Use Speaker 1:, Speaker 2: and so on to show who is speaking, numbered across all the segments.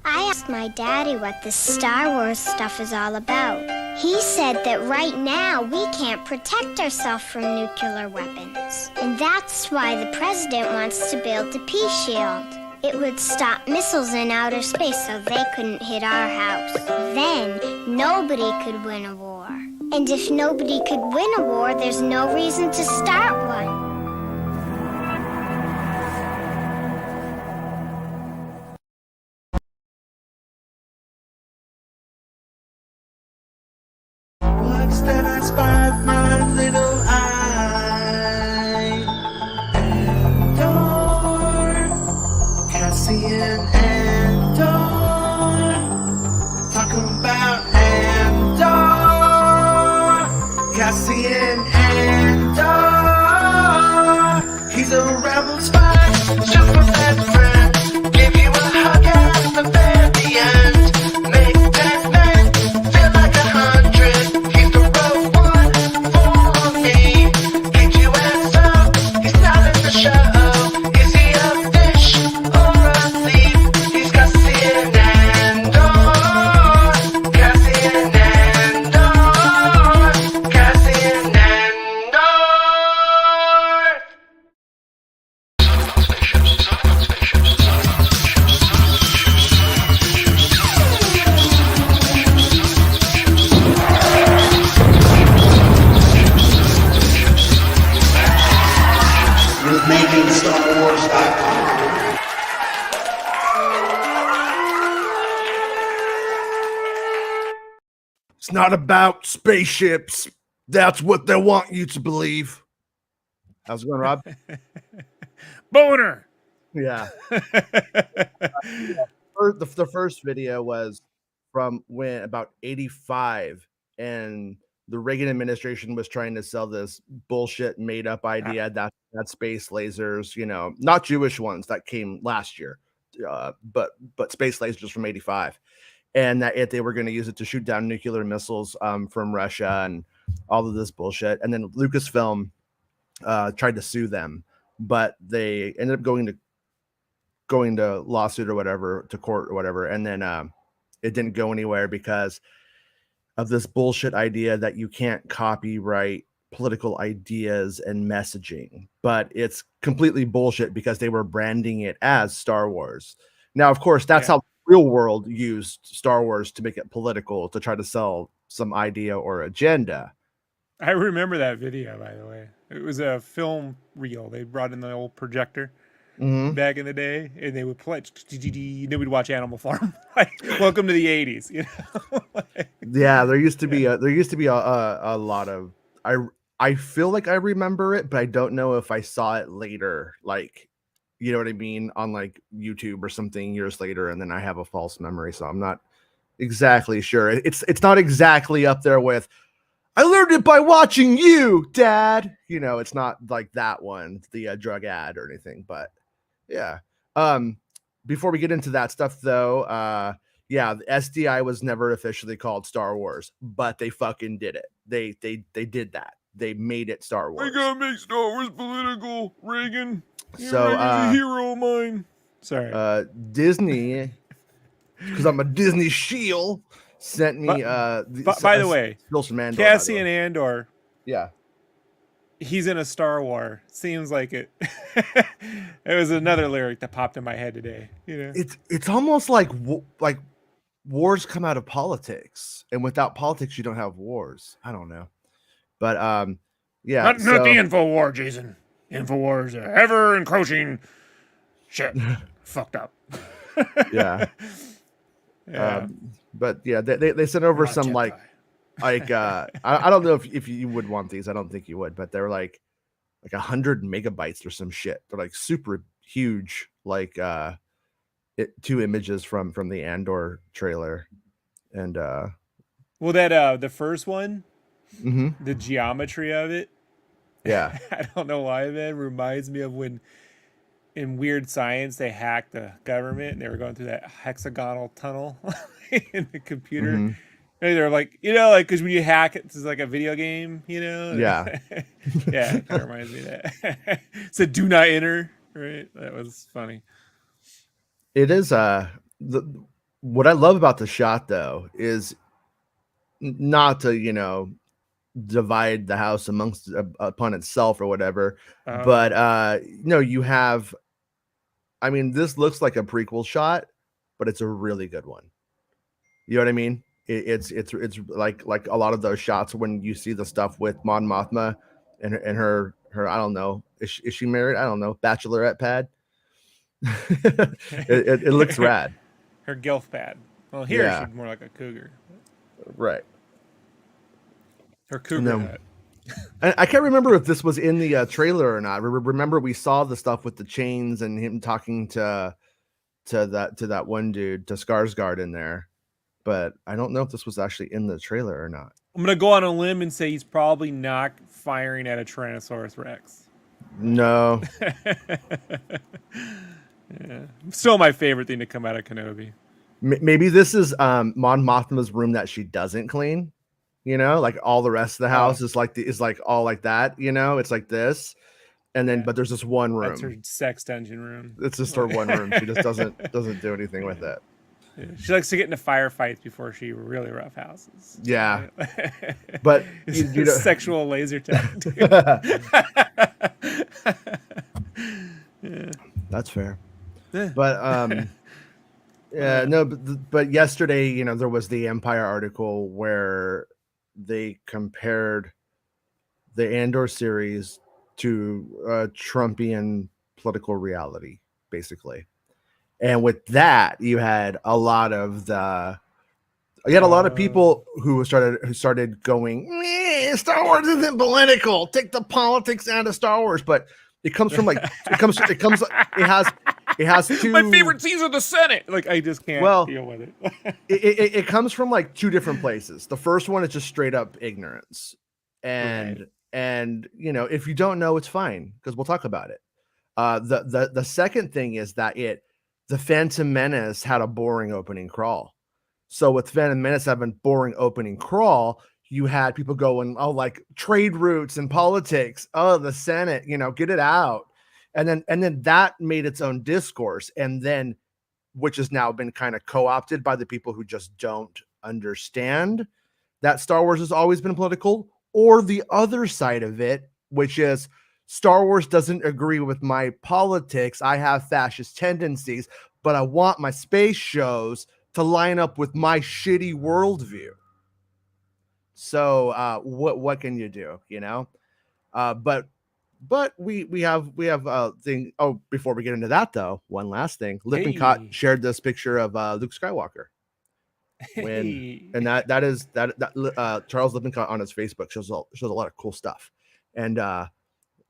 Speaker 1: I asked my daddy what this Star Wars stuff is all about. He said that right now we can't protect ourselves from nuclear weapons. And that's why the president wants to build the peace shield. It would stop missiles in outer space so they couldn't hit our house. Then nobody could win a war. And if nobody could win a war, there's no reason to start one.
Speaker 2: What's that inspired my little eye? Andor, Cassian Andor, talk about Andor, Cassian Andor. He's a rebel spy, super bad friend. Give you a hug at the very end. Make that man feel like 100. He's the road one for me. Keep you ass up. He's not in the show. Is he a fish or a thief? He's Cassian Andor. Cassian Andor. Cassian Andor. With MakingStarWars.net.
Speaker 3: It's not about spaceships. That's what they want you to believe. How's it going, Rob?
Speaker 4: Boner.
Speaker 3: Yeah. The first video was from when about 85, and the Reagan administration was trying to sell this bullshit made up idea that space lasers, you know, not Jewish ones that came last year, but space lasers from 85. And that they were going to use it to shoot down nuclear missiles from Russia and all of this bullshit. And then Lucasfilm tried to sue them, but they ended up going to lawsuit or whatever, to court or whatever. And then it didn't go anywhere because of this bullshit idea that you can't copyright political ideas and messaging. But it's completely bullshit because they were branding it as Star Wars. Now, of course, that's how the real world used Star Wars to make it political, to try to sell some idea or agenda.
Speaker 4: I remember that video, by the way. It was a film reel. They brought in the old projector back in the day, and they would play. And then we'd watch Animal Farm. Like, welcome to the '80s. You know.
Speaker 3: Yeah, there used to be a lot of. I feel like I remember it, but I don't know if I saw it later. Like, you know what I mean, on like YouTube or something years later, and then I have a false memory, so I'm not exactly sure. It's not exactly up there with, I learned it by watching you, Dad. You know, it's not like that one, the drug ad or anything. But yeah. Before we get into that stuff, though, yeah, the SDI was never officially called Star Wars, but they fucking did it. They did that. They made it Star Wars.
Speaker 4: We gotta make Star Wars political, Reagan.
Speaker 3: So
Speaker 4: Reagan's a hero of mine. Sorry.
Speaker 3: Disney, because I'm a Disney shield, sent me
Speaker 4: by the way,
Speaker 3: Andor,
Speaker 4: Cassian Andor.
Speaker 3: Yeah.
Speaker 4: He's in a Star War. Seems like it. It was another lyric that popped in my head today. You know,
Speaker 3: it's almost like wars come out of politics, and without politics, you don't have wars. I don't know, but yeah.
Speaker 4: Not the info war, Jason. Infowars are ever encroaching shit. Fucked up.
Speaker 3: Yeah.
Speaker 4: Yeah.
Speaker 3: But yeah, they sent over some like I don't know if you would want these. I don't think you would, but they're like 100 megabytes or some shit. They're like super huge, like 2 images from the Andor trailer. And
Speaker 4: well, that the first one,
Speaker 3: mm-hmm.
Speaker 4: the geometry of it,
Speaker 3: yeah.
Speaker 4: I don't know why, man, reminds me of when in Weird Science they hacked the government and they were going through that hexagonal tunnel in the computer.
Speaker 3: Mm-hmm.
Speaker 4: And they're like, you know, like, because when you hack it, it's like a video game, you know?
Speaker 3: Yeah.
Speaker 4: Yeah, it kind of reminds me of that. So do not enter, right? That was funny.
Speaker 3: It is what I love about the shot though is not to divide the house amongst upon itself or whatever, but you have. I mean, this looks like a prequel shot, but it's a really good one. You know what I mean? It's like a lot of those shots when you see the stuff with Mon Mothma and her I don't know, is she married? I don't know, bachelorette pad. it looks rad.
Speaker 4: Her gilf pad. Well, here she's more like a cougar.
Speaker 3: Right.
Speaker 4: Her cougar hut.
Speaker 3: I can't remember if this was in the trailer or not. Remember, we saw the stuff with the chains and him talking to that one dude, to Skarsgård in there, but I don't know if this was actually in the trailer or not.
Speaker 4: I'm gonna go on a limb and say he's probably not firing at a Tyrannosaurus Rex.
Speaker 3: No.
Speaker 4: Yeah. Still my favorite thing to come out of Kenobi.
Speaker 3: Maybe this is Mon Mothma's room that she doesn't clean. Like all the rest of the house is like all like that. It's like this, and then but there's this one room.
Speaker 4: That's her sex dungeon room.
Speaker 3: It's just her one room. She just doesn't do anything with it.
Speaker 4: Yeah. She likes to get into firefights before she really rough houses.
Speaker 3: Yeah, but
Speaker 4: sexual laser tag.
Speaker 3: Yeah. That's fair. But but yesterday, there was the Empire article where they compared the Andor series to Trumpian political reality, basically. And with that, you had a lot of people who started going, Star Wars isn't political. Take the politics out of Star Wars. But it comes from it has two.
Speaker 4: My favorite scenes are the Senate. Like, I just can't deal with it.
Speaker 3: it comes from like two different places. The first one is just straight up ignorance, and if you don't know, it's fine because we'll talk about it. The second thing is that the Phantom Menace had a boring opening crawl. So with Phantom Menace having boring opening crawl, you had people going, like trade routes and politics. Oh, the Senate, get it out. And then that made its own discourse. And then, which has now been kind of co-opted by the people who just don't understand that Star Wars has always been political, or the other side of it, which is Star Wars doesn't agree with my politics. I have fascist tendencies, but I want my space shows to line up with my shitty worldview. So what can you do? But we have a thing. Oh, before we get into that though, one last thing. Lippincott shared this picture of Luke Skywalker. And that is Charles Lippincott on his Facebook shows a lot of cool stuff. And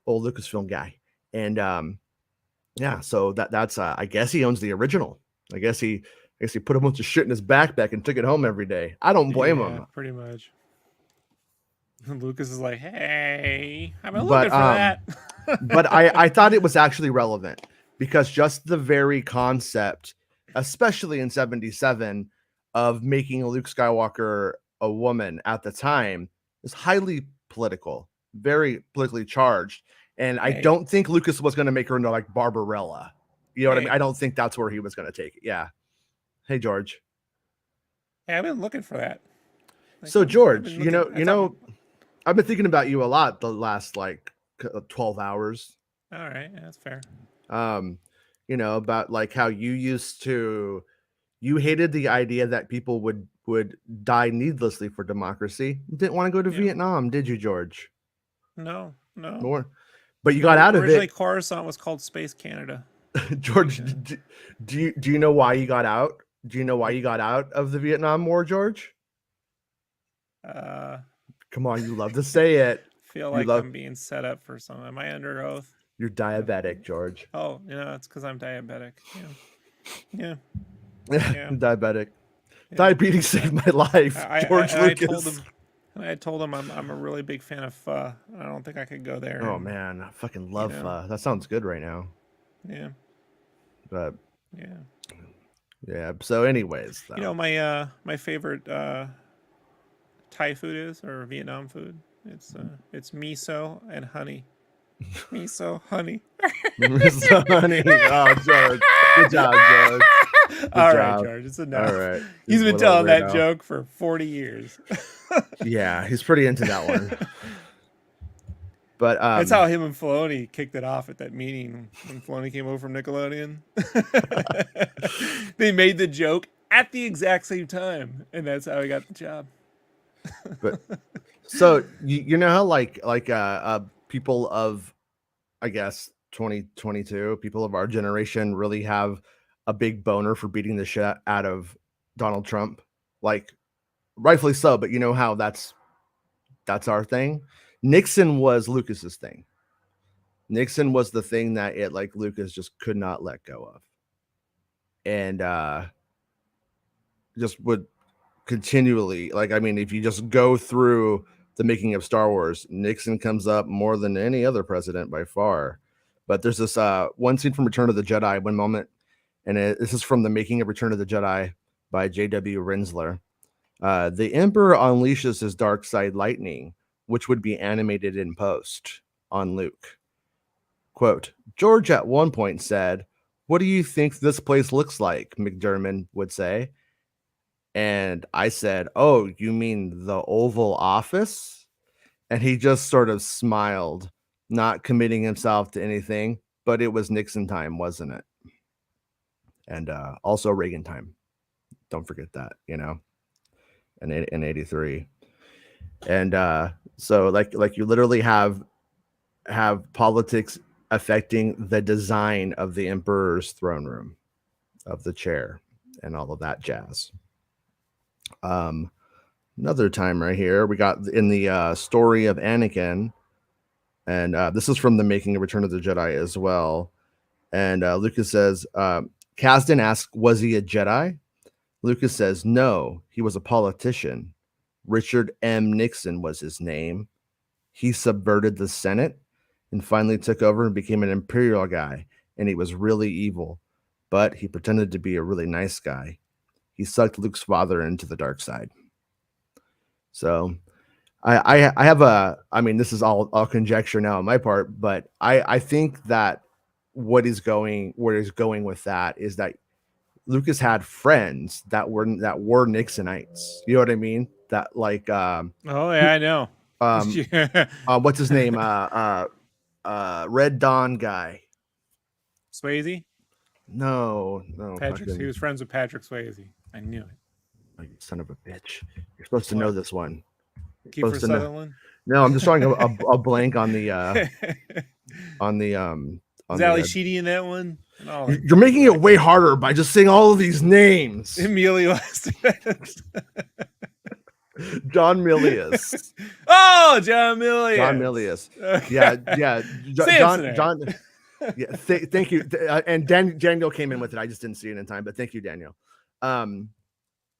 Speaker 3: old Lucasfilm guy. And so that's I guess he owns the original. I guess he put a bunch of shit in his backpack and took it home every day. I don't blame him.
Speaker 4: Pretty much. Lucas is like, hey, I've been looking for that.
Speaker 3: But I thought it was actually relevant because just the very concept, especially in 77, of making Luke Skywalker a woman at the time is highly political, very politically charged. And I don't think Lucas was going to make her into like Barbarella. You know what I mean? I don't think that's where he was going to take it. Yeah. Hey, George.
Speaker 4: Hey, I've been looking for that.
Speaker 3: So George, I've been thinking about you a lot the last 12 hours.
Speaker 4: All right, that's fair.
Speaker 3: About like how you hated the idea that people would die needlessly for democracy. You didn't want to go to Vietnam, did you, George?
Speaker 4: No.
Speaker 3: More. But you got out of it.
Speaker 4: Originally, Coruscant was called Space Canada.
Speaker 3: George, do you know why you got out? Do you know why you got out of the Vietnam War, George? Come on, you love to say it.
Speaker 4: Feel like I'm being set up for something. Am I under oath?
Speaker 3: You're diabetic, George.
Speaker 4: Oh, it's because I'm diabetic. Yeah.
Speaker 3: I'm diabetic. Yeah. Diabetes saved my life, George Lucas.
Speaker 4: I told him I'm a really big fan of pho. I don't think I could go there.
Speaker 3: Oh man, I fucking love pho. That sounds good right now.
Speaker 4: Yeah.
Speaker 3: But yeah. So, anyways,
Speaker 4: though. My favorite Thai food is, or Vietnam food. It's miso and honey. Miso, honey.
Speaker 3: Miso, honey. Oh, George. Good job, George.
Speaker 4: All right,
Speaker 3: job.
Speaker 4: George, it's a no.
Speaker 3: All right.
Speaker 4: He's been
Speaker 3: Little
Speaker 4: telling that
Speaker 3: weirdo.
Speaker 4: joke for 40 years.
Speaker 3: Yeah, he's pretty into that one. But
Speaker 4: That's how him and Filoni kicked it off at that meeting when Filoni came over from Nickelodeon. They made the joke at the exact same time, and that's how he got the job.
Speaker 3: but so you know how like people of, I guess, 2022, people of our generation really have a big boner for beating the shit out of Donald Trump, like rightfully so. But you know how that's our thing. Nixon was Lucas's thing. Nixon was the thing that Lucas just could not let go of, and just would continually, I mean, if you just go through the making of Star Wars, Nixon comes up more than any other president by far. But there's this one scene from Return of the Jedi, one moment, and this is from the making of Return of the Jedi by J.W. Rinsler. The Emperor unleashes his dark side lightning, which would be animated in post on Luke. Quote, George at one point said, "What do you think this place looks like?" McDermott would say. And I said, "Oh, you mean the Oval Office?" And he just sort of smiled, not committing himself to anything, but it was Nixon time, wasn't it? And also Reagan time. Don't forget that, in 83. And so like you literally have politics affecting the design of the emperor's throne room, of the chair, and all of that jazz. Another time right here, we got in the story of Anakin, and this is from the making of Return of the Jedi as well. And Lucas says, Kasdan asks, was he a Jedi? Lucas says, no, he was a politician. Richard M. Nixon was his name. He subverted the Senate and finally took over and became an imperial guy, and he was really evil, but he pretended to be a really nice guy. He sucked Luke's father into the dark side. So I have I mean, this is all conjecture now on my part, but I think that where he's going with that is that Lucas had friends that were Nixonites. You know what I mean? That
Speaker 4: oh yeah, I know.
Speaker 3: What's his name? Red Dawn guy.
Speaker 4: Swayze?
Speaker 3: No.
Speaker 4: Patrick. He was friends with Patrick Swayze. I knew it.
Speaker 3: Oh, you son of a bitch! You're supposed to know this one.
Speaker 4: Kiefer Sutherland?
Speaker 3: No, I'm just drawing a blank on the
Speaker 4: Is Ali Sheedy in that one?
Speaker 3: No. You're making it way harder by just saying all of these names.
Speaker 4: Emilio Estevez.
Speaker 3: John Milius.
Speaker 4: Oh, John Milius.
Speaker 3: John Milius.
Speaker 4: Okay.
Speaker 3: Yeah. John. Yeah. Thank you. And Daniel came in with it. I just didn't see it in time, but thank you, Daniel.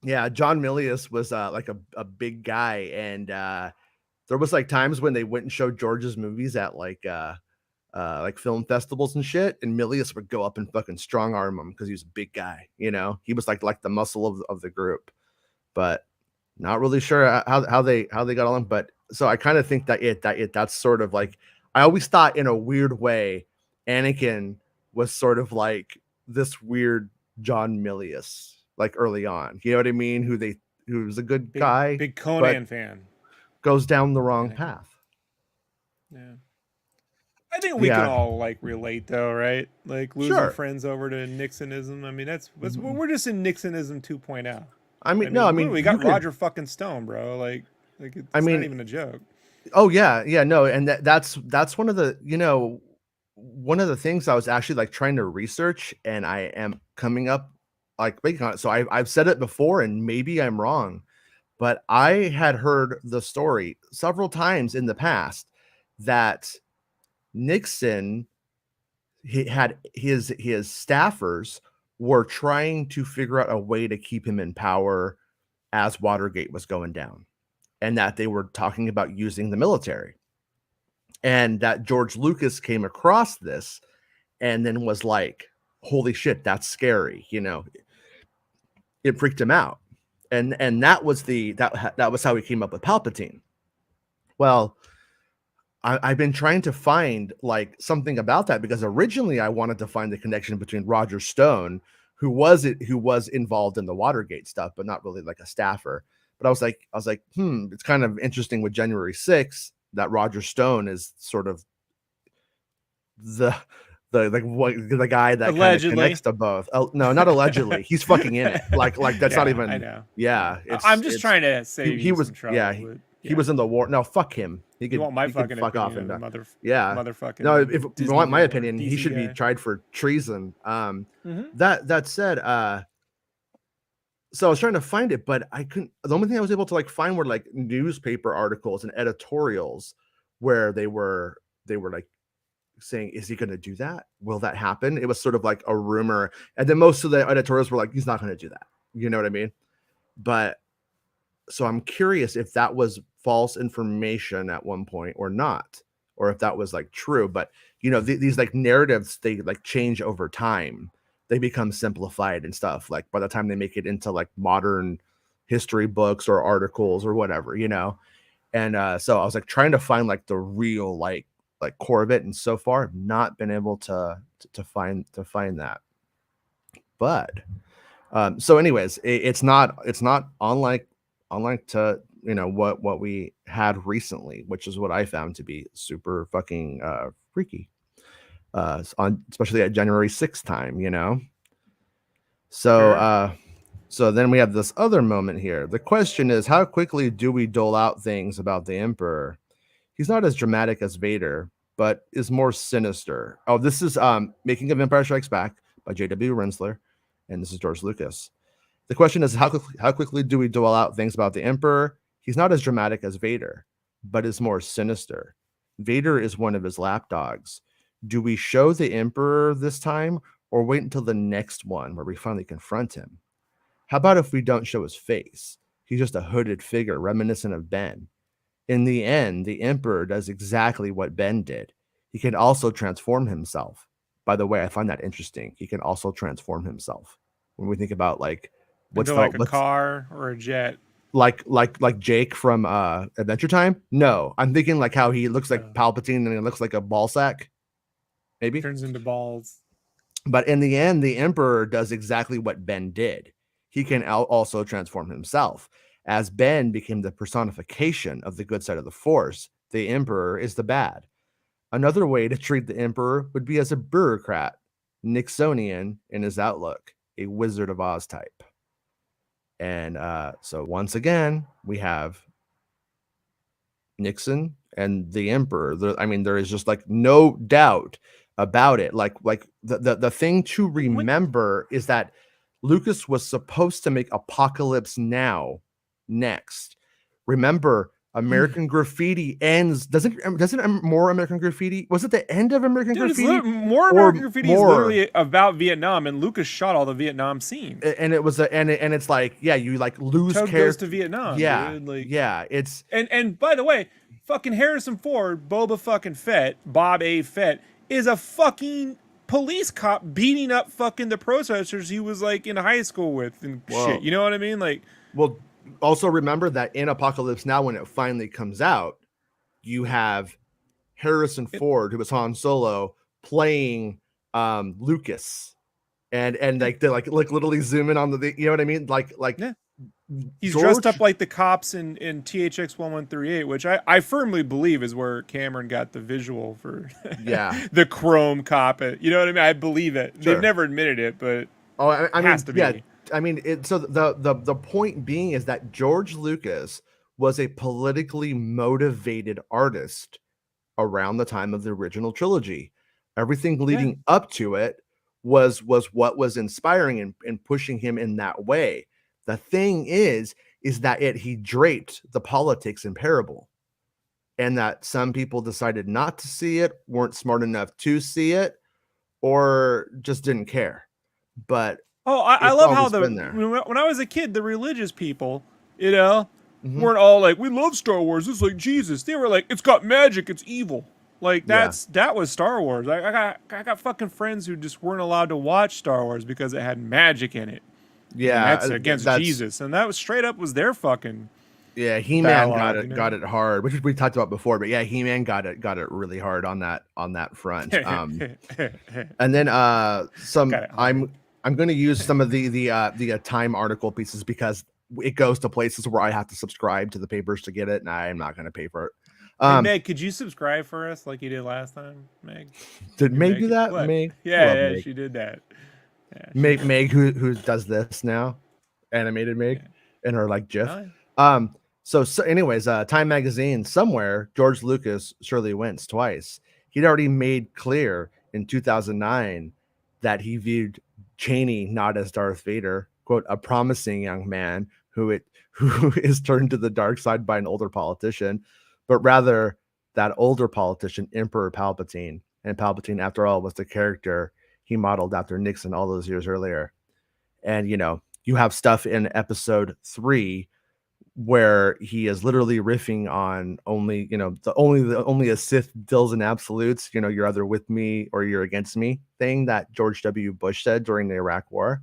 Speaker 3: Yeah, John Milius was like a big guy, and there was like times when they went and showed George's movies at like film festivals and shit, and Milius would go up and fucking strong arm him because he was a big guy. He was like the muscle of the group, but not really sure how they got along. But so I kind of think that's sort of like, I always thought in a weird way Anakin was sort of like this weird John Milius, like early on, you know what I mean? Who was a good guy,
Speaker 4: big Conan fan,
Speaker 3: goes down the wrong path.
Speaker 4: Yeah. I think we can all like relate though, right? Like losing friends over to Nixonism. I mean, that's we're just in Nixonism 2.0.
Speaker 3: I mean,
Speaker 4: we got Roger fucking Stone, bro. Like it's not even a joke.
Speaker 3: Oh yeah, no, and that's one of the one of the things I was actually like trying to research, and I am coming up like making on it. So I've said it before, and maybe I'm wrong, but I had heard the story several times in the past that Nixon, he had his staffers were trying to figure out a way to keep him in power as Watergate was going down, and that they were talking about using the military, and that George Lucas came across this and then was like, holy shit, that's scary. It freaked him out. And that was that was how he came up with Palpatine. Well, I've been trying to find like something about that, because originally I wanted to find the connection between Roger Stone, who was involved in the Watergate stuff, but not really like a staffer. But I was like, it's kind of interesting with January 6th that Roger Stone is sort of the guy that kind of connects to both. No, not allegedly. He's fucking in it. Like that's not even.
Speaker 4: I know.
Speaker 3: Yeah,
Speaker 4: I'm just trying to say
Speaker 3: he was.
Speaker 4: Trouble,
Speaker 3: yeah, he was in the war. No, fuck him. He could.
Speaker 4: You want my fucking
Speaker 3: fuck off and
Speaker 4: motherfucking.
Speaker 3: No, if you want my opinion,
Speaker 4: DC
Speaker 3: he should
Speaker 4: guy.
Speaker 3: be tried for treason. That said, so I was trying to find it, but I couldn't. The only thing I was able to like find were like newspaper articles and editorials where they were like saying, is he going to do that? Will that happen? It was sort of like a rumor. And then most of the editorials were like, he's not going to do that. You know what I mean? But so I'm curious if that was false information at one point or not, or if that was like true. But you know, these like narratives, they like change over time. They become simplified and stuff. Like by the time they make it into like modern history books or articles or whatever, you know? And so I was like trying to find like the real like core of it, and so far I've not been able to find that. But so anyways, it's not unlike to you know what we had recently, which is what I found to be super fucking freaky, especially at January 6th time, you know. So
Speaker 4: Sure.
Speaker 3: So then we have this other moment here. The question is, how quickly do we dole out things about the Emperor? He's not as dramatic as Vader, but is more sinister. Oh, this is Making of Empire Strikes Back by J.W. Rensler, and this is George Lucas. The question is, how quickly do we dole out things about the Emperor? He's not as dramatic as Vader, but is more sinister. Vader is one of his lapdogs. Do we show the Emperor this time, or wait until the next one where we finally confront him? How about if we don't show his face? He's just a hooded figure reminiscent of Ben. In the end, the Emperor does exactly what Ben did. He can also transform himself. By the way, I find that interesting. He can also transform himself. When we think about like
Speaker 4: what's a car or a jet,
Speaker 3: like Jake from Adventure Time. No, I'm thinking like how he looks like Palpatine and he looks like a ball sack. Maybe
Speaker 4: turns into balls.
Speaker 3: But in the end, the Emperor does exactly what Ben did. He can also transform himself. As Ben became the personification of the good side of the Force, the Emperor is the bad. Another way to treat the Emperor would be as a bureaucrat, Nixonian in his outlook, a Wizard of Oz type. And so once again, we have Nixon and the Emperor. There is just like no doubt about it. Like the thing to remember is that Lucas was supposed to make Apocalypse Now next. Remember, American Graffiti ends. Doesn't more American Graffiti? Was it the end of American Graffiti?
Speaker 4: More American Graffiti is literally about Vietnam, and Lucas shot all the Vietnam scenes.
Speaker 3: And it was and it's like, yeah, you like lose
Speaker 4: Toad goes to Vietnam.
Speaker 3: Yeah,
Speaker 4: dude. Like,
Speaker 3: yeah. It's
Speaker 4: and by the way, fucking Harrison Ford, Boba fucking Fett, Bob A. Fett is a fucking police cop beating up fucking the protesters he was like in high school with and shit. You know what I mean? Like,
Speaker 3: well, also remember that in Apocalypse Now, when it finally comes out, you have Harrison Ford, who was Han Solo, playing Lucas, and like they like literally zoom in on the, you know what I mean? Like
Speaker 4: yeah. He's dressed up like the cops in THX 1138, which I firmly believe is where Cameron got the visual for the chrome cop. You know what I mean? I believe it. Sure. They've never admitted it, but
Speaker 3: I mean,
Speaker 4: has to be.
Speaker 3: Yeah. I mean, so the point being is that George Lucas was a politically motivated artist around the time of the original trilogy. Everything leading up to it was what was inspiring and pushing him in that way. The thing is that he draped the politics in parable, and that some people decided not to see it, weren't smart enough to see it, or just didn't care. But
Speaker 4: I love how when I was a kid, the religious people, you know, weren't all like, we love Star Wars. It's like Jesus. They were like, it's got magic. It's evil. Like that was Star Wars. I got fucking friends who just weren't allowed to watch Star Wars because it had magic in it. Yeah, and that's against Jesus, and that was straight up was their fucking.
Speaker 3: Yeah, He-Man got it hard, which we talked about before. But yeah, He-Man got it really hard on that front. And then I'm I'm going to use some of the Time article pieces because it goes to places where I have to subscribe to the papers to get it, and I'm not going to pay for it.
Speaker 4: Hey, Meg, could you subscribe for us like you did last time, Meg?
Speaker 3: Did Meg do that?
Speaker 4: What?
Speaker 3: Meg,
Speaker 4: Yeah,
Speaker 3: Meg.
Speaker 4: she did that. Yeah,
Speaker 3: Meg, who does this now, animated Meg, in her like GIF. So anyways, Time magazine somewhere, George Lucas surely wins twice. He'd already made clear in 2009 that he viewed Cheney not as Darth Vader, quote, a promising young man who is turned to the dark side by an older politician, but rather that older politician, Emperor Palpatine. And Palpatine, after all, was the character he modeled after Nixon all those years earlier. And, you know, you have stuff in episode 3 where he is literally riffing on only a Sith deals in absolutes, you know, you're either with me or you're against me thing that George W. Bush said during the Iraq War.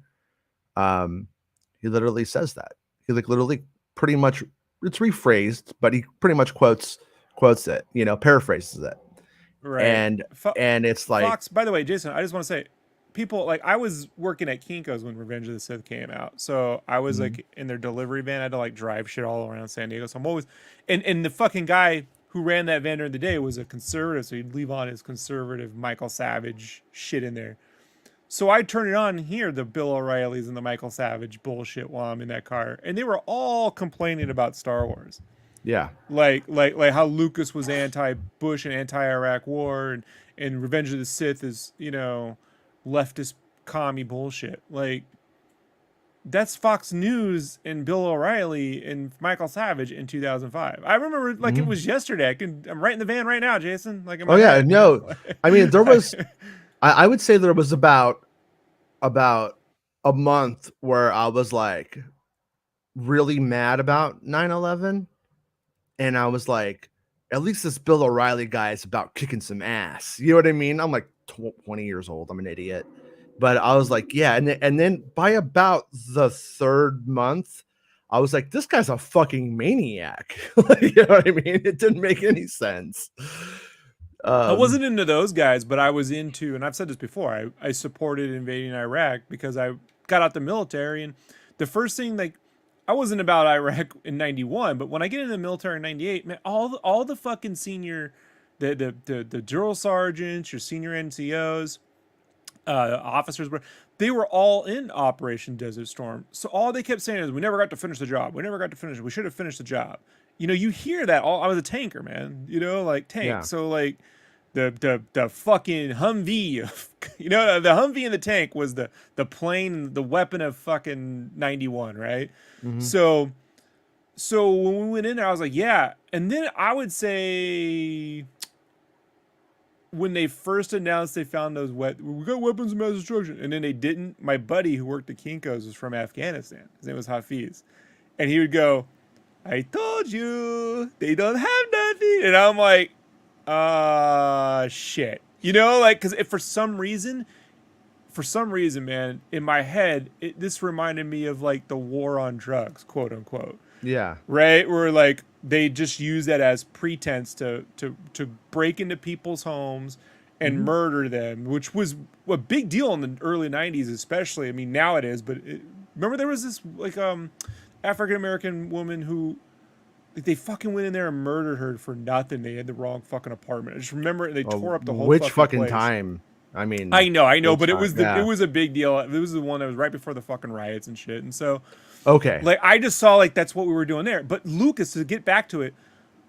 Speaker 3: He literally says that. He like literally pretty much, it's rephrased, but he pretty much quotes it, you know, paraphrases it.
Speaker 4: Right.
Speaker 3: And it's like
Speaker 4: Fox, by the way, Jason, I just want to say, people, like, I was working at Kinko's when Revenge of the Sith came out, so I was like in their delivery van. I had to like drive shit all around San Diego, so I'm always and the fucking guy who ran that van during the day was a conservative, so he'd leave on his conservative Michael Savage shit in there. So I turn it on and hear the Bill O'Reillys and the Michael Savage bullshit while I'm in that car, and they were all complaining about Star Wars.
Speaker 3: Yeah,
Speaker 4: like how Lucas was anti-Bush and anti-Iraq war, and Revenge of the Sith is, you know, leftist commie bullshit. Like, that's Fox News and Bill O'Reilly and Michael Savage in 2005. I remember like it was yesterday. I'm right in the van right now, Jason. Like,
Speaker 3: no, I mean there was, I would say there was about a month where I was like really mad about 9/11, and I was like, at least this Bill O'Reilly guy is about kicking some ass. You know what I mean? I'm like 20 years old. I'm an idiot. But I was like, yeah. And then by about the 3rd month, I was like, this guy's a fucking maniac. You know what I mean? It didn't make any sense.
Speaker 4: I wasn't into those guys, but I was into, and I've said this before, I supported invading Iraq because I got out the military. And the first thing, like, I wasn't about Iraq in 91, but when I get into the military in 98, man, all the fucking senior, the drill sergeants, your senior NCOs, officers, they were all in Operation Desert Storm. So all they kept saying is, we never got to finish the job. We never got to finish it. We should have finished the job. You know, you hear that all. I was a tanker, man. You know, like tank. Yeah. So like the fucking Humvee, you know, the Humvee in the tank was the plane, the weapon of fucking 91, right? Mm-hmm. So when we went in there, I was like, yeah. And then I would say, when they first announced they found those we got weapons of mass destruction, and then they didn't, my buddy who worked at Kinko's was from Afghanistan. His name was Hafiz. And he would go, I told you, they don't have nothing. And I'm like, shit. You know, like, because for some reason, man, in my head, this reminded me of like the war on drugs, quote unquote.
Speaker 3: Yeah.
Speaker 4: Right? Where like they just use that as pretense to break into people's homes and murder them, which was a big deal in the early 90s, especially. I mean, now it is, but remember there was this like African-American woman who, like, they fucking went in there and murdered her for nothing. They had the wrong fucking apartment. I just remember they tore up the whole fucking place.
Speaker 3: Time? I mean,
Speaker 4: I know, but it was it was a big deal. It was the one that was right before the fucking riots and shit. And so,
Speaker 3: okay,
Speaker 4: like, I just saw like that's what we were doing there. But Lucas, to get back to it,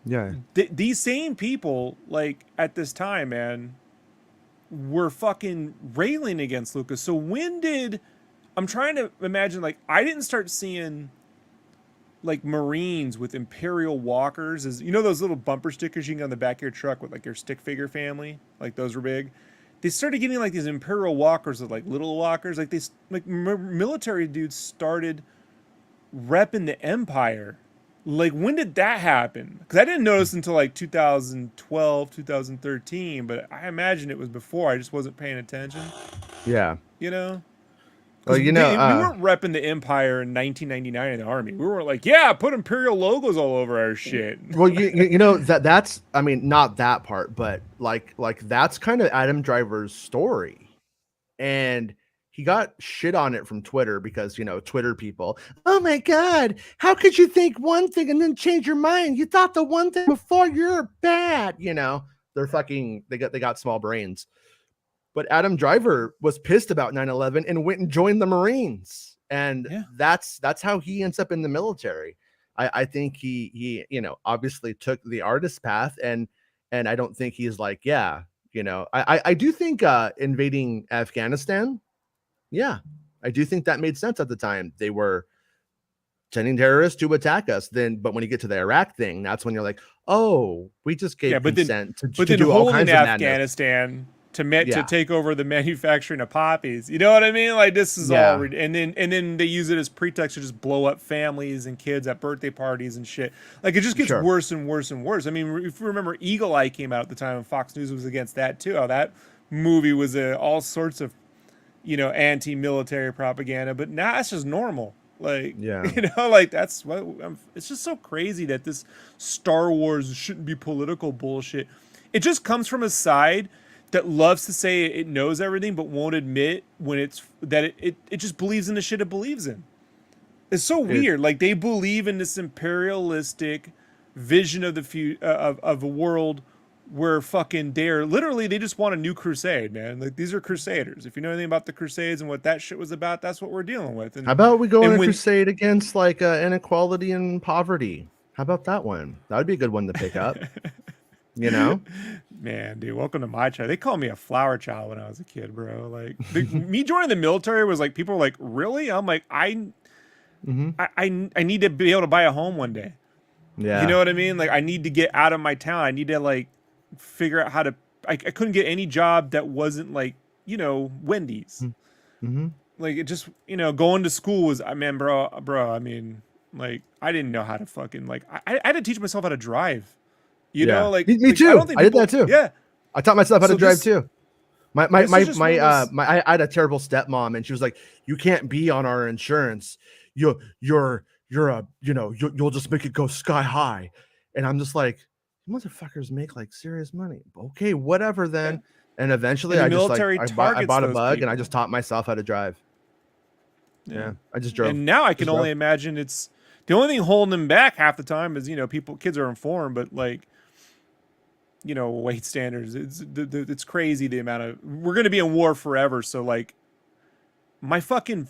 Speaker 3: yeah,
Speaker 4: these same people, like, at this time, man, were fucking railing against Lucas. So when did, I'm trying to imagine, like, I didn't start seeing like Marines with Imperial walkers, as you know, those little bumper stickers you can get on the back of your truck with like your stick figure family, like those were big. They started getting like these Imperial walkers with like little walkers, like these like military dudes started repping the Empire. Like, when did that happen? Because I didn't notice until like 2012, 2013, but I imagine it was before. I just wasn't paying attention.
Speaker 3: Yeah,
Speaker 4: you know.
Speaker 3: Well, you know,
Speaker 4: we weren't repping the Empire in 1999 in the Army. We weren't like, yeah, put Imperial logos all over our shit.
Speaker 3: Well, you know that's, I mean, not that part, but like that's kind of Adam Driver's story, and he got shit on it from Twitter because, you know, Twitter people, oh my God, how could you think one thing and then change your mind? You thought the one thing before, you're bad. You know, they're fucking, they got small brains. But Adam Driver was pissed about 9/11 and went and joined the Marines. And that's how he ends up in the military. I think he, you know, obviously took the artist path, and I don't think he's like, yeah, you know, I do think invading Afghanistan, yeah, I do think that made sense at the time. They were sending terrorists to attack us. But when you get to the Iraq thing, that's when you're like, oh, we just gave consent to do all kinds of
Speaker 4: Afghanistan to take over the manufacturing of poppies. You know what I mean? Like, this is all, and then they use it as pretext to just blow up families and kids at birthday parties and shit. Like, it just gets worse and worse and worse. I mean, if you remember, Eagle Eye came out at the time, and Fox News was against that too. How that movie was all sorts of, you know, anti-military propaganda, but now that's just normal. Like, you know, like, that's what it's just so crazy that this Star Wars shouldn't be political bullshit. It just comes from a side that loves to say it knows everything, but won't admit when it's that it just believes in the shit it believes in. It's so weird. Like, they believe in this imperialistic vision of the of a world where fucking they just want a new crusade, man. Like, these are crusaders. If you know anything about the Crusades and what that shit was about, that's what we're dealing with. And
Speaker 3: how about we go on a crusade against like inequality and poverty? How about that one? That would be a good one to pick up. You know,
Speaker 4: man, dude, welcome to my child. They called me a flower child when I was a kid, bro. Like, me joining the military was like, people were like, really? I'm like, I need to be able to buy a home one day. Yeah, you know what I mean? Like, I need to get out of my town. I need to like figure out how to. I couldn't get any job that wasn't like, you know, Wendy's. Like, it just, you know, going to school was, man, bro. I mean, like, I didn't know how to fucking, like, I had to teach myself how to drive. You know, like,
Speaker 3: me too. I did that too.
Speaker 4: Yeah,
Speaker 3: I taught myself how to drive too. I had a terrible stepmom, and she was like, "You can't be on our insurance. You're a, you know, you'll just make it go sky high." And I'm just like, motherfuckers make like serious money. Okay, whatever then. Yeah. And eventually, I just like I bought a bug, and I just taught myself how to drive. Yeah, I just drove.
Speaker 4: And now I can only imagine it's the only thing holding them back half the time is, you know, kids are informed, but like, you know, weight standards. It's crazy the amount of, we're going to be in war forever. So like, the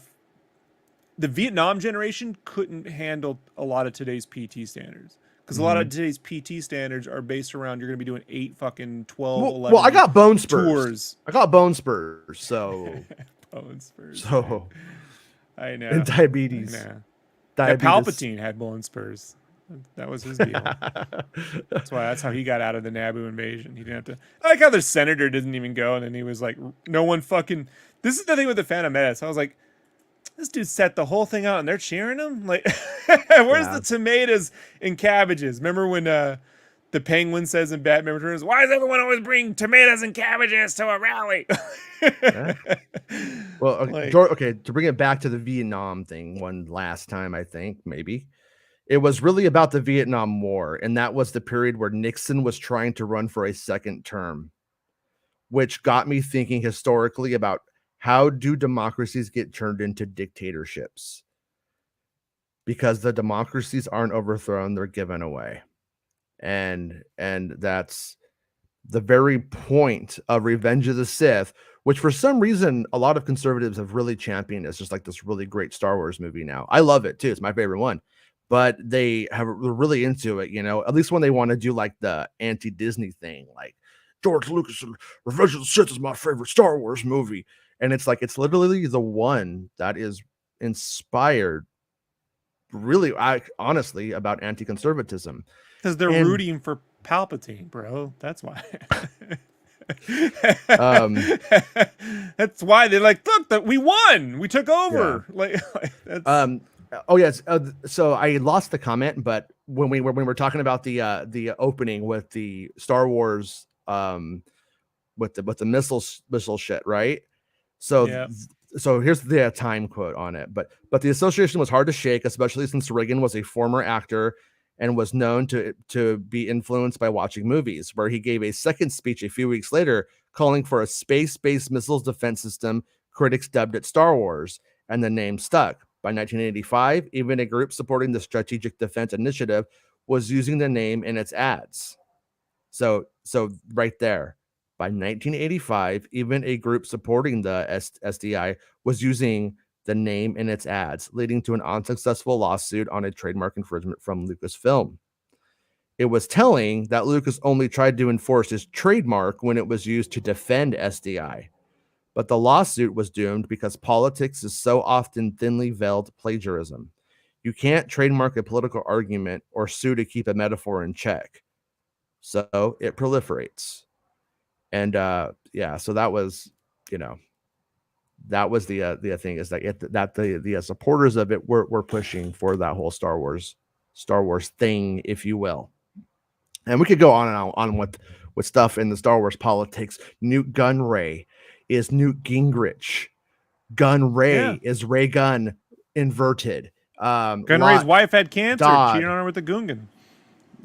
Speaker 4: Vietnam generation couldn't handle a lot of today's PT standards, because a lot of today's PT standards are based around, you're going to be doing 8 fucking 12, 11.
Speaker 3: Well, I got bone spurs.
Speaker 4: Tours.
Speaker 3: I got bone spurs. So
Speaker 4: bone spurs.
Speaker 3: So
Speaker 4: I know.
Speaker 3: And diabetes.
Speaker 4: Palpatine had bone spurs. That was his deal. That's how he got out of the Naboo invasion. He didn't have to. I like how the senator didn't even go, and then he was like, no one fucking. This is the thing with the Phantom Menace. I was like, this dude set the whole thing out, and they're cheering him. Like, where's the tomatoes and cabbages? Remember when the Penguin says in Batman Returns, "Why does everyone always bring tomatoes and cabbages to a rally?"
Speaker 3: Well, okay, to bring it back to the Vietnam thing one last time, I think maybe. It was really about the Vietnam War, and that was the period where Nixon was trying to run for a second term, which got me thinking historically about how do democracies get turned into dictatorships? Because the democracies aren't overthrown, they're given away. And that's the very point of Revenge of the Sith, which for some reason a lot of conservatives have really championed as just like this really great Star Wars movie now. I love it too. It's my favorite one. But they're really into it, you know, at least when they want to do like the anti-Disney thing, like George Lucas and Revenge of the Sith is my favorite Star Wars movie. And it's like, it's literally the one that is inspired really, honestly, about anti-conservatism.
Speaker 4: Because they're rooting for Palpatine, bro. That's why. That's why they're like, look, that we won. We took over. Yeah. Like that's...
Speaker 3: Oh yes. So I lost the comment, but when we were talking about the opening with the Star Wars, with the missile shit, right? So so here's the time quote on it. But the association was hard to shake, especially since Reagan was a former actor and was known to be influenced by watching movies, where he gave a second speech a few weeks later calling for a space-based missiles defense system Critics dubbed it Star Wars, and the name stuck. By 1985, even a group supporting the Strategic Defense Initiative was using the name in its ads. So right there, by 1985, even a group supporting the SDI was using the name in its ads, leading to an unsuccessful lawsuit on a trademark infringement from Lucasfilm. It was telling that Lucas only tried to enforce his trademark when it was used to defend SDI. But the lawsuit was doomed because politics is so often thinly veiled plagiarism. You can't trademark a political argument or sue to keep a metaphor in check. So it proliferates. And so that was, that was the thing, is that the supporters of it were pushing for that whole Star Wars thing, if you will. And we could go on and on with stuff in the Star Wars politics. Newt Gunray is Newt Gingrich. Gun Ray is Ray Gun inverted.
Speaker 4: Gunray's wife had cancer. Cheating on her with the Gungan.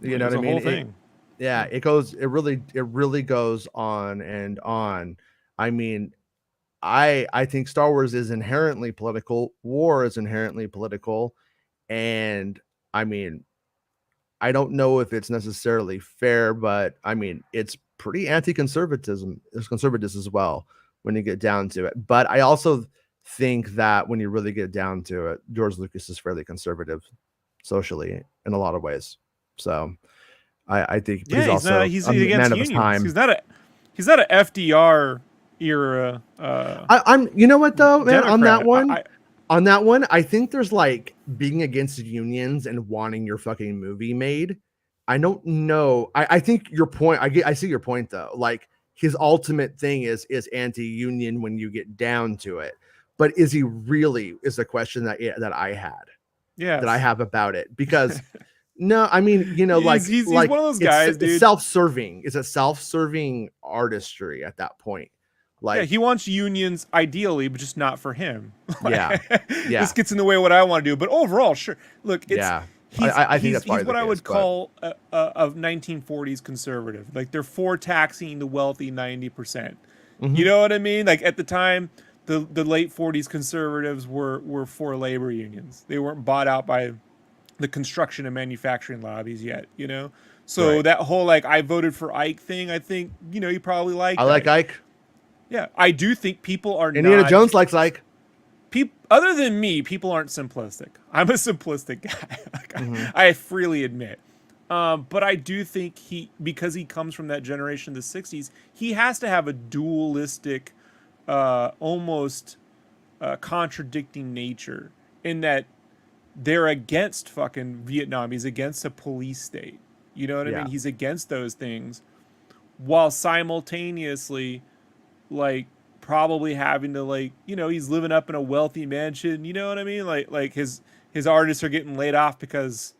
Speaker 3: You know what I mean?
Speaker 4: Whole thing.
Speaker 3: It really goes on and on. I mean, I think Star Wars is inherently political. War is inherently political. And I mean, I don't know if it's necessarily fair, but I mean, it's pretty anti-conservatism. It's conservative as well when you get down to it. But I also think that when you really get down to it, George Lucas is fairly conservative socially in a lot of ways. So I think he's also
Speaker 4: he's
Speaker 3: a
Speaker 4: against
Speaker 3: man of his time.
Speaker 4: He's not a FDR era.
Speaker 3: I'm you know what though, man,
Speaker 4: Democrat.
Speaker 3: on that one, I think there's like being against unions and wanting your fucking movie made. I don't know. I think your point. I see your point though. Like his ultimate thing is anti-union when you get down to it. But is he really? Is the question that I had. Yeah. That I have about it, because. No, I mean, he's
Speaker 4: one of those guys, dude.
Speaker 3: It's self-serving. It's a self-serving artistry at that point. Like,
Speaker 4: he wants unions ideally, but just not for him.
Speaker 3: Yeah.
Speaker 4: This gets in the way of what I want to do. But overall, sure. Look, I think that's
Speaker 3: he's
Speaker 4: what I would call a 1940s conservative. Like, they're for taxing the wealthy 90%. Mm-hmm. You know what I mean? Like, at the time, the late 40s conservatives were for labor unions. They weren't bought out by the construction and manufacturing lobbies yet, so that whole I voted for Ike thing, I think you probably like.
Speaker 3: I like Ike.
Speaker 4: Yeah, I do think people are.
Speaker 3: Indiana Jones likes Ike.
Speaker 4: Other than me, people aren't simplistic. I'm a simplistic guy. I freely admit, but I do think because he comes from that generation, the '60s, he has to have a dualistic, almost contradicting nature in that. They're against fucking Vietnam. He's against a police state. You know what I mean? He's against those things, while simultaneously, probably having to he's living up in a wealthy mansion. You know what I mean? Like his artists are getting laid off because,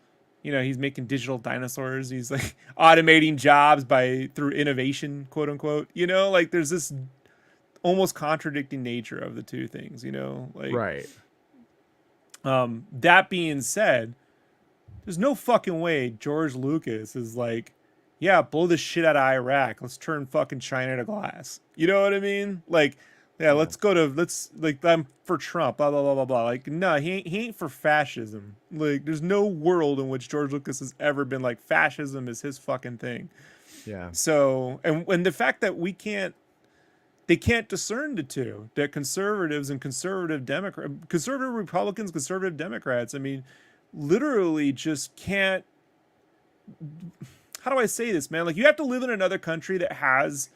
Speaker 4: he's making digital dinosaurs. He's automating jobs through innovation, quote unquote. There's this almost contradicting nature of the two things.
Speaker 3: Right.
Speaker 4: That being said, there's no fucking way George Lucas is blow the shit out of Iraq. Let's turn fucking China to glass. You know what I mean? Let's I'm for Trump, blah, blah, blah, blah, blah. No, he ain't for fascism. There's no world in which George Lucas has ever been fascism is his fucking thing.
Speaker 3: Yeah.
Speaker 4: So, and the fact that they can't discern the two, that conservatives and conservative Republicans, conservative Democrats, I mean, literally just can't. How do I say this, man? You have to live in another country that has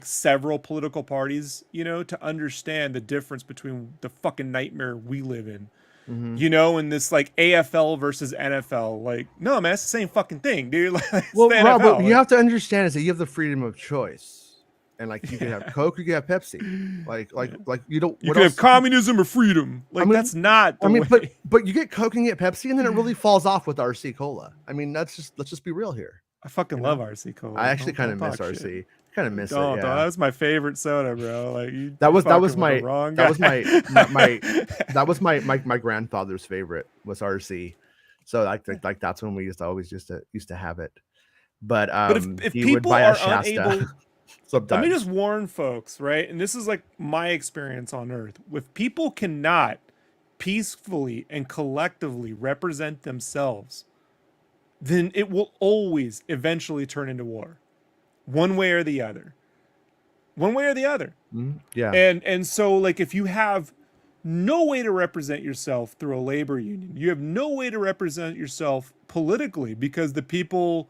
Speaker 4: several political parties, to understand the difference between the fucking nightmare we live in. Mm-hmm. And this AFL versus NFL, no, man, it's the same fucking thing, dude.
Speaker 3: Well, Rob, what you have to understand is that you have the freedom of choice. And you can have Coke, you can have Pepsi. You don't.
Speaker 4: You can have communism or freedom. That's not.
Speaker 3: But you get Coke and you get Pepsi, and then it really falls off with RC Cola. I mean, let's just be real here.
Speaker 4: I fucking love RC Cola.
Speaker 3: I actually kind of miss RC. Kind of miss it. Yeah.
Speaker 4: That was my favorite soda, bro.
Speaker 3: That was my grandfather's favorite was RC. So that's when we used to have it. But
Speaker 4: if people are unable.
Speaker 3: Sometimes.
Speaker 4: Let me just warn folks, right? And this is like my experience on Earth. If people cannot peacefully and collectively represent themselves, then it will always eventually turn into war, one way or the other. One way or the other.
Speaker 3: Yeah.
Speaker 4: And so, like, if you have no way to represent yourself through a labor union, you have no way to represent yourself politically because the people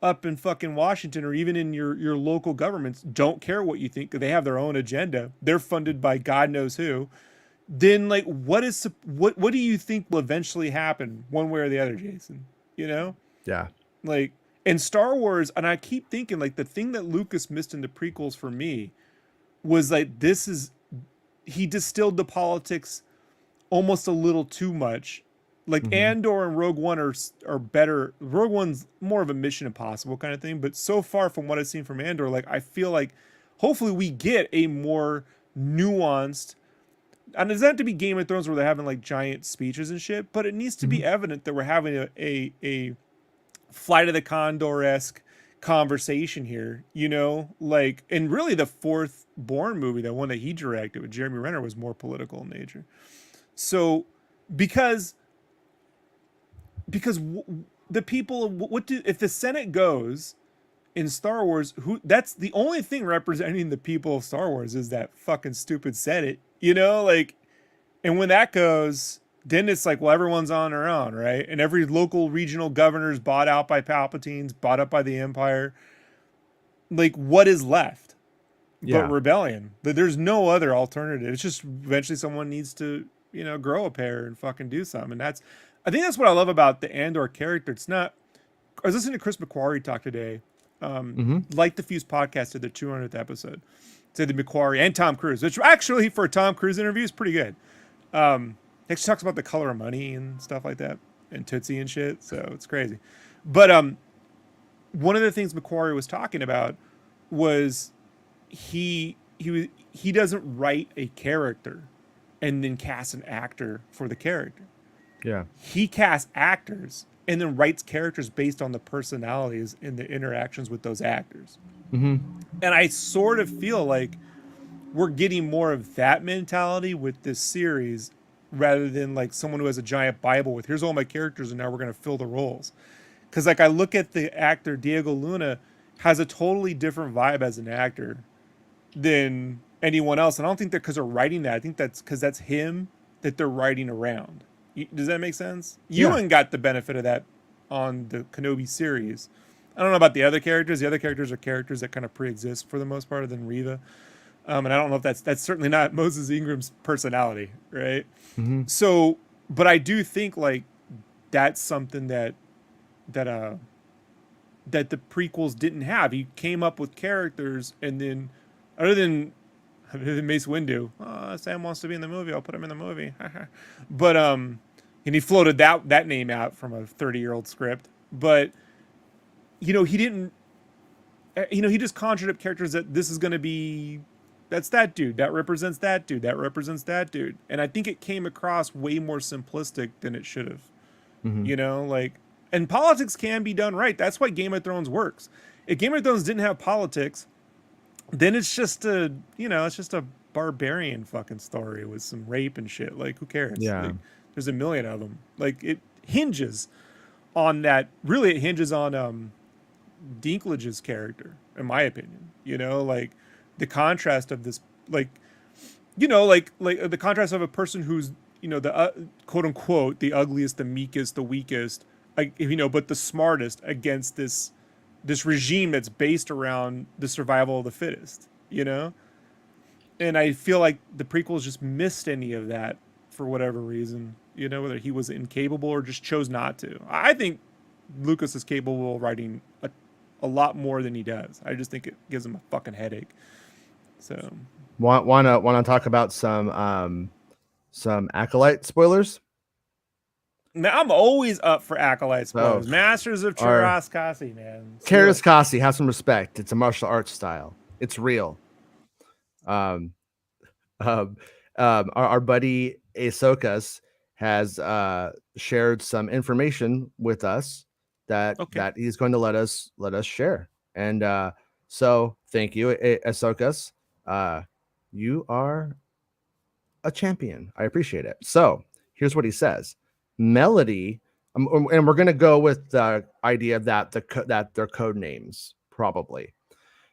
Speaker 4: up in fucking Washington or even in your local governments don't care what you think. They have their own agenda. They're funded by God knows who. Then, like, what do you think will eventually happen one way or the other, Jason? You know?
Speaker 3: Yeah.
Speaker 4: Like, in Star Wars, and I keep thinking, like, the thing that Lucas missed in the prequels for me was, like, he distilled the politics almost a little too much. Like, Andor and Rogue One are better. Rogue One's more of a Mission Impossible kind of thing, but so far from what I've seen from Andor, like, I feel like hopefully we get a more nuanced, and it doesn't have to be Game of Thrones where they're having, like, giant speeches and shit, but it needs to be evident that we're having a Flight of the Condor-esque conversation here, you know, like, and really the fourth Bourne movie, that one that he directed with Jeremy Renner, was more political in nature. So because the people, if the Senate goes in Star Wars, that's the only thing representing the people of Star Wars is that fucking stupid Senate, you know, like, and when that goes, then it's like, well, everyone's on their own, right? And every local regional governor's bought out by Palpatine's, bought up by the Empire. Like, what is left?
Speaker 3: Yeah.
Speaker 4: But rebellion. But there's no other alternative. It's just eventually someone needs to, you know, grow a pair and fucking do something. And I think that's what I love about the Andor character. It's not, I was listening to Chris McQuarrie talk today. Like the Fuse podcast did their 200th episode. Said the McQuarrie and Tom Cruise, which actually for a Tom Cruise interview is pretty good. He actually talks about The Color of Money and stuff like that, and Tootsie and shit. So it's crazy. But one of the things McQuarrie was talking about was he doesn't write a character and then cast an actor for the character.
Speaker 3: Yeah.
Speaker 4: He casts actors and then writes characters based on the personalities and the interactions with those actors. And I sort of feel like we're getting more of that mentality with this series, rather than like someone who has a giant Bible with, here's all my characters and now we're going to fill the roles. Because, like, I look at the actor Diego Luna, has a totally different vibe as an actor than anyone else. And I don't think that because they're writing that. I think that's because that's him that they're writing around. Does that make sense?
Speaker 3: Yeah.
Speaker 4: Ewan got the benefit of that on the Kenobi series. I don't know about the other characters. The other characters are characters that kind of pre-exist for the most part, other than Reva. And I don't know if that's certainly not Moses Ingram's personality, right? So, but I do think, like, that's something that the prequels didn't have. He came up with characters, and then other than Mace Windu, Sam wants to be in the movie, I'll put him in the movie. But and he floated that name out from a 30-year-old script. But you know, he didn't. You know, he just conjured up characters that this is going to be. That's that dude. That represents that dude. That represents that dude. And I think it came across way more simplistic than it should have. You know, like, and politics can be done right. That's why Game of Thrones works. If Game of Thrones didn't have politics, then it's just a barbarian fucking story with some rape and shit. Like, who cares?
Speaker 3: Yeah.
Speaker 4: Like, there's a million of them. Like, it hinges on that. Really, it hinges on Dinklage's character, in my opinion. You know, like, the contrast of this, like, you know, like the contrast of a person who's, you know, the quote unquote the ugliest, the meekest, the weakest, like, you know, but the smartest against this regime that's based around the survival of the fittest, you know. And I feel like the prequels just missed any of that for whatever reason, you know, whether he was incapable or just chose not to. I think Lucas is capable of writing a lot more than he does. I just think it gives him a fucking headache. So
Speaker 3: wanna talk about some Acolyte spoilers?
Speaker 4: Now, I'm always up for Acolyte spoilers. Masters of Teras Kasi, man.
Speaker 3: Teras Kasi, have some respect. It's a martial arts style. It's real. Our buddy Ahsoka has shared some information with us that he's going to let us share. And So thank you, Ahsoka. You are a champion. I appreciate it. So here's what he says: Melody, and we're gonna go with the idea that that they're code names probably.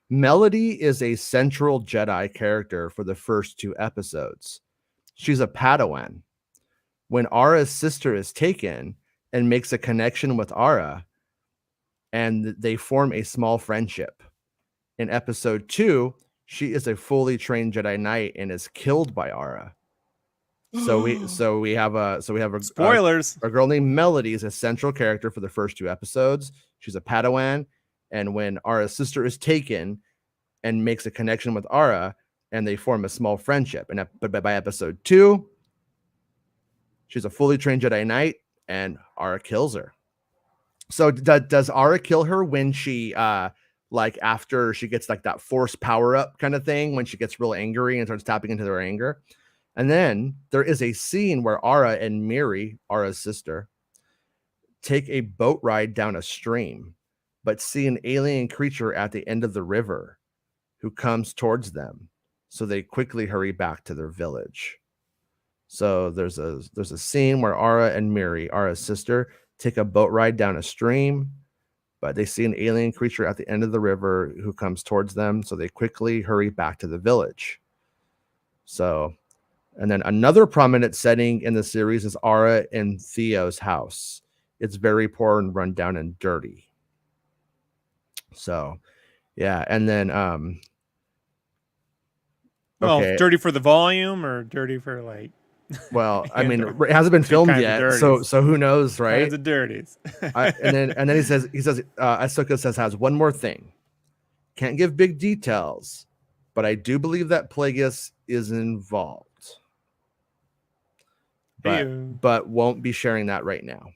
Speaker 3: Melody is a central Jedi character for the first 2 episodes. She's a Padawan. When Ara's sister is taken and makes a connection with Ara, and they form a small friendship. In episode 2, she is a fully trained Jedi Knight and is killed by Ara. So we have a
Speaker 4: spoilers.
Speaker 3: A girl named Melody is a central character for the first 2 episodes. She's a Padawan, and when Ara's sister is taken and makes a connection with Ara, and they form a small friendship. And but by episode 2, she's a fully trained Jedi Knight, and Ara kills her. So does Ara kill her when she like after she gets like that force power up kind of thing, when she gets real angry and starts tapping into her anger? And then there is a scene where Ara and Miri, Ara's sister, take a boat ride down a stream, but see an alien creature at the end of the river who comes towards them. So they quickly hurry back to their village. So there's a scene where Ara and Miri, Ara's sister, take a boat ride down a stream, but they see an alien creature at the end of the river who comes towards them. So they quickly hurry back to the village. So, and then another prominent setting in the series is Ara and Theo's house. It's very poor and run down and dirty. So, yeah. And then,
Speaker 4: well, dirty for the volume or dirty for like,
Speaker 3: well, I mean, it hasn't been filmed yet, so who knows, right?
Speaker 4: Kinds of dirties.
Speaker 3: and then he says Ahsoka says has one more thing. Can't give big details, but I do believe that Plagueis is involved. But won't be sharing that right now.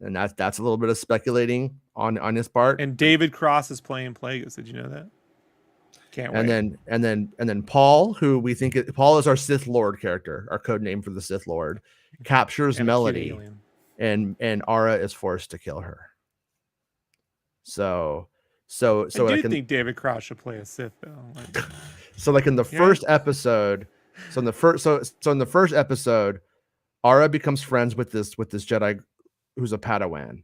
Speaker 3: And that's a little bit of speculating on his part.
Speaker 4: And David Cross is playing Plagueis. Did you know that? Can't wait.
Speaker 3: And then Paul, who we think Paul is our Sith Lord character, our code name for the Sith Lord, captures Melody, and Ara is forced to kill her. So
Speaker 4: I think David Cross should play a Sith though.
Speaker 3: So like in the first episode, in the first episode, Ara becomes friends with this Jedi who's a Padawan.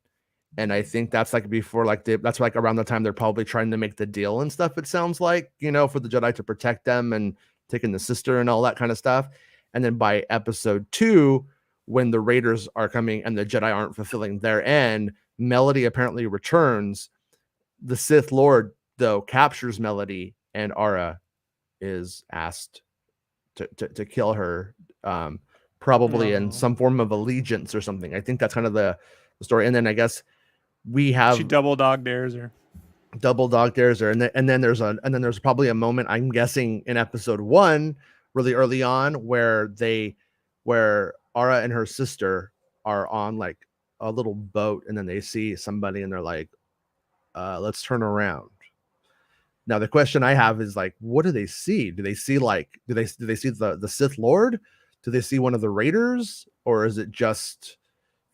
Speaker 3: And I think that's like before, like that's like around the time they're probably trying to make the deal and stuff. It sounds like, for the Jedi to protect them and taking the sister and all that kind of stuff. And then by episode 2, when the Raiders are coming and the Jedi aren't fulfilling their end, Melody apparently returns. The Sith Lord though captures Melody, and Ara is asked to kill her, probably in some form of allegiance or something. I think that's kind of the story. And then I guess she
Speaker 4: double dog dares her,
Speaker 3: and then there's probably a moment, I'm guessing, in episode 1, really early on, where Ara and her sister are on like a little boat, and then they see somebody and they're like, let's turn around. Now the question I have is like, what do they see? Do they see the Sith Lord? Do they see one of the Raiders, or is it just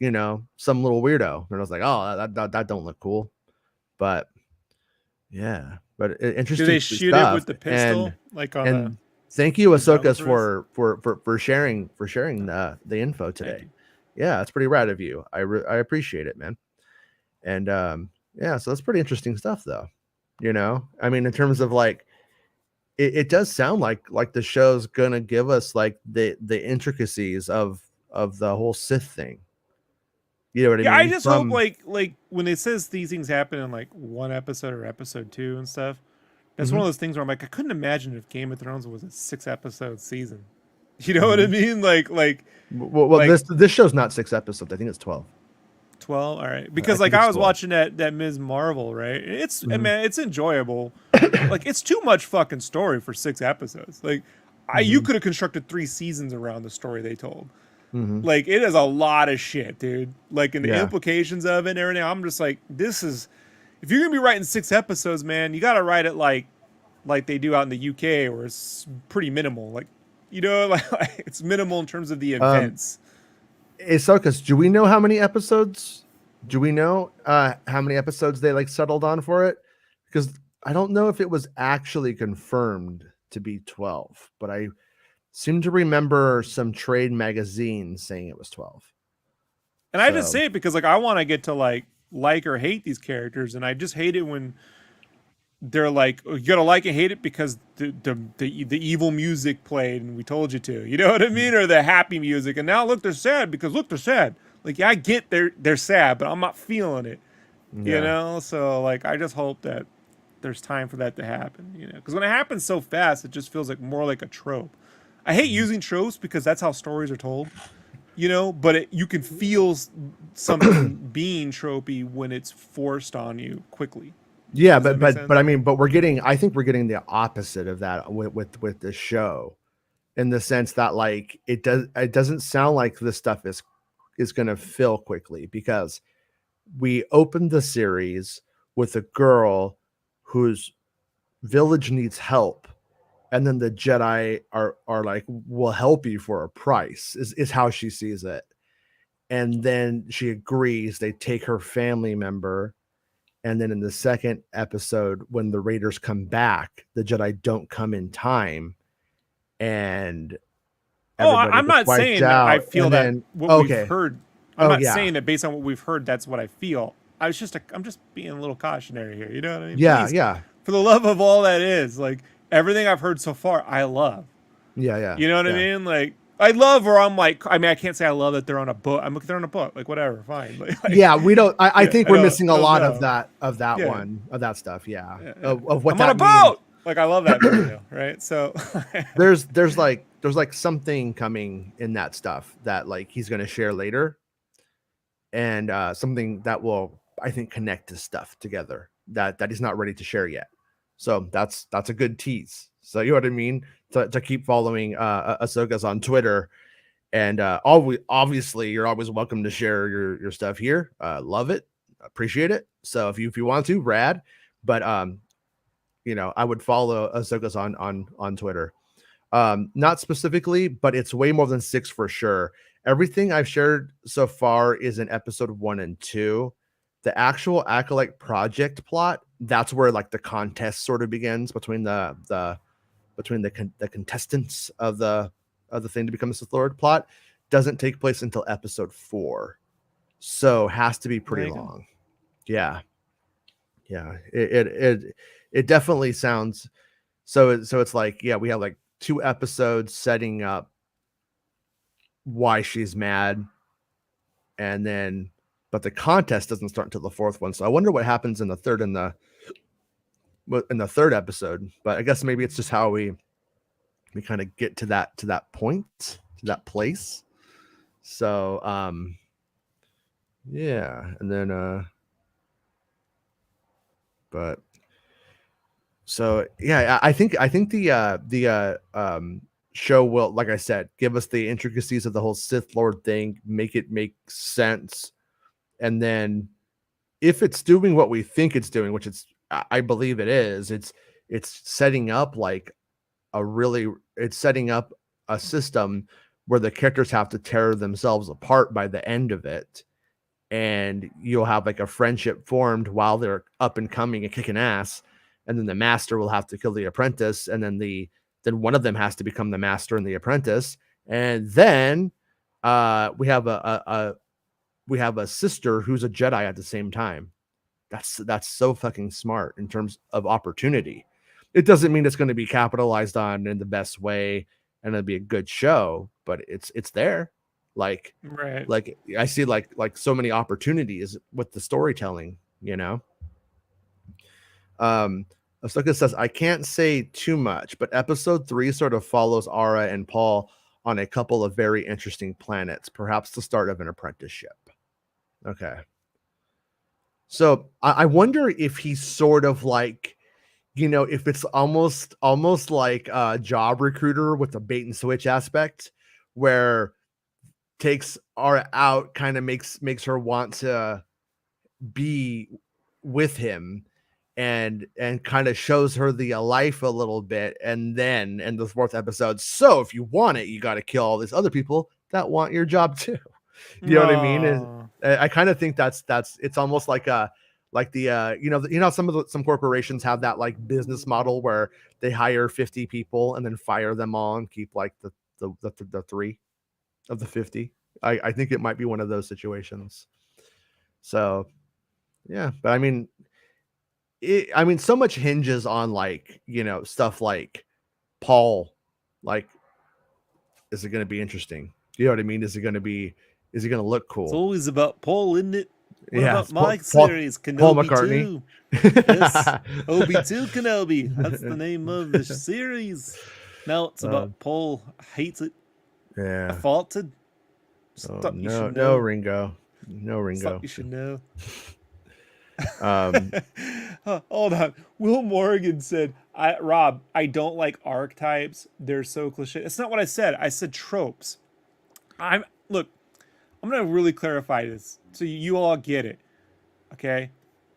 Speaker 3: some little weirdo? And I was like, oh, that don't look cool. But yeah, but interesting.
Speaker 4: Do they shoot it with the pistol?
Speaker 3: Thank you, Ahsoka, for sharing the info today. Yeah, that's pretty rad of you. I appreciate it, man. And yeah, so that's pretty interesting stuff, though. I mean, in terms of like, it does sound like the show's gonna give us like the intricacies of the whole Sith thing. You know what I mean?
Speaker 4: I just hope like when it says these things happen in like one episode or episode 2 and stuff, that's one of those things where I'm like, I couldn't imagine if Game of Thrones was a 6-episode season. You know what I mean? Well,
Speaker 3: this show's not 6 episodes. I think it's 12.
Speaker 4: 12, all right. Because I was watching that Ms. Marvel, right? It's man, it's enjoyable. Like it's too much fucking story for 6 episodes. Like you could have constructed 3 seasons around the story they told. Like it is a lot of shit, dude. Like in the implications of it and everything. I'm just like, this is, if you're gonna be writing 6 episodes, man, you gotta write it like they do out in the UK, where it's pretty minimal. Like like it's minimal in terms of the events.
Speaker 3: Ahsoka, do we know how many episodes? Do we know how many episodes they like settled on for it? Because I don't know if it was actually confirmed to be 12, but I seem to remember some trade magazines saying it was 12.
Speaker 4: And I just say it because like I want to get to like or hate these characters, and I just hate it when they're like, you gotta like and hate it because the evil music played and we told you to, you know what I mean, or the happy music, and now look they're sad because look they're sad. Like yeah, I get they're sad, but I'm not feeling it, you know. So like I just hope that there's time for that to happen, you know, because when it happens so fast, it just feels like more like a trope. I hate using tropes because that's how stories are told, you know, but you can feel something being tropey when it's forced on you quickly.
Speaker 3: Yeah, but I mean, but I think we're getting the opposite of that with the show, in the sense that like it doesn't sound like this stuff is going to fill quickly, because we opened the series with a girl whose village needs help, and then the Jedi are like, we'll help you for a price, is how she sees it. And then she agrees. They take her family member. And then in the second episode, when the Raiders come back, the Jedi don't come in time. And
Speaker 4: I'm not saying that I feel that we've heard. I'm not saying that based on what we've heard, that's what I feel. I'm just being a little cautionary here. You know what I mean?
Speaker 3: Yeah,
Speaker 4: Please,
Speaker 3: yeah.
Speaker 4: For the love of all that is, like everything I've heard so far, I love.
Speaker 3: Yeah, yeah.
Speaker 4: You know what I mean? Like I love, or I'm like, I mean, I can't say I love that they're on a boat. I'm like, they're on a boat, like whatever, fine. Like,
Speaker 3: yeah, we don't. I think we're missing a lot of that one of that stuff. Yeah, of what
Speaker 4: I'm
Speaker 3: that
Speaker 4: on a boat. Means. Like I love that video, right? So
Speaker 3: there's like something coming in that stuff that like he's gonna share later, and something that will, I think, connect his stuff together that he's not ready to share yet. So that's a good tease. So you know what I mean? To keep following Ahsoka's on Twitter, and obviously you're always welcome to share your stuff here. Love it, appreciate it. So if you want to, rad. But you know, I would follow Ahsoka's on Twitter. Not specifically, but it's way more than 6 for sure. Everything I've shared so far is in episode 1 and 2. The actual Acolyte project plot, that's where like the contest sort of begins between the contestants of the thing to become a Sith Lord. Plot doesn't take place until episode 4, so has to be pretty long. Yeah, it definitely sounds so. It's like, yeah, we have like 2 episodes setting up why she's mad, and then but the contest doesn't start until the 4th one. So I wonder what happens in the third episode. But I guess maybe it's just how we kind of get to that point, to that place. So yeah, and then but so yeah, I think the show will, like I said, give us the intricacies of the whole Sith Lord thing, make it make sense, and then if it's doing what we think it's doing, which I believe it is, it's setting up like it's setting up a system where the characters have to tear themselves apart by the end of it, and you'll have like a friendship formed while they're up and coming and kicking ass, and then the master will have to kill the apprentice, and then one of them has to become the master and the apprentice, and then we have a sister who's a Jedi at the same time. That's so fucking smart in terms of opportunity. It doesn't mean it's going to be capitalized on in the best way and it'll be a good show, but it's there. Like,
Speaker 4: right.
Speaker 3: Like I see like so many opportunities with the storytelling, you know? Ahsoka says, I can't say too much, but episode 3 sort of follows Ara and Paul on a couple of very interesting planets, perhaps the start of an apprenticeship. Okay. So I wonder if he's sort of like, you know, if it's almost like a job recruiter with a bait and switch aspect, where takes Ara out, kind of makes her want to be with him, and kind of shows her the life a little bit, and then in the 4th episode, so if you want it, you got to kill all these other people that want your job too. You know what I mean? And I kind of think that's it's almost like Like the some corporations have that like business model where they hire 50 people and then fire them all and keep like the 3 of the 50. I think it might be one of those situations. So yeah, but I mean, so much hinges on like, stuff like Paul. Like, is it going to be interesting? You know what I mean? Is it going to look cool?
Speaker 5: It's always about Paul, isn't it? What
Speaker 3: Yeah,
Speaker 5: about my
Speaker 3: Paul
Speaker 5: series, Kenobi
Speaker 3: McCartney.
Speaker 5: 2? Yes, Obi-2 Kenobi. That's the name of the series. Now it's about Paul hates it.
Speaker 3: Yeah.
Speaker 5: Faulted.
Speaker 3: Oh, no, Ringo. No, Ringo.
Speaker 5: You should know.
Speaker 4: Hold on. Will Morgan said, Rob, I don't like archetypes. They're so cliche. That's not what I said. I said tropes. Look, I'm going to really clarify this so you all get it. Okay?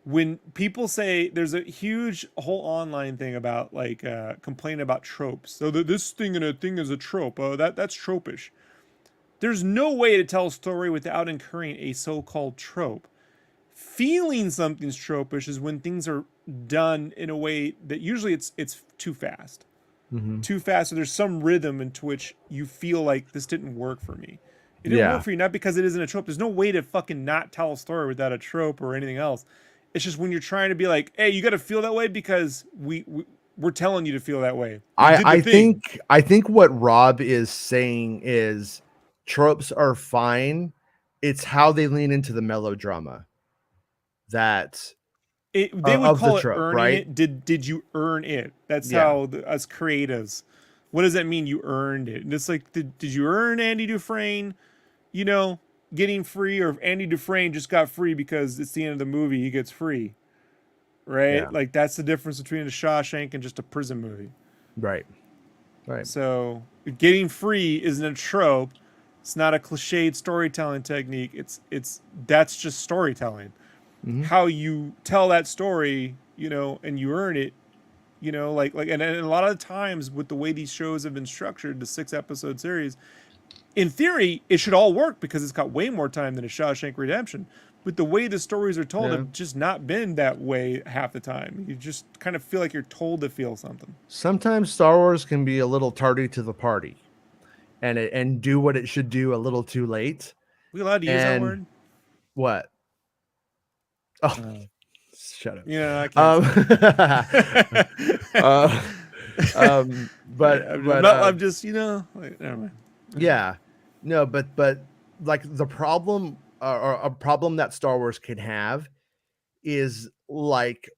Speaker 4: When people say there's a huge whole online thing about like complaining about tropes. So this thing and a thing is a trope. Oh, that's tropish. There's no way to tell a story without incurring a so-called trope. Feeling something's tropish is when things are done in a way that usually it's too fast.
Speaker 3: Mm-hmm.
Speaker 4: Too fast, so there's some rhythm into which you feel like this didn't work for me. It didn't work for you, not because it isn't a trope. There's no way to fucking not tell a story without a trope or anything else. It's just when you're trying to be like, hey, you got to feel that way because we're telling you to feel that way.
Speaker 3: I think what Rob is saying is tropes are fine. It's how they lean into the melodrama. They
Speaker 4: would call it
Speaker 3: trope,
Speaker 4: earning
Speaker 3: right?
Speaker 4: it. Did you earn it? That's how us creatives. What does that mean? You earned it. And it's like, did you earn Andy Dufresne? Getting free, or if Andy Dufresne just got free because it's the end of the movie, he gets free, right?
Speaker 3: Yeah.
Speaker 4: Like that's the difference between a Shawshank and just a prison movie.
Speaker 3: Right.
Speaker 4: So getting free isn't a trope. It's not a cliched storytelling technique. That's just storytelling. Mm-hmm. How you tell that story, and you earn it, and a lot of times with the way these shows have been structured, the 6-episode series, in theory, it should all work because it's got way more time than a Shawshank Redemption. But the way the stories are told have just not been that way half the time. You just kind of feel like you're told to feel something.
Speaker 3: Sometimes Star Wars can be a little tardy to the party, and do what it should do a little too late.
Speaker 4: We allowed to use that word?
Speaker 3: What? Oh, shut up.
Speaker 4: Yeah, I can't.
Speaker 3: But
Speaker 4: I'm just, never mind.
Speaker 3: Yeah, no, but like the problem, or a problem that Star Wars can have is like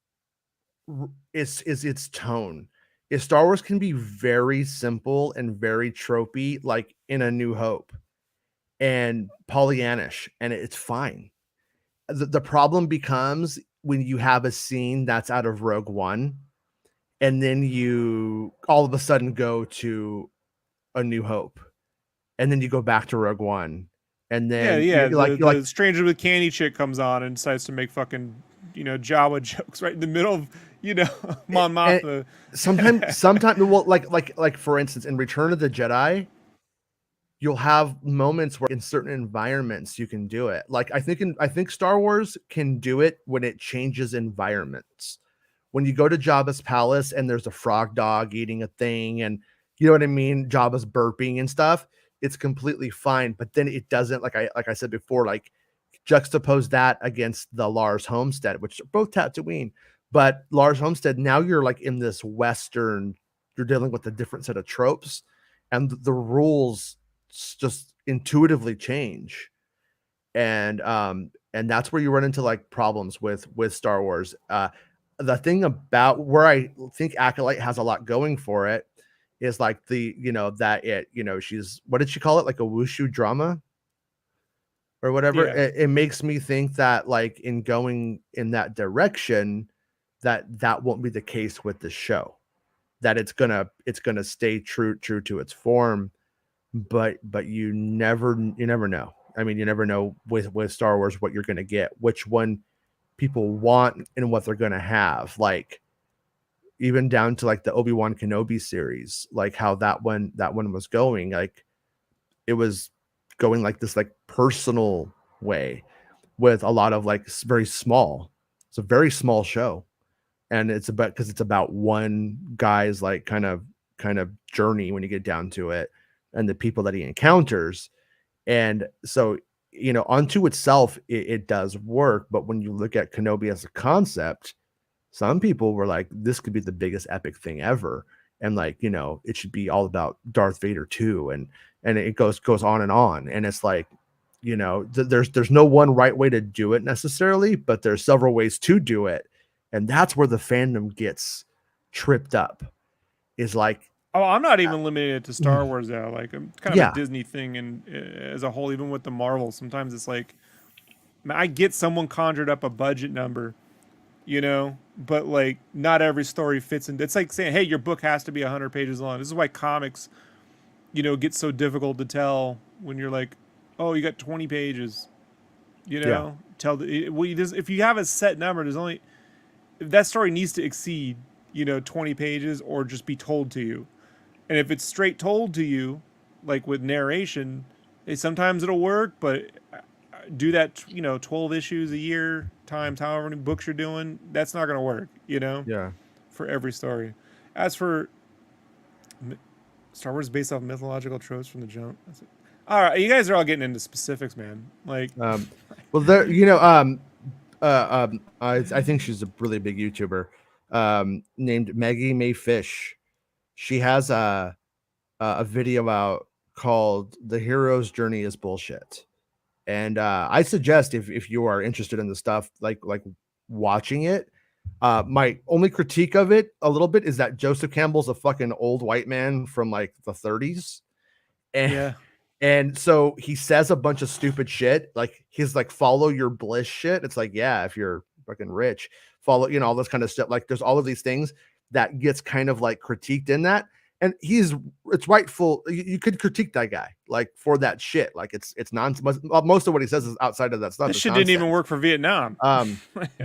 Speaker 3: is its tone. Is Star Wars can be very simple and very tropey, like in A New Hope, and Pollyannish, and it's fine. The problem becomes when you have a scene that's out of Rogue One, and then you all of a sudden go to A New Hope, and then you go back to Rogue One, and then
Speaker 4: the Stranger with Candy chick comes on and decides to make fucking Jawa jokes right in the middle of Mon Mothma.
Speaker 3: Sometimes, well, like for instance, in Return of the Jedi, you'll have moments where in certain environments you can do it. Like I think Star Wars can do it when it changes environments. When you go to Jabba's palace and there's a frog dog eating a thing, and you know what I mean, Jabba's burping and stuff, it's completely fine. But then it doesn't, like I said before, like juxtapose that against the Lars Homestead, which are both Tatooine. But Lars Homestead, now you're like in this Western, you're dealing with a different set of tropes, and the rules just intuitively change. And that's where you run into like problems with Star Wars. The thing about where I think Acolyte has a lot going for it is like she's, what did she call it? Like a wushu drama or whatever.
Speaker 4: Yeah.
Speaker 3: It makes me think that like in going in that direction, that won't be the case with the show, that it's gonna stay true to its form, but you never know. I mean, you never know with Star Wars what you're gonna get, which one people want and what they're gonna have. Like even down to like the Obi-Wan Kenobi series, like how that one was going, like it was going like this like personal way with a lot of like very small It's a very small show, and it's about one guy's like kind of journey when you get down to it, and the people that he encounters. And so, onto itself, it does work. But when you look at Kenobi as a concept, some people were like, this could be the biggest epic thing ever. And like, it should be all about Darth Vader too. And it goes on and on. And it's like, there's no one right way to do it necessarily, but there's several ways to do it. And that's where the fandom gets tripped up, is like,
Speaker 4: oh, I'm not even limiting it to Star Wars though. Like, I'm kind of a Disney thing, and as a whole, even with the Marvel, sometimes it's like, I get someone conjured up a budget number, but like not every story fits in. It's like saying, hey, your book has to be 100 pages long. This is why comics, get so difficult to tell when you're like, oh, you got 20 pages, if you have a set number, if that story needs to exceed, 20 pages or just be told to you. And if it's straight told to you, like with narration, sometimes it'll work, but do that, 12 issues a year times however many books you're doing, that's not going to work,
Speaker 3: Yeah.
Speaker 4: for every story. As for Star Wars based off mythological tropes from the jump. All right, you guys are all getting into specifics, man. Like,
Speaker 3: well, there, I think she's a really big YouTuber, named Maggie May Fish. She has a video out called "The Hero's Journey is Bullshit," and I suggest if you are interested in the stuff, like watching it. My only critique of it a little bit is that Joseph Campbell's a fucking old white man from like the 30s, and
Speaker 4: yeah.
Speaker 3: And so he says a bunch of stupid shit, like he's like, follow your bliss shit. It's like, yeah, if you're fucking rich, follow, all this kind of stuff. Like there's all of these things that gets kind of like critiqued in that. And it's rightful. You could critique that guy like for that shit. Like it's nonsense. Most of what he says is outside of that stuff.
Speaker 4: This shit didn't even work for Vietnam.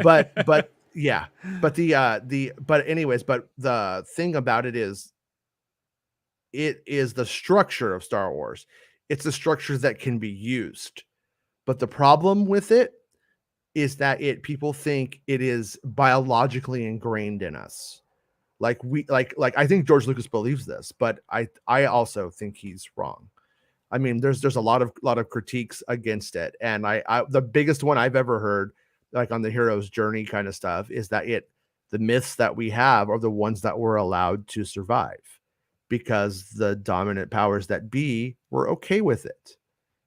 Speaker 3: But yeah, but the thing about it is the structure of Star Wars. It's the structures that can be used. But the problem with it is that people think it is biologically ingrained in us. Like I think George Lucas believes this, but I also think he's wrong. I mean, there's a lot of critiques against it. And the biggest one I've ever heard, like on the hero's journey kind of stuff, is that the myths that we have are the ones that were allowed to survive, because the dominant powers that be were okay with it.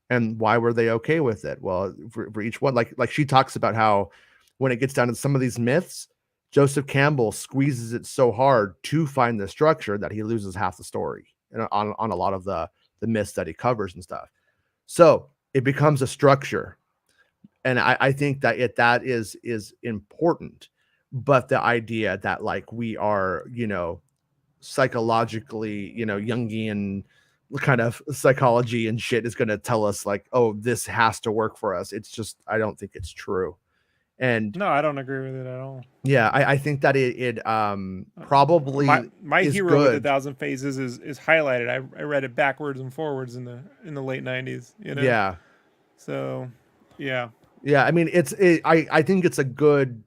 Speaker 3: And why were they okay with it? Well, for each one, like she talks about how when it gets down to some of these myths, Joseph Campbell squeezes it so hard to find the structure that he loses half the story on a lot of the myths that he covers and stuff. So it becomes a structure. And I think that that is important. But the idea that like we are, psychologically, Jungian kind of psychology and shit is going to tell us like, oh, this has to work for us. It's just, I don't think it's true. And
Speaker 4: no, I don't agree with it at all.
Speaker 3: Yeah, I think that it probably
Speaker 4: my
Speaker 3: is
Speaker 4: hero
Speaker 3: good.
Speaker 4: with 1,000 Faces is highlighted. I read it backwards and forwards in the late 90s.
Speaker 3: Yeah.
Speaker 4: So, yeah.
Speaker 3: Yeah, I mean, I think it's a good,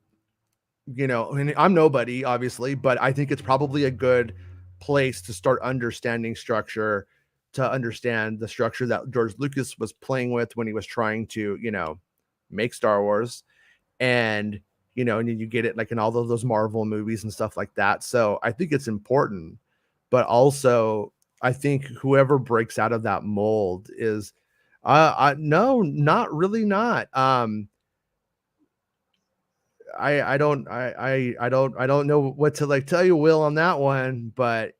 Speaker 3: I mean, I'm nobody, obviously, but I think it's probably a good place to start understanding structure, to understand the structure that George Lucas was playing with when he was trying to, make Star Wars. And, and you get it like in all of those Marvel movies and stuff like that. So I think it's important, but also I think whoever breaks out of that mold is, no, not really not. I don't know what to like tell you, Will, on that one, but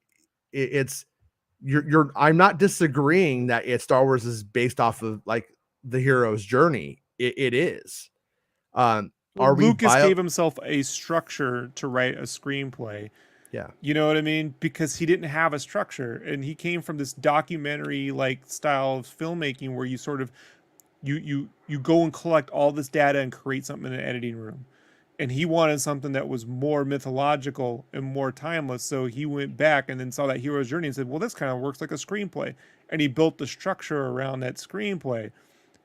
Speaker 3: I'm not disagreeing that Star Wars is based off of like the hero's journey. It is.
Speaker 4: Lucas gave himself a structure to write a screenplay.
Speaker 3: Yeah.
Speaker 4: You know what I mean? Because he didn't have a structure, and he came from this documentary like style of filmmaking where you sort of you go and collect all this data and create something in an editing room. And he wanted something that was more mythological and more timeless. So he went back and then saw that hero's journey and said, well, this kind of works like a screenplay. And he built the structure around that screenplay.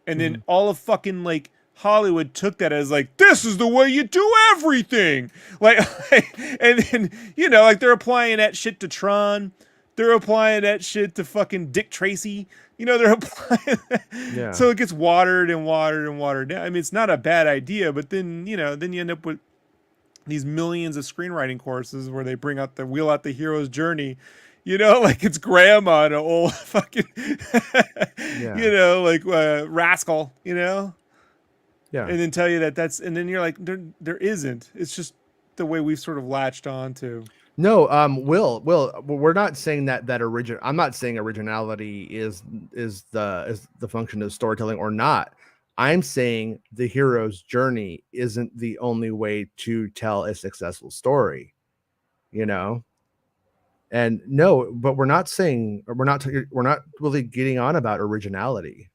Speaker 4: And then all of fucking like Hollywood took that as like, this is the way you do everything. Like, and then, you know, like they're applying that shit to Tron. They're applying that shit to fucking Dick Tracy. You know, they're applying
Speaker 3: Yeah.
Speaker 4: So it gets watered and watered and watered down. I mean, it's not a bad idea, but then, you know, then you end up with these millions of screenwriting courses where they bring out wheel out the hero's journey, you know, like it's grandma and an old fucking, you know, like rascal, you know?
Speaker 3: Yeah.
Speaker 4: And then tell you and then you're like, there isn't. It's just the way we've sort of latched on to.
Speaker 3: No, Will, we're not saying that I'm not saying originality is the function of storytelling or not. I'm saying the hero's journey isn't the only way to tell a successful story, you know? And no, but we're not really getting on about originality.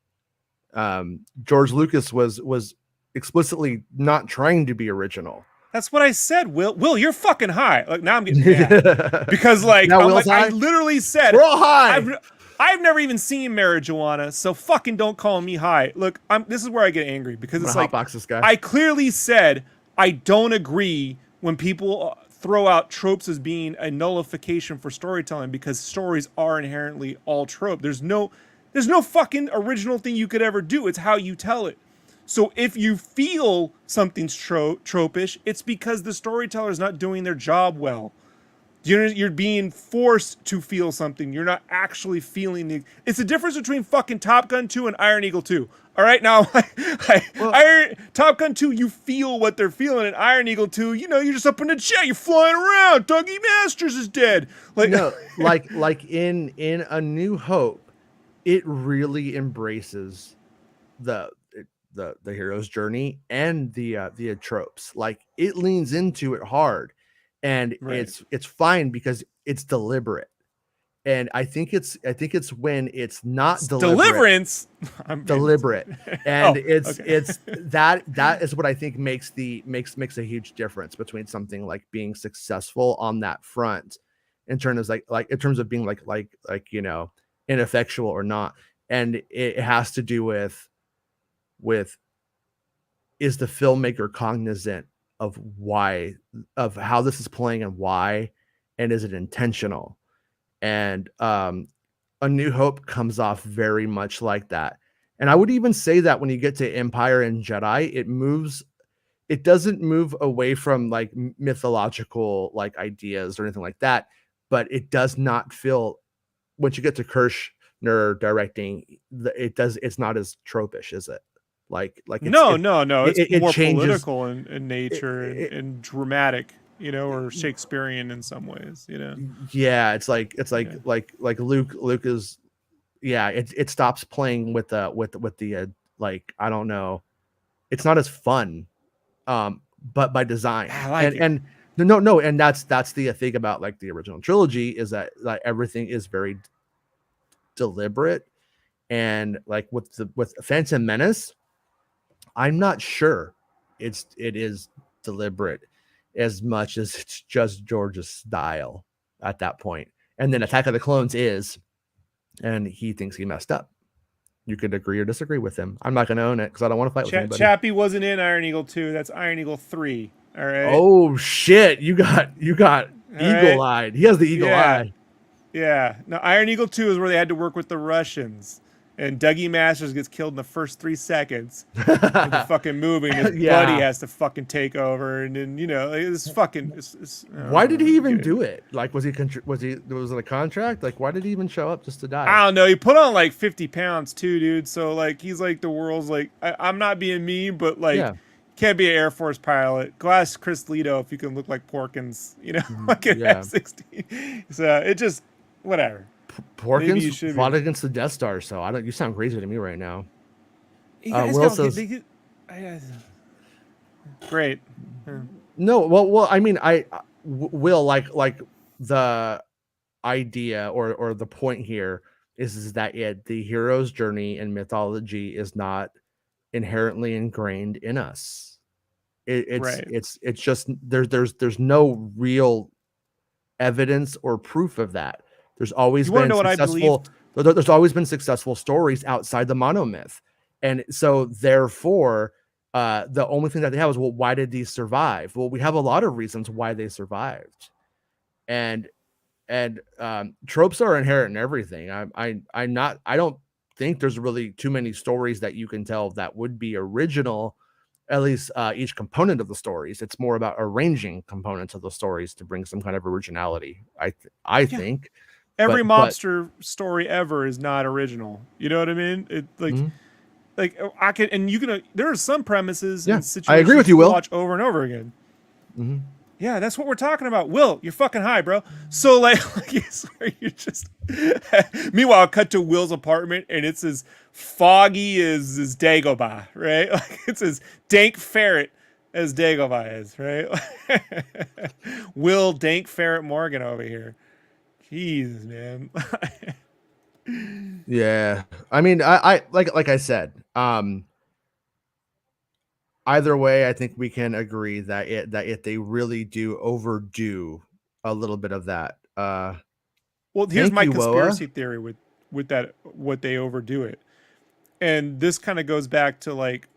Speaker 3: George Lucas was explicitly not trying to be original.
Speaker 4: That's what I said, Will. Will, you're fucking high. Like now I'm getting mad because like, I literally said
Speaker 3: we're all high.
Speaker 4: I've never even seen marijuana, so fucking don't call me high. Look, this is where I get angry because it's like
Speaker 3: hotbox this guy.
Speaker 4: I clearly said I don't agree when people throw out tropes as being a nullification for storytelling because stories are inherently all trope. There's no fucking original thing you could ever do. It's how you tell it. So if you feel something's tropish, it's because the storyteller is not doing their job well. You're being forced to feel something. You're not actually feeling it's the difference between fucking Top Gun 2 and Iron Eagle 2. All right, now, Top Gun 2, you feel what they're feeling. And Iron Eagle 2, you know, you're just up in the jet, you're flying around. Dougie Masters is dead. Like,
Speaker 3: no, like in A New Hope, it really embraces the hero's journey and the tropes. Like it leans into it hard, and it's fine because it's deliberate. And I think it's when it's not
Speaker 4: deliverance.
Speaker 3: Deliberate, and it's that is what I think makes a huge difference between something like being successful on that front, in terms of in terms of being like you know, ineffectual or not, and it has to do with is the filmmaker cognizant of how this is playing and why, and is it intentional? And A New Hope comes off very much like that. And I would even say that when you get to Empire and Jedi, it doesn't move away from like mythological like ideas or anything like that, but it does not feel, once you get to Kirshner directing, it's not as tropish, is it? Like
Speaker 4: no, it's more
Speaker 3: changes, political
Speaker 4: in nature and dramatic, you know, or Shakespearean in some ways, you know.
Speaker 3: Yeah, it's like Luke is, yeah, it stops playing with the like, I don't know, it's not as fun, but by design.
Speaker 4: I like it.
Speaker 3: And no, and that's the thing about like the original trilogy, is that like everything is very deliberate, and like with Phantom Menace, I'm not sure it is deliberate as much as it's just George's style at that point. And then Attack of the Clones is, and he thinks he messed up. You could agree or disagree with him. I'm not going to own it because I don't want to fight with anybody.
Speaker 4: Chappie wasn't in Iron Eagle 2. That's Iron Eagle 3. All right.
Speaker 3: Oh shit! You got eagle eyed. He has the eagle eye.
Speaker 4: Yeah. Now Iron Eagle 2 is where they had to work with the Russians. And Dougie Masters gets killed in the first 3 seconds of the fucking movie. And his buddy has to fucking take over, and then, you know, it's fucking.
Speaker 3: Why did he even do it? Like, was it a contract? Like, why did he even show up just to die?
Speaker 4: I don't know. He put on like 50 pounds too, dude. So like, he's like the world's like. I'm not being mean, but like, can't be an Air Force pilot. Go ask Chris Leto if you can look like Porkins. You know, like an F-16. So it just whatever.
Speaker 3: Porkins fought against the Death Star, so I don't. You sound crazy to me right now.
Speaker 4: Will says, "Great."
Speaker 3: No, well, I mean, Will like the idea or the point here is that the hero's journey in mythology is not inherently ingrained in us. It's just there's no real evidence or proof of that. There's always been successful stories outside the monomyth. And so therefore the only thing that they have is, well, why did these survive? Well, we have a lot of reasons why they survived, and tropes are inherent in everything. I don't think there's really too many stories that you can tell that would be original, at least each component of the stories. It's more about arranging components of the stories to bring some kind of originality. I think
Speaker 4: every mobster story ever is not original. You know what I mean? It like I can, and you can. There are some premises and situations
Speaker 3: I agree with you, Will.
Speaker 4: Watch over and over again. Yeah, that's what we're talking about. Will, you're fucking high, bro. So like you're just. Meanwhile, cut to Will's apartment, and it's as foggy as Dagobah, right? Like it's as dank ferret as Dagobah is, right? Will Dank Ferret Morgan over here. Jesus, man.
Speaker 3: Yeah, I mean, I like I said, either way, I think we can agree that if they really do overdo a little bit of that.
Speaker 4: Well, here's my conspiracy theory with that, what they overdo it. And this kind of goes back to like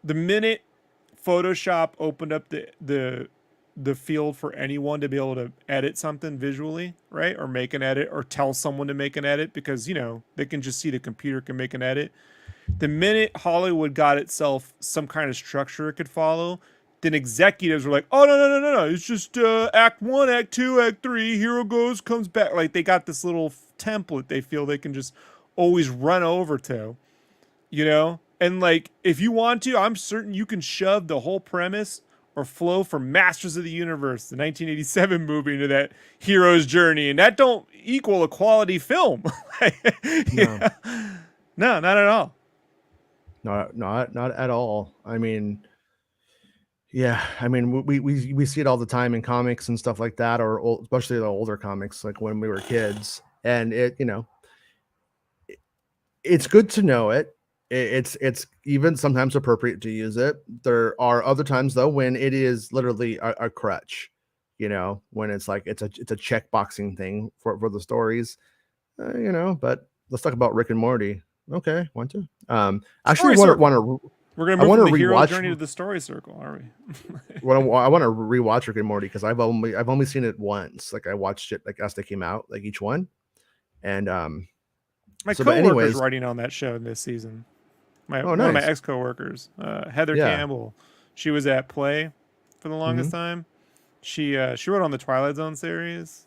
Speaker 4: the minute Photoshop opened up the field for anyone to be able to edit something visually, right? Or make an edit or tell someone to make an edit because, you know, they can just see the computer can make an edit. The minute Hollywood got itself some kind of structure it could follow, then executives were like, oh, no. It's just act 1, act 2, act 3, hero goes, comes back. Like they got this little template they feel they can just always run over to, you know? And like, if you want to, I'm certain you can shove the whole premise or flow from Masters of the Universe, the 1987 movie, into that hero's journey. And that don't equal a quality film. No, not at all.
Speaker 3: Not at all. I mean, yeah, I mean, we see it all the time in comics and stuff like that, or especially the older comics, like when we were kids. And it, you know, it's good to know it. It's even sometimes appropriate to use it. There are other times though when it is literally a crutch, you know, when it's like it's a checkboxing thing for the stories, you know. But let's talk about Rick and Morty. Okay, want to? Actually, want to.
Speaker 4: We're gonna move from the hero journey to the story circle, are we?
Speaker 3: I want to rewatch Rick and Morty because I've only seen it once. Like I watched it like as they came out, like each one, and
Speaker 4: my coworker's writing on that show this season. One of my ex-coworkers, Heather Campbell. She was at Play for the longest time. She wrote on the Twilight Zone series,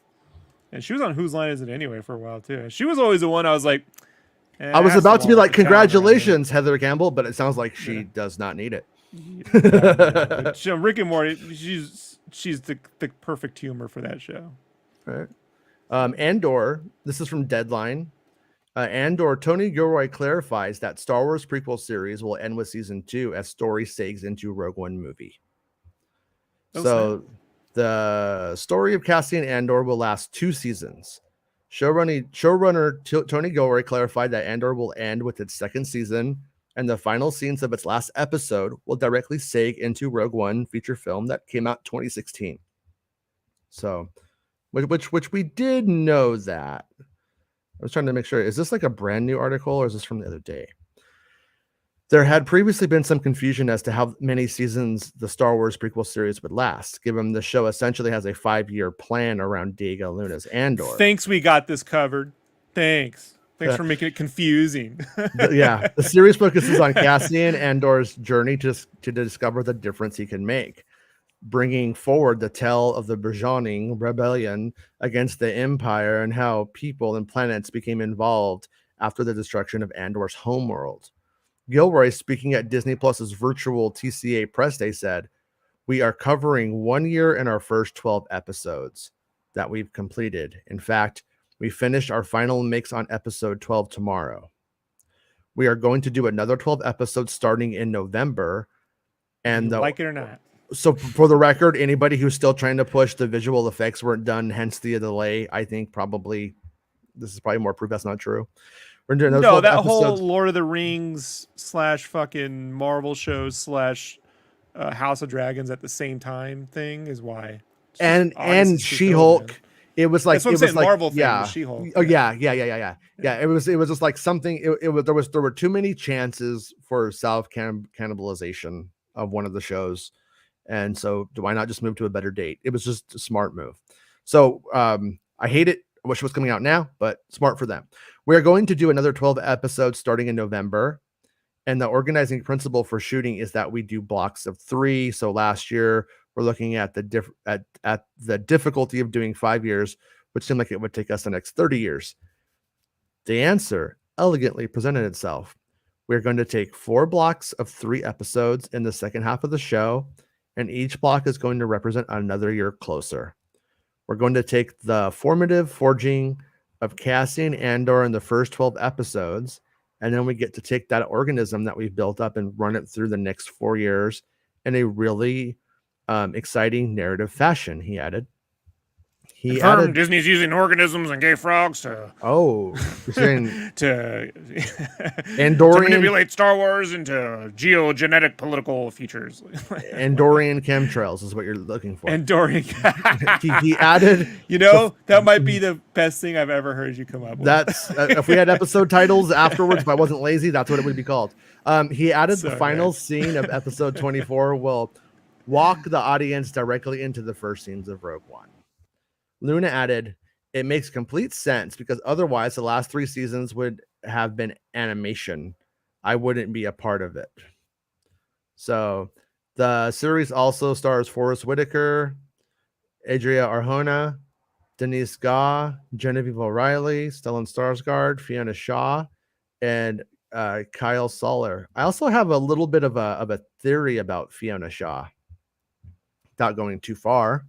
Speaker 4: and she was on Whose Line Is It Anyway for a while too. She was always the one I was like.
Speaker 3: I was about to be like, congratulations, Heather Campbell, but it sounds like she does not need it.
Speaker 4: Rick and Morty, she's the perfect humor for that show.
Speaker 3: Right. Andor, this is from Deadline. Andor, Tony Gilroy clarifies that Star Wars prequel series will end with season 2 as story segs into Rogue One movie. So the story of Cassian Andor will last 2 seasons. Showrunner Tony Gilroy clarified that Andor will end with its 2nd season, and the final scenes of its last episode will directly seg into Rogue One feature film that came out 2016. So, which we did know that. I was trying to make sure. Is this like a brand new article or is this from the other day? There had previously been some confusion as to how many seasons the Star Wars prequel series would last, given the show essentially has a 5-year plan around Diego Luna's Andor.
Speaker 4: Thanks, we got this covered. Thanks for making it confusing.
Speaker 3: The series focuses on Cassian Andor's journey to discover the difference he can make, bringing forward the tale of the burgeoning rebellion against the Empire and how people and planets became involved after the destruction of Andor's homeworld. Gilroy, speaking at Disney Plus's virtual TCA press day, said, "We are covering 1 year in our first 12 episodes that we've completed. In fact, we finished our final mix on episode 12 tomorrow. We are going to do another 12 episodes starting in November." And
Speaker 4: like it or not.
Speaker 3: So for the record, anybody who's still trying to push the visual effects weren't done, hence the delay, I think probably this is probably more proof that's not true. We're doing
Speaker 4: no, that whole Lord of the Rings / fucking Marvel shows / House of Dragons at the same time thing is why.
Speaker 3: And She-Hulk. It was like
Speaker 4: that's what I'm saying. Marvel thing,
Speaker 3: yeah.
Speaker 4: She-Hulk.
Speaker 3: Oh yeah. It was just like something. There were too many chances for self cannibalization of one of the shows. And so why not just move to a better date? It was just a smart move. So I hate it. I wish it was coming out now, but smart for them. We're going to do another 12 episodes starting in November. And the organizing principle for shooting is that we do blocks of 3. So last year we're looking at the at the difficulty of doing 5 years, which seemed like it would take us the next 30 years. The answer elegantly presented itself. We're going to take 4 blocks of 3 episodes in the second half of the show, and each block is going to represent another year closer. We're going to take the formative forging of Cassian Andor in the first 12 episodes, and then we get to take that organism that we've built up and run it through the next 4 years in a really exciting narrative fashion, he added.
Speaker 4: Confirmed Disney's using organisms and gay frogs to
Speaker 3: you're saying
Speaker 4: to
Speaker 3: Andorian,
Speaker 4: to manipulate Star Wars into geogenetic political features.
Speaker 3: Andorian chemtrails is what you're looking for.
Speaker 4: Andorian.
Speaker 3: he added.
Speaker 4: You know, that might be the best thing I've ever heard you come up with.
Speaker 3: That's if we had episode titles afterwards, if I wasn't lazy, that's what it would be called. He added the final scene of episode 24 will walk the audience directly into the first scenes of Rogue One. Luna added, it makes complete sense because otherwise the last 3 seasons would have been animation. I wouldn't be a part of it. So the series also stars Forrest Whitaker, Adria Arjona, Denise Gaw, Genevieve O'Reilly, Stellan Skarsgård, Fiona Shaw, and Kyle Soller. I also have a little bit of a theory about Fiona Shaw, without going too far.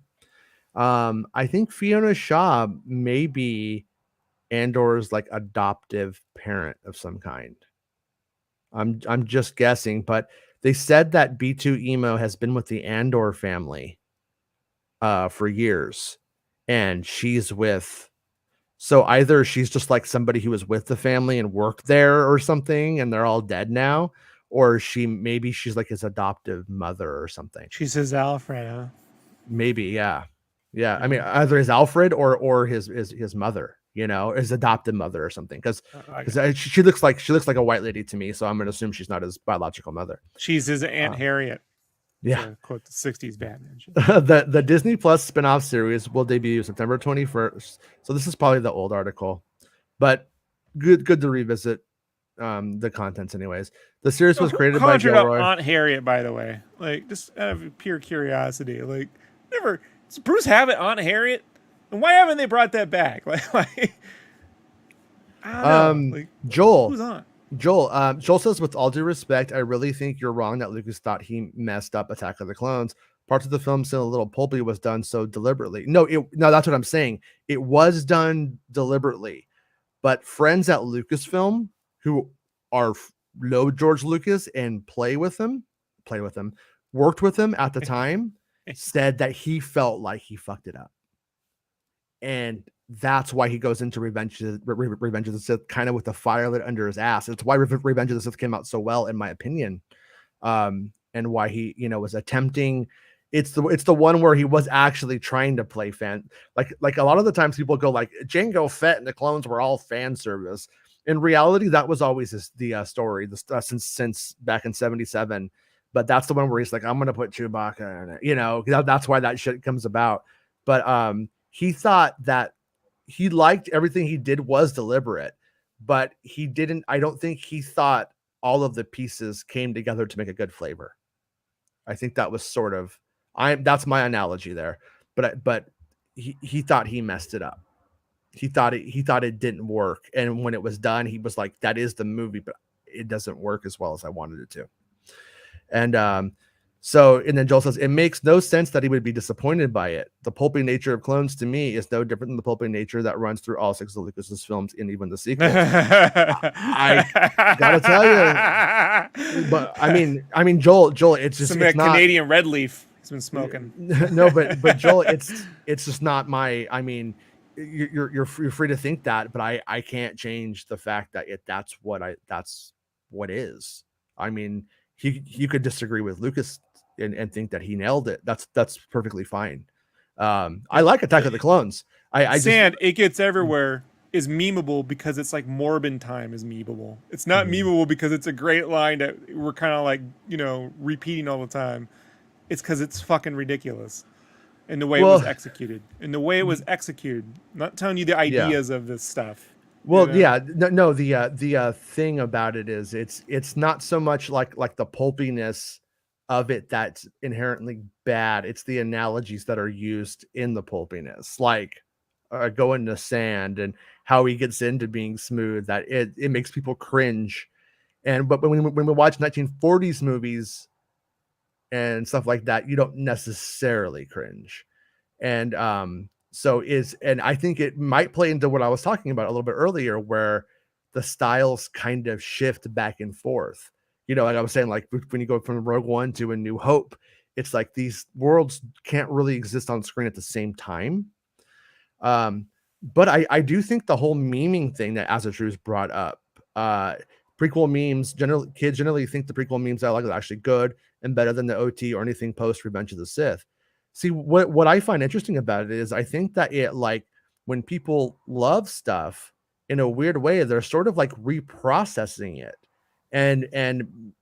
Speaker 3: I think Fiona Shaw may be Andor's like adoptive parent of some kind. I'm just guessing, but they said that B2 Emo has been with the Andor family for years, and she's with. So either she's just like somebody who was with the family and worked there or something, and they're all dead now, or maybe she's like his adoptive mother or something.
Speaker 4: She's his Alfred, huh?
Speaker 3: Maybe, yeah. Yeah, I mean, either his Alfred or his mother, you know, his adopted mother or something. Because she looks like a white lady to me, so I'm gonna assume she's not his biological mother.
Speaker 4: She's his Aunt Harriet.
Speaker 3: Yeah,
Speaker 4: to quote the '60s Batman.
Speaker 3: The Disney Plus spinoff series will debut September 21st. So this is probably the old article, but good to revisit the contents, anyways. The series was created by Gilroy.
Speaker 4: Aunt Harriet, by the way, like just out of pure curiosity, like never. Does Bruce have it, Aunt Harriet? And why haven't they brought that back? Like I don't know. Like,
Speaker 3: Joel.
Speaker 4: Who's on?
Speaker 3: Joel says, with all due respect, I really think you're wrong that Lucas thought he messed up Attack of the Clones. Parts of the film still a little pulpy was done so deliberately. No, that's what I'm saying. It was done deliberately, but friends at Lucasfilm who know George Lucas and worked with him at the time, said that he felt like he fucked it up. And that's why he goes into Revenge of the Sith kind of with the fire lit under his ass. It's why Revenge of the Sith came out so well, in my opinion. And why he, was attempting. It's the one where he was actually trying to play fan. Like a lot of the times people go like Jango Fett and the clones were all fan service. In reality, that was always the story since back in 77. But that's the one where he's like, I'm going to put Chewbacca in it, that's why that shit comes about. But he thought that he liked everything he did was deliberate, but I don't think he thought all of the pieces came together to make a good flavor. I think that was sort of, that's my analogy there, but he thought he messed it up. He thought it didn't work. And when it was done, he was like, that is the movie, but it doesn't work as well as I wanted it to. And then Joel says, it makes no sense that he would be disappointed by it. The pulpy nature of Clones to me is no different than the pulpy nature that runs through all 6 of Lucas's films and even the sequels. I gotta tell you, but I mean, Joel, it's just
Speaker 4: some Canadian red leaf he's been smoking.
Speaker 3: No, but Joel, it's just not my. I mean, you're free to think that, but I can't change the fact that that's what is. I mean. You could disagree with Lucas and think that he nailed it. That's perfectly fine. I like Attack of the Clones. It
Speaker 4: gets everywhere. is memeable because it's like Morbin time is memeable. It's not memeable because it's a great line that we're kind of like, repeating all the time. It's because it's fucking ridiculous. And the way it was executed. And the way it was executed. I'm not telling you the ideas of this stuff.
Speaker 3: Well, the thing about it is it's not so much like the pulpiness of it that's inherently bad. It's the analogies that are used in the pulpiness, like going to sand and how he gets into being smooth, that it makes people cringe. But when we watch 1940s movies and stuff like that, you don't necessarily cringe. And I think it might play into what I was talking about a little bit earlier, where the styles kind of shift back and forth. Like I was saying, like when you go from Rogue One to A New Hope, it's like these worlds can't really exist on screen at the same time. But I do think the whole memeing thing that Azatruz brought up, prequel memes, kids generally think the prequel memes are actually good and better than the OT or anything post Revenge of the Sith. See, what I find interesting about it is I think that when people love stuff in a weird way, they're sort of like reprocessing it and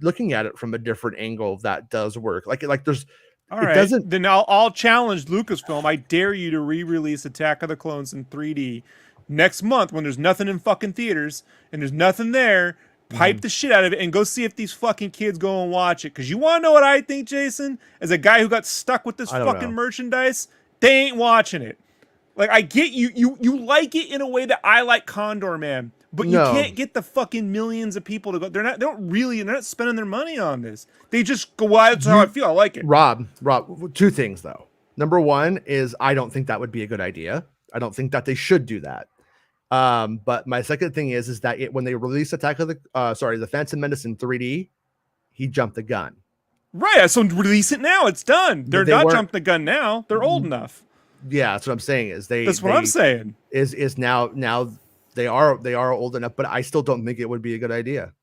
Speaker 3: looking at it from a different angle that does work. Like there's,
Speaker 4: all right, then I'll challenge Lucasfilm. I dare you to re-release Attack of the Clones in 3D next month when there's nothing in fucking theaters and there's nothing there. Pipe the shit out of it and go see if these fucking kids go and watch it. Because you want to know what I think, Jason? As a guy who got stuck with this fucking merchandise, they ain't watching it. Like, I get you like it in a way that I like Condor Man, but you can't get the fucking millions of people to go. They're not spending their money on this. They just go, well, that's how I feel. I like it.
Speaker 3: Rob, two things though. Number one is I don't think that would be a good idea. I don't think that they should do that. But my second thing is that when they released the Phantom Menace in 3D, he jumped the gun.
Speaker 4: Right. So release it now. It's done. They're not jumping the gun now. They're old enough.
Speaker 3: Yeah, that's what I'm saying.
Speaker 4: I'm saying.
Speaker 3: Is now they are old enough, but I still don't think it would be a good idea.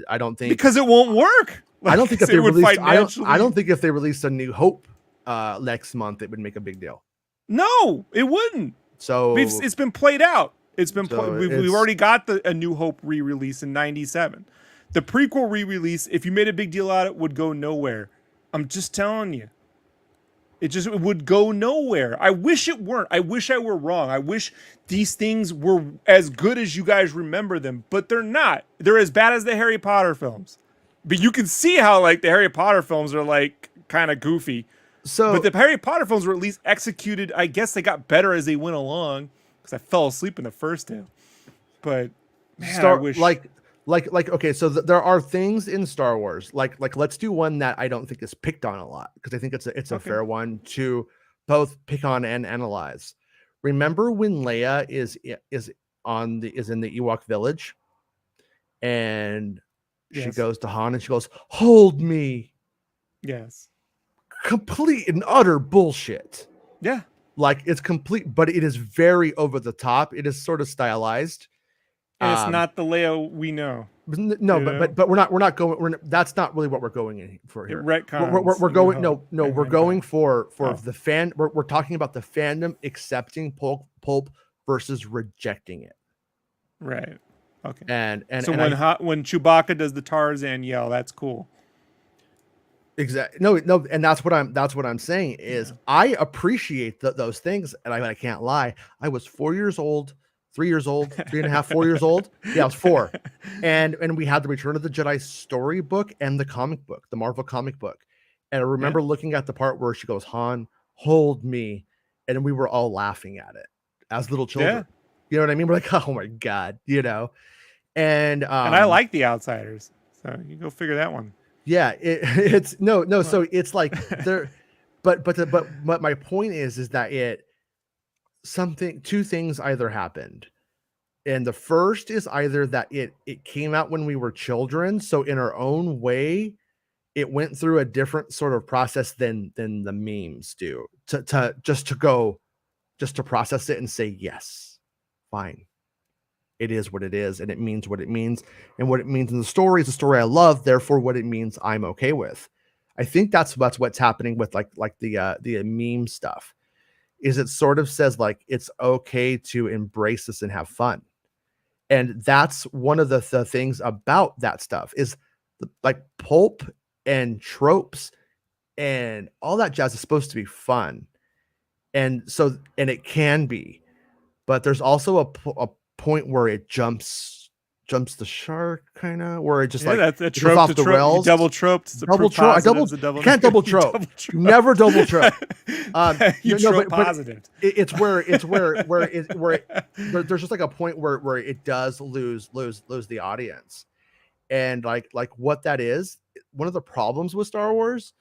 Speaker 3: I don't think,
Speaker 4: because it won't work.
Speaker 3: I don't think if they released I don't think if they released A New Hope next month, it would make a big deal.
Speaker 4: No, it wouldn't.
Speaker 3: So
Speaker 4: it's been played out. It's been we've already got A New Hope re-release in 97. The prequel re-release, if you made a big deal out of it, would go nowhere. I'm just telling you. It would go nowhere. I wish it weren't. I wish I were wrong. I wish these things were as good as you guys remember them, but they're not. They're as bad as the Harry Potter films. But you can see how the Harry Potter films are kind of goofy. But the Harry Potter films were at least executed. I guess they got better as they went along. I fell asleep in the first two, but man, I wish
Speaker 3: okay. So there are things in Star Wars, like let's do one that I don't think is picked on a lot, because I think it's a fair one to both pick on and analyze. Remember when Leia is in the Ewok village, and she goes to Han and she goes, "Hold me."
Speaker 4: Yes.
Speaker 3: Complete and utter bullshit.
Speaker 4: Yeah.
Speaker 3: Like, it's complete, but it is very over the top. It is sort of stylized.
Speaker 4: And it's not the Leia we know.
Speaker 3: No, but we're not going. That's not really what we're going in for here.
Speaker 4: We're
Speaker 3: going. We're going for the fan. We're talking about the fandom accepting pulp versus rejecting it.
Speaker 4: Right. Okay.
Speaker 3: And
Speaker 4: so when Chewbacca does the Tarzan yell, that's cool.
Speaker 3: Exactly. No, and that's what I'm saying is I appreciate those things, and I can't lie. I was 4 years old, 3 years old, 3.5, 4 years old. Yeah, I was 4, and we had the Return of the Jedi storybook and the comic book, the Marvel comic book, and I remember looking at the part where she goes, "Han, hold me," and we were all laughing at it as little children. Yeah. You know what I mean? We're like, "Oh my god," and
Speaker 4: I like The Outsiders, so you go figure that one.
Speaker 3: Yeah, it's no. So it's like there, but my point is that two things either happened, and the first is either that it came out when we were children, so in our own way, it went through a different sort of process than the memes do to process it and say yes, fine. It is what it is, and it means what it means, and what it means in the story is a story I love. Therefore, what it means, I'm okay with. I think that's what's happening with like the meme stuff is it sort of says like it's okay to embrace this and have fun. And that's one of the things about that stuff is like pulp and tropes and all that jazz is supposed to be fun. And it can be, but there's also a point where it jumps the shark, kind of, where it just
Speaker 4: that's
Speaker 3: it goes off the rails.
Speaker 4: Double troped.
Speaker 3: Double trope. You can't double trope. You never double trope.
Speaker 4: Trope positive.
Speaker 3: It's where there's just like a point where it does lose the audience, and like what that is. One of the problems with Star Wars,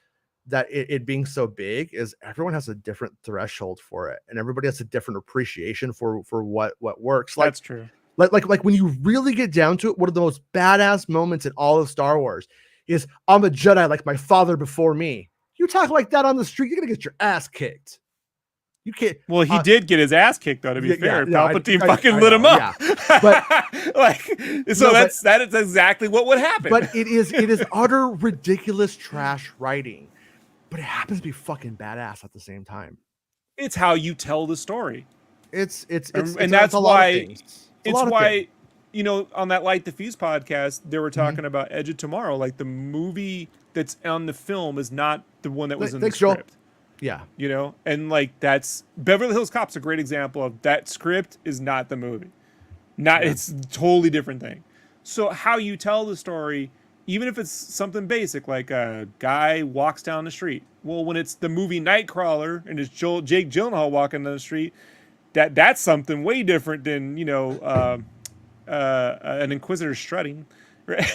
Speaker 3: that it being so big, is everyone has a different threshold for it, and everybody has a different appreciation for what works. Like,
Speaker 4: that's true.
Speaker 3: Like when you really get down to it, one of the most badass moments in all of Star Wars is, I'm a Jedi like my father before me. You talk like that on the street, you're gonna get your ass kicked. You can't.
Speaker 4: Well, he did get his ass kicked, though. To be fair, Palpatine fucking lit him up.
Speaker 3: Yeah. But
Speaker 4: that is exactly what would happen.
Speaker 3: But it is utter ridiculous trash writing, but it happens to be fucking badass at the same time.
Speaker 4: It's how you tell the story.
Speaker 3: It's
Speaker 4: that's why. It's why, on that Light the Fuse podcast, they were talking about Edge of Tomorrow. Like, the movie that's on the film is not the one that was in the script.
Speaker 3: Joel.
Speaker 4: Yeah. And like, that's Beverly Hills Cop's a great example of that. Script is not the movie. It's a totally different thing. So how you tell the story, even if it's something basic, like a guy walks down the street. Well, when it's the movie Nightcrawler and it's Jake Gyllenhaal walking down the street, that's something way different than an Inquisitor strutting, right?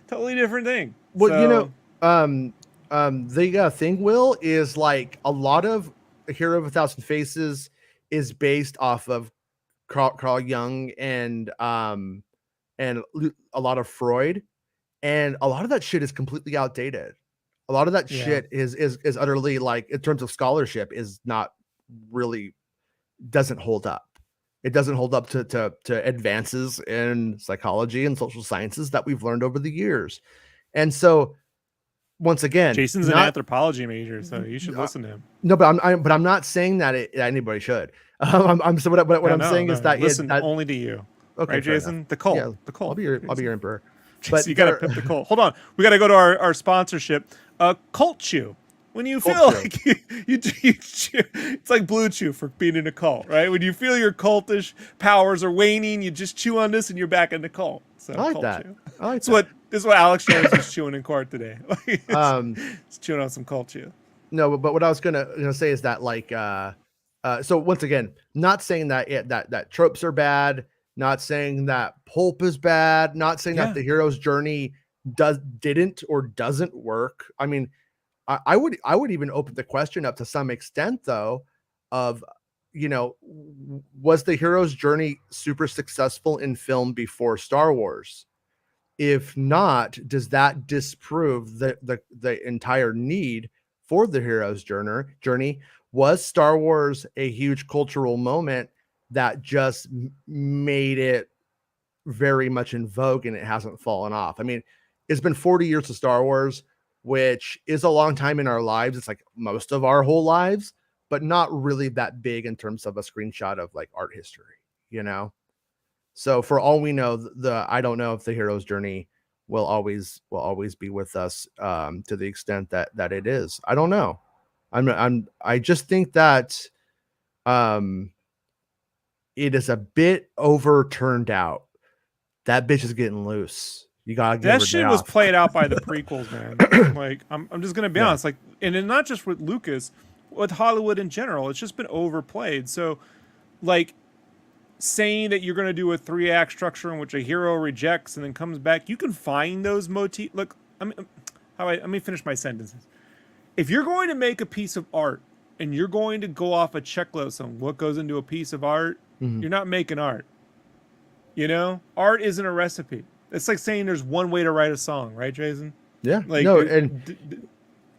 Speaker 4: Totally different thing.
Speaker 3: Well, the thing, Will, is like a lot of A Hero of a Thousand Faces is based off of Carl Jung and a lot of Freud, and a lot of that shit is completely outdated. A lot of that shit is utterly, like, in terms of scholarship, is not really, doesn't hold up. It doesn't hold up to advances in psychology and social sciences that we've learned over the years. And so, once again,
Speaker 4: Jason's an anthropology major, so you should listen to him.
Speaker 3: No, but I'm not saying that anybody should. What I'm saying is that
Speaker 4: listen only to you. Okay, right, Jason? Enough. The cult. Yeah, the cult.
Speaker 3: I'll be your emperor.
Speaker 4: But you gotta pimp the cult. Hold on. We gotta go to our sponsorship. Cult Chew. When you feel like you chew, it's like Blue Chew for being in a cult, right? When you feel your cultish powers are waning, you just chew on this and you're back in the cult. So
Speaker 3: I like
Speaker 4: cult
Speaker 3: that.
Speaker 4: Chew.
Speaker 3: I like
Speaker 4: that. This is what Alex Jones is chewing in court today. He's chewing on some Cult Chew.
Speaker 3: No, but what I was gonna say is that, like, so once again, not saying that tropes are bad, not saying that pulp is bad, not saying that the hero's journey didn't or doesn't work. I mean, I would even open the question up to some extent, though, of, was the hero's journey super successful in film before Star Wars? If not, does that disprove the entire need for the hero's journey? Was Star Wars a huge cultural moment that just made it very much in vogue and it hasn't fallen off? I mean, it's been 40 years of Star Wars, which is a long time in our lives. It's like most of our whole lives, but not really that big in terms of a screenshot of like art history, So for all we know, I don't know if the hero's journey will always be with us to the extent that it is. I don't know. I just think that it is a bit overturned out. That bitch is getting loose. You gotta get
Speaker 4: that shit was played out by the prequels, man. Like, I'm just gonna be honest. Like, and not just with Lucas, with Hollywood in general, it's just been overplayed. So, like, saying that you're gonna do a 3-act structure in which a hero rejects and then comes back, you can find those motifs. Look, let me finish my sentences. If you're going to make a piece of art and you're going to go off a checklist on what goes into a piece of art, you're not making art. Art isn't a recipe. It's like saying there's one way to write a song, right, Jason?
Speaker 3: Yeah.
Speaker 4: Like,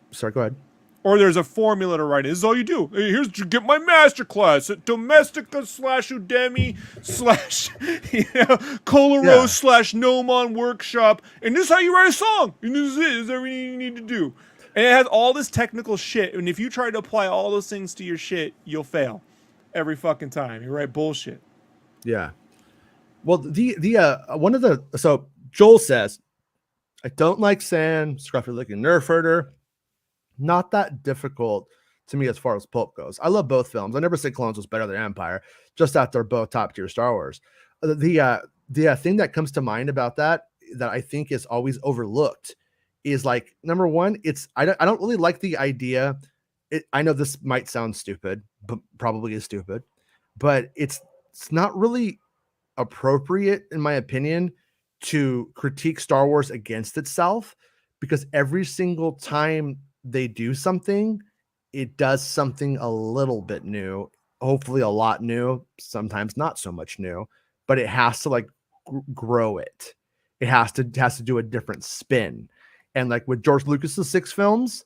Speaker 3: sorry, go ahead.
Speaker 4: Or there's a formula to write it. This is all you do. Here's get my masterclass at Domestica/Udemy/Colorado/Nomon workshop, and this is how you write a song. And this is everything you need to do. And it has all this technical shit. And if you try to apply all those things to your shit, you'll fail every fucking time. You write bullshit.
Speaker 3: Yeah. Well, one of the, so Joel says, I don't like sand, scruffy looking nerf herder. Not that difficult to me as far as pulp goes. I love both films. I never said Clones was better than Empire, just that they're both top tier Star Wars. The thing that comes to mind about that I think is always overlooked is like, number one, I don't really like the idea. I know this might sound stupid, but probably is stupid, but it's not really appropriate, in my opinion, to critique Star Wars against itself, because every single time they do something, it does something a little bit new, hopefully a lot new, sometimes not so much new, but it has to like grow it. It has to do a different spin. And like with George Lucas's 6 films,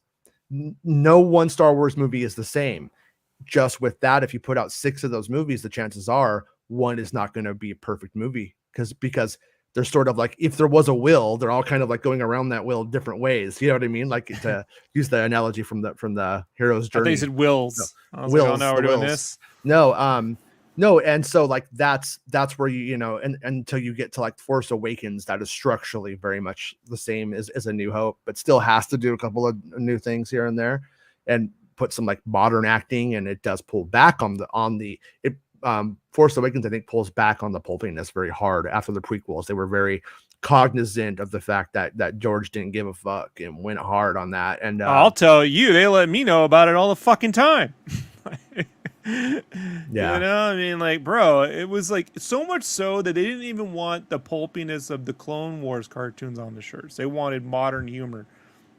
Speaker 3: no one Star Wars movie is the same. Just with that, if you put out 6 of those movies, the chances are one is not going to be a perfect movie, because they're sort of like, if there was a will, they're all kind of like going around that will different ways. You know what I mean? Like, to use the analogy from the hero's journey.
Speaker 4: I think you said wills.
Speaker 3: No,
Speaker 4: I was
Speaker 3: wills,
Speaker 4: like, oh no, we're doing
Speaker 3: wills.
Speaker 4: this.
Speaker 3: No. And so like, that's where and until you get to like Force Awakens, that is structurally very much the same as A New Hope, but still has to do a couple of new things here and there and put some like modern acting, and it does pull back on the Force Awakens, I think, pulls back on the pulpiness very hard. After the prequels, they were very cognizant of the fact that George didn't give a fuck and went hard on that. And
Speaker 4: I'll tell you, they let me know about it all the fucking time.
Speaker 3: Yeah,
Speaker 4: you know, I mean, like, bro, it was like so much so that they didn't even want the pulpiness of the Clone Wars cartoons on the shirts. They wanted modern humor.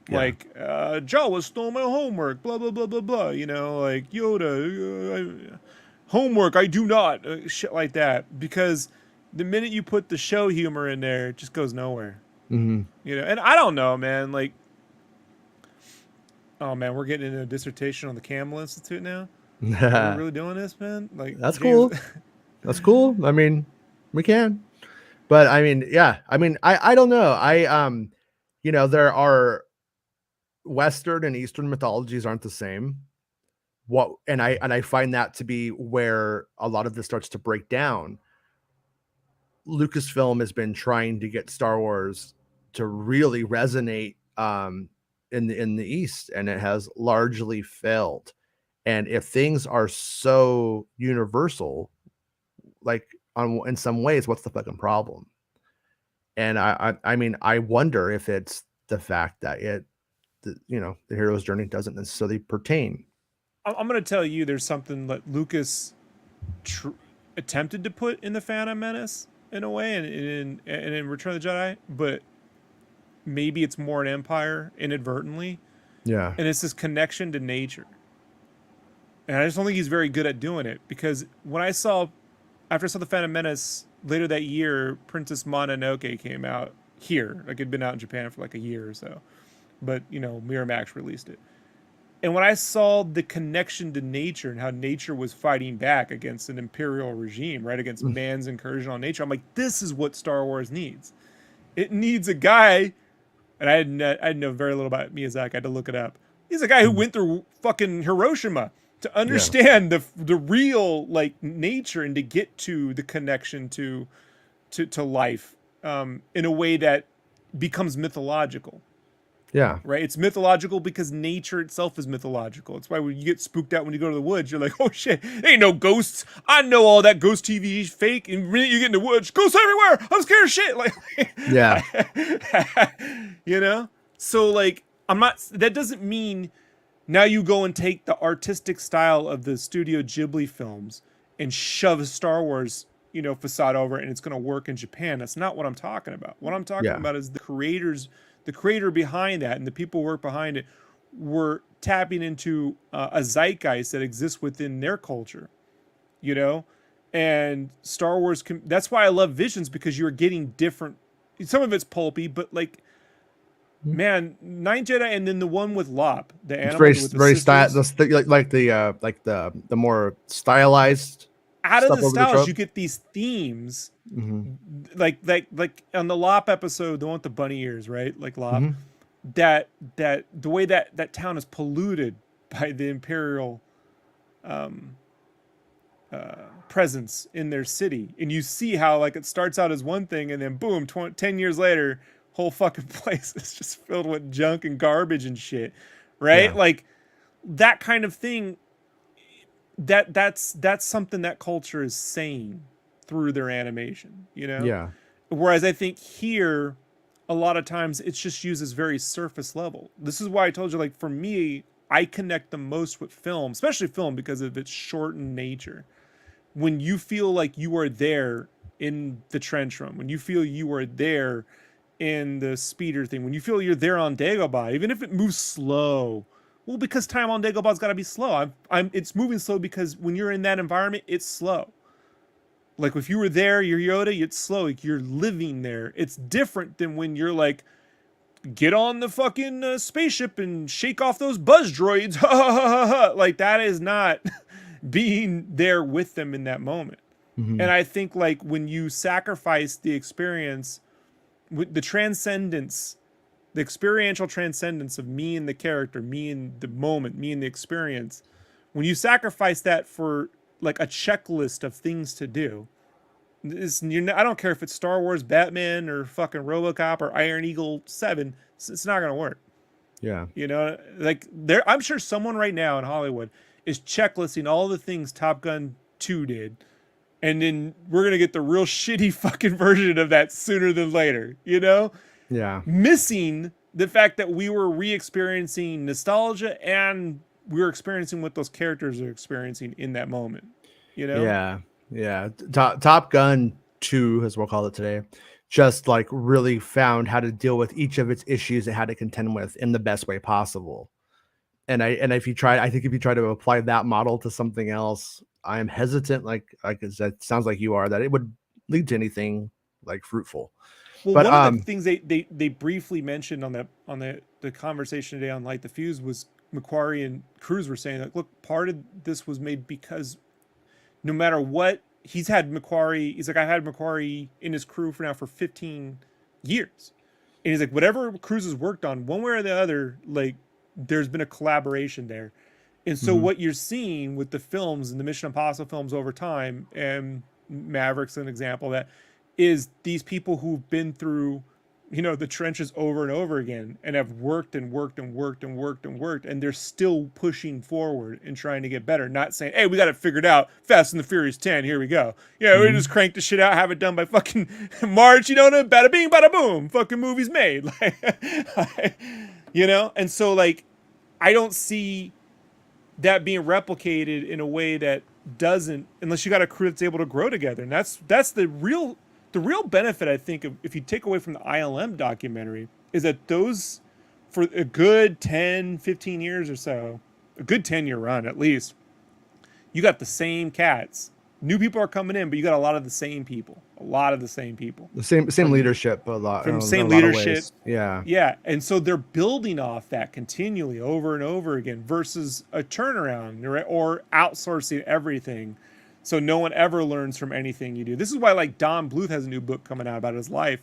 Speaker 3: Yeah.
Speaker 4: Like, Jawa stole my homework, blah, blah, blah, blah, blah. You know, like, Yoda, homework, I do not. Shit like that. Because the minute you put the show humor in there, it just goes nowhere.
Speaker 3: Mm-hmm.
Speaker 4: You know, and I don't know, man. Like, oh, man, we're getting into a dissertation on the Campbell Institute now. Are we really doing this, man? Like,
Speaker 3: that's cool. That's cool. I mean, we can. But I mean, yeah. I mean, I don't know. There are Western and Eastern mythologies aren't the same. And I find that to be where a lot of this starts to break down. Lucasfilm has been trying to get Star Wars to really resonate in the East, and it has largely failed. And if things are so universal, like in some ways, what's the fucking problem? And I mean, I wonder if it's the fact that the hero's journey doesn't necessarily pertain.
Speaker 4: I'm going to tell you there's something that Lucas attempted to put in the Phantom Menace in a way, and in Return of the Jedi, but maybe it's more an Empire inadvertently.
Speaker 3: Yeah.
Speaker 4: And it's this connection to nature. And I just don't think he's very good at doing it, because after I saw the Phantom Menace later that year, Princess Mononoke came out here. Like, it'd been out in Japan for like a year or so, but Miramax released it. And when I saw the connection to nature and how nature was fighting back against an imperial regime, right, against man's incursion on nature, I'm like, this is what Star Wars needs. It needs a guy, and I know very little about Miyazaki. I had to look it up. He's a guy who went through fucking Hiroshima to understand the real like nature and to get to the connection to life in a way that becomes mythological.
Speaker 3: Yeah.
Speaker 4: Right. It's mythological because nature itself is mythological. It's why when you get spooked out when you go to the woods, you're like, oh shit, ain't no ghosts. I know all that ghost TV is fake. And the minute you get in the woods, ghosts everywhere. I'm scared of shit. Like,
Speaker 3: yeah.
Speaker 4: So like, that doesn't mean now you go and take the artistic style of the Studio Ghibli films and shove a Star Wars, facade over it and it's going to work in Japan. That's not what I'm talking about. What I'm talking about is the creator behind that and the people who work behind it were tapping into a zeitgeist that exists within their culture, and Star Wars. That's why I love Visions, because you're getting different. Some of it's pulpy, but like, man, Ninth Jedi, and then the one with Lop, the animal,
Speaker 3: it's very stylized, like the more stylized.
Speaker 4: Out of the styles, you get these themes, like on the Lop episode, the one with the bunny ears, right? Like Lop. that the way that town is polluted by the Imperial presence in their city, and you see how like it starts out as one thing, and then boom, 10 years later, whole fucking place is just filled with junk and garbage and shit, right?
Speaker 3: Yeah.
Speaker 4: Like that kind of thing. That's something that culture is saying through their animation, you know.
Speaker 3: Yeah.
Speaker 4: Whereas I think here, a lot of times it's just used as very surface level. This is why I told you, like for me, I connect the most with film, especially film, because of its shortened nature. When you feel like you are there in the trench run, when you feel you are there in the speeder thing, when you feel you're there on Dagobah, even if it moves slow, well, because time on Dagobah's got to be slow. It's moving slow because when you're in that environment, it's slow. Like if you were there, you're Yoda, it's slow. Like you're living there. It's different than when you're like, get on the fucking spaceship and shake off those buzz droids. Ha ha ha ha. Like that is not being there with them in that moment.
Speaker 3: Mm-hmm.
Speaker 4: And I think like when you sacrifice the experience, with the transcendence, the experiential transcendence of me and the character, me and the moment, me and the experience, when you sacrifice that for like a checklist of things to do, I don't care if it's Star Wars, Batman, or fucking RoboCop or Iron Eagle 7, it's not gonna work.
Speaker 3: Yeah.
Speaker 4: You know, like I'm sure someone right now in Hollywood is checklisting all the things Top Gun 2 did, and then we're gonna get the real shitty fucking version of that sooner than later, you know?
Speaker 3: Yeah.
Speaker 4: Missing the fact that we were re-experiencing nostalgia and we were experiencing what those characters are experiencing in that moment, you know?
Speaker 3: Yeah. Yeah. Top Gun 2, as we'll call it today, just like really found how to deal with each of its issues and how to contend with in the best way possible. And if you try, I think if you try to apply that model to something else, I am hesitant, like it sounds like you are, that it would lead to anything like fruitful.
Speaker 4: Well,
Speaker 3: But
Speaker 4: one of the things they briefly mentioned on the conversation today on Light the Fuse was Macquarie and Cruz were saying that, look, part of this was made because no matter what, he's like, I've had Macquarie in his crew for 15 years. And he's like, whatever Cruz has worked on, one way or the other, like there's been a collaboration there. And so what you're seeing with the films and the Mission Impossible films over time, and Maverick's an example of that, is these people who've been through, you know, the trenches over and over again and have worked and worked and worked and worked and worked, and they're still pushing forward and trying to get better. Not saying, hey, we got it figured out, Fast and the Furious 10, here we go. Yeah, we just crank the shit out, have it done by fucking March, you know, bada bing, bada boom, fucking movie's made. Like, you know? And so, like, I don't see that being replicated in a way that doesn't, unless you got a crew that's able to grow together. And that's the real benefit, I think, of if you take away from the ILM documentary, is that those, for a good 10, 15 years or so, a good 10-year run at least, you got the same cats. New people are coming in, but you got a lot of the same people. The
Speaker 3: same leadership, a lot
Speaker 4: from
Speaker 3: in
Speaker 4: same
Speaker 3: a lot of
Speaker 4: leadership.
Speaker 3: ways. Yeah.
Speaker 4: Yeah. And so they're building off that continually over and over again versus a turnaround, right? Or outsourcing everything. So no one ever learns from anything you do. This is why, like, Don Bluth has a new book coming out about his life,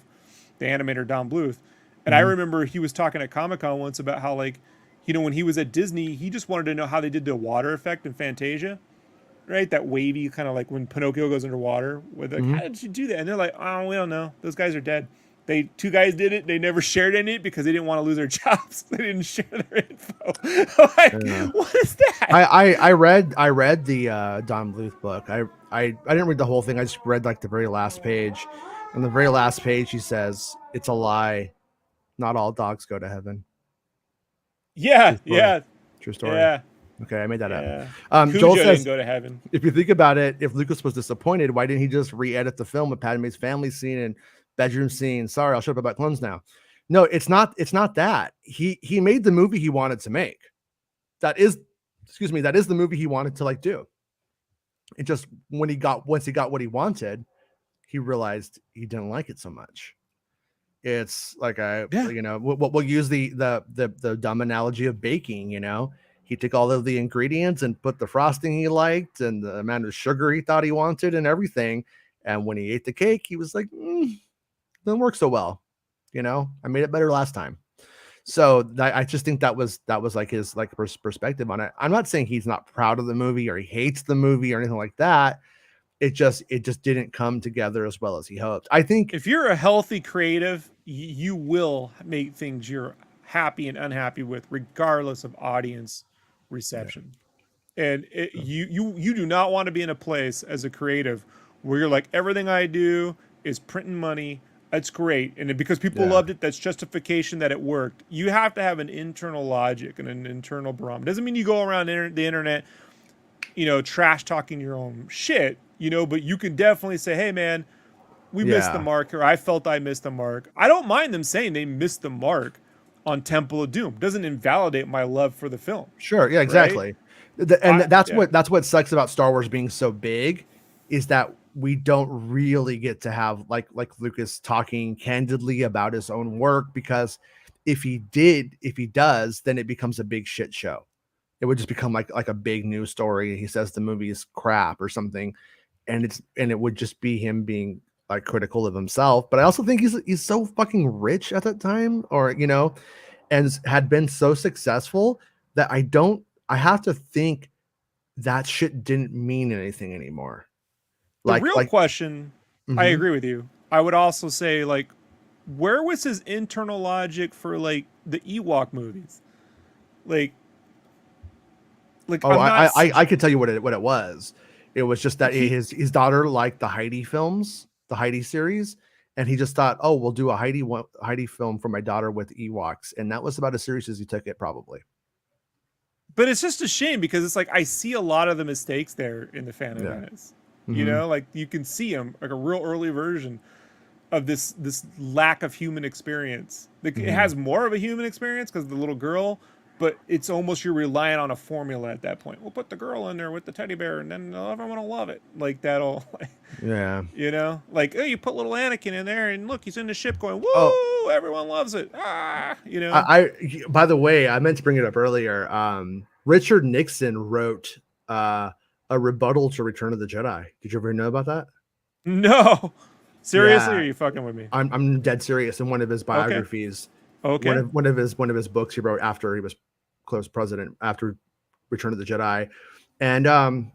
Speaker 4: the animator Don Bluth. And I remember he was talking at Comic-Con once about how, like, you know, when he was at Disney, he just wanted to know how they did the water effect in Fantasia, right? That wavy kind of like when Pinocchio goes underwater. With like, how did you do that? And they're like, oh, we don't know. Those guys are dead. Two guys did it. They never shared any of it because they didn't want to lose their jobs. They didn't share their info. Like, what is that?
Speaker 3: I read the Don Bluth book. I didn't read the whole thing. I just read like the very last page. On the very last page, he says, "It's a lie. Not all dogs go to heaven."
Speaker 4: Yeah, yeah,
Speaker 3: true story.
Speaker 4: Yeah.
Speaker 3: Okay, I made that
Speaker 4: yeah.
Speaker 3: up.
Speaker 4: Cujo
Speaker 3: Joel says,
Speaker 4: didn't go to heaven.
Speaker 3: if you think about it, if Lucas was disappointed, why didn't he just re-edit the film with Padme's family scene and bedroom scene? Sorry, I'll shut up about clones now. No, it's not that. He made the movie he wanted to make. That is the movie he wanted to like do. It just once he got what he wanted, he realized he didn't like it so much. It's like we'll use the dumb analogy of baking, you know. He took all of the ingredients and put the frosting he liked and the amount of sugar he thought he wanted and everything. And when he ate the cake, he was like, doesn't work so well. You know, I made it better last time. So I just think that was like his like perspective on it. I'm not saying he's not proud of the movie or he hates the movie or anything like that. It just didn't come together as well as he hoped. I think
Speaker 4: if you're a healthy creative, you will make things you're happy and unhappy with, regardless of audience reception. And you do not want to be in a place as a creative where you're like, everything I do is printing money. It's great, and because people loved it, that's justification that it worked. You have to have an internal logic and an internal barometer. Doesn't mean you go around the internet, trash talking your own shit, but you can definitely say, hey man, we missed the mark, or I felt I missed the mark. I don't mind them saying they missed the mark on Temple of Doom. It doesn't invalidate my love for the film.
Speaker 3: Sure, yeah, exactly. Right? That's what sucks about Star Wars being so big, is that we don't really get to have like Lucas talking candidly about his own work, because if he does, then it becomes a big shit show. It would just become like a big news story. He says the movie is crap or something, and it would just be him being like critical of himself. But I also think he's so fucking rich at that time, or and had been so successful that I have to think that shit didn't mean anything anymore.
Speaker 4: The real question, I agree with you. I would also say, like, where was his internal logic for like the Ewok movies? Like
Speaker 3: I could tell you what it was. It was just that his daughter liked the Heidi films, the Heidi series, and he just thought, oh, we'll do a Heidi film for my daughter with Ewoks, and that was about as serious as he took it, probably.
Speaker 4: But it's just a shame, because it's like I see a lot of the mistakes there in the Phantom Menace. Like you can see them, like a real early version of this lack of human experience. Like, it has more of a human experience because the little girl, but it's almost you're relying on a formula at that point. We'll put the girl in there with the teddy bear, and then everyone will love it. Like that'll, like, oh, you put little Anakin in there, and look, he's in the ship going, woo, everyone loves it.
Speaker 3: I by the way, I meant to bring it up earlier. Richard Nixon wrote a rebuttal to Return of the Jedi. Did you ever know about that?
Speaker 4: No. Seriously, are you fucking with me?
Speaker 3: I'm dead serious. In one of his biographies, one of his books he wrote after he was close president, after Return of the Jedi, and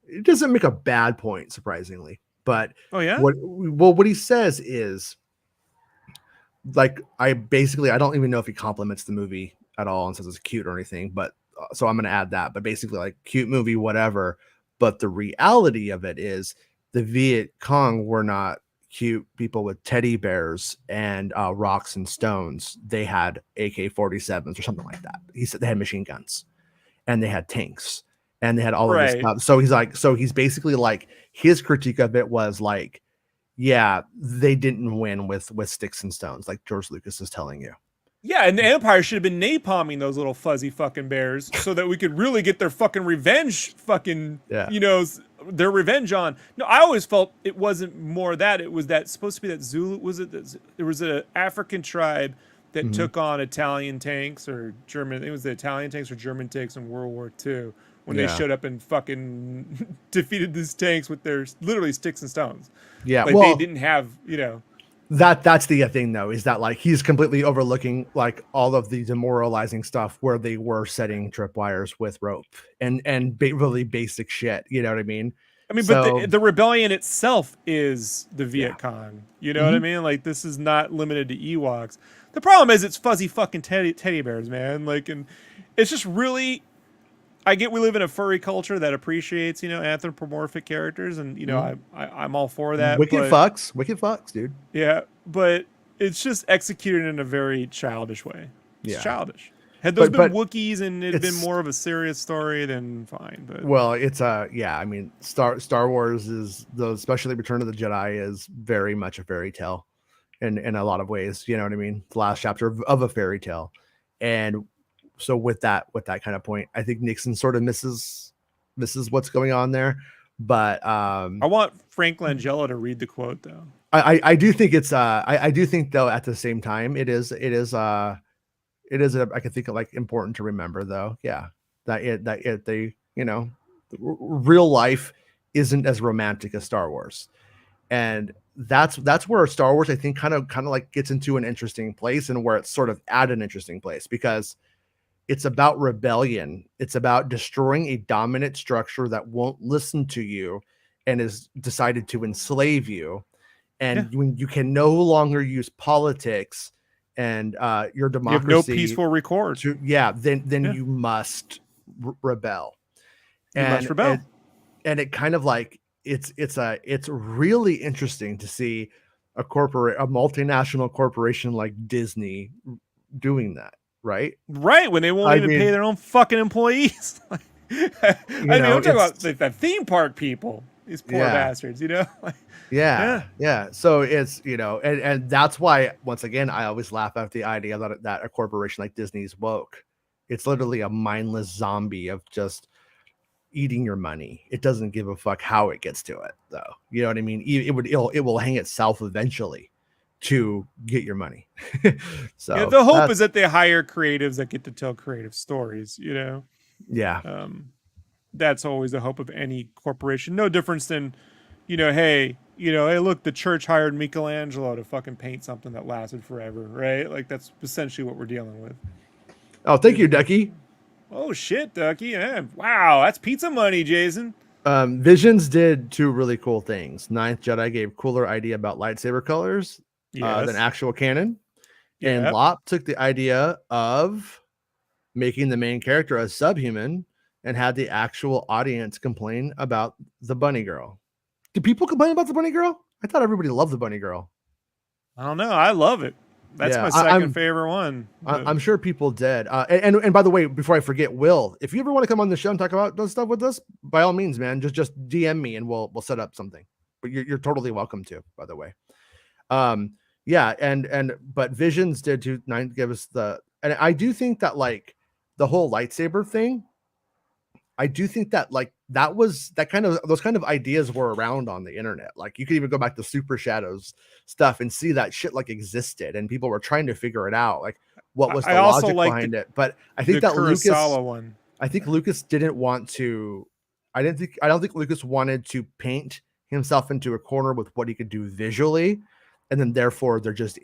Speaker 3: it doesn't make a bad point, surprisingly. But what he says is, like, I don't even know if he compliments the movie at all and says it's cute or anything, but so I'm going to add that. But basically, like, cute movie, whatever. But the reality of it is, the Viet Cong were not cute people with teddy bears and rocks and stones. They had AK-47s or something like that. He said they had machine guns, and they had tanks, and they had all of this stuff. So he's basically like, his critique of it was like, yeah, they didn't win with sticks and stones, like George Lucas is telling you.
Speaker 4: Yeah, and the Empire should have been napalming those little fuzzy fucking bears so that we could really get their fucking revenge their revenge on. No, I always felt it wasn't more that. It was that supposed to be that Zulu, there was an African tribe that took on Italian tanks or German, it was the Italian tanks or German tanks in World War II when they showed up and fucking defeated these tanks with their literally sticks and stones.
Speaker 3: Yeah,
Speaker 4: like they didn't have,
Speaker 3: That's the thing, though, is that, like, he's completely overlooking, like, all of the demoralizing stuff where they were setting tripwires with rope and really basic shit. You know what I mean?
Speaker 4: I mean, but the rebellion itself is the Viet Cong. You know what I mean? Like, this is not limited to Ewoks. The problem is it's fuzzy fucking teddy bears, man. Like, and it's just really, I get we live in a furry culture that appreciates, anthropomorphic characters, and I'm all for that.
Speaker 3: Wicked fucks, dude.
Speaker 4: Yeah, but it's just executed in a very childish way. It's childish. Had those been Wookiees and it had been more of a serious story, then fine. But
Speaker 3: it's I mean, Star Wars is, especially Return of the Jedi, is very much a fairy tale, in a lot of ways. You know what I mean? The last chapter of a fairy tale, and so with that kind of point, I think Nixon sort of misses what's going on there. But
Speaker 4: I want Frank Langella to read the quote, though.
Speaker 3: I do think it's I do think, though, at the same time it is I can think, like, important to remember, though, that real life isn't as romantic as Star Wars, and that's where Star Wars, I think, kind of like gets into an interesting place, and where it's sort of at an interesting place, because it's about rebellion. It's about destroying a dominant structure that won't listen to you and is decided to enslave you. And when you can no longer use politics and your democracy,
Speaker 4: you have no peaceful record.
Speaker 3: Then you must rebel.
Speaker 4: You must rebel.
Speaker 3: And it kind of like it's really interesting to see a multinational corporation like Disney doing that, right?
Speaker 4: Right, when they won't even pay their own fucking employees. I'm talking about the theme park people, these poor bastards, you know?
Speaker 3: Yeah. So it's, and that's why, once again, I always laugh at the idea that a corporation like Disney's woke. It's literally a mindless zombie of just eating your money. It doesn't give a fuck how it gets to it, though. You know what I mean? It will hang itself eventually to get your money. So
Speaker 4: the hope is that they hire creatives that get to tell creative stories, you know?
Speaker 3: Yeah.
Speaker 4: That's always the hope of any corporation. No difference than, hey, look, the church hired Michelangelo to fucking paint something that lasted forever, right? Like, that's essentially what we're dealing with.
Speaker 3: Oh, thank you, Ducky.
Speaker 4: Oh, shit, Ducky. Yeah. Wow, that's pizza money, Jason.
Speaker 3: Visions did two really cool things. Ninth Jedi gave cooler idea about lightsaber colors than actual canon. And Lop took the idea of making the main character a subhuman and had the actual audience complain about the bunny girl. Do people complain about the bunny girl? I thought everybody loved the bunny girl.
Speaker 4: I don't know. I love it. That's my second favorite one.
Speaker 3: I'm sure people did. And by the way, before I forget, Will, if you ever want to come on the show and talk about those stuff with us, by all means, man, just DM me and we'll set up something. But you're totally welcome to, by the way. But Visions did give us and I do think that like the whole lightsaber thing, I do think that like those kind of ideas were around on the internet. Like you could even go back to Super Shadows stuff and see that shit like existed, and people were trying to figure it out, like what was the logic behind it. But I think that Lucas didn't want to. I don't think Lucas wanted to paint himself into a corner with what he could do visually, and then therefore there just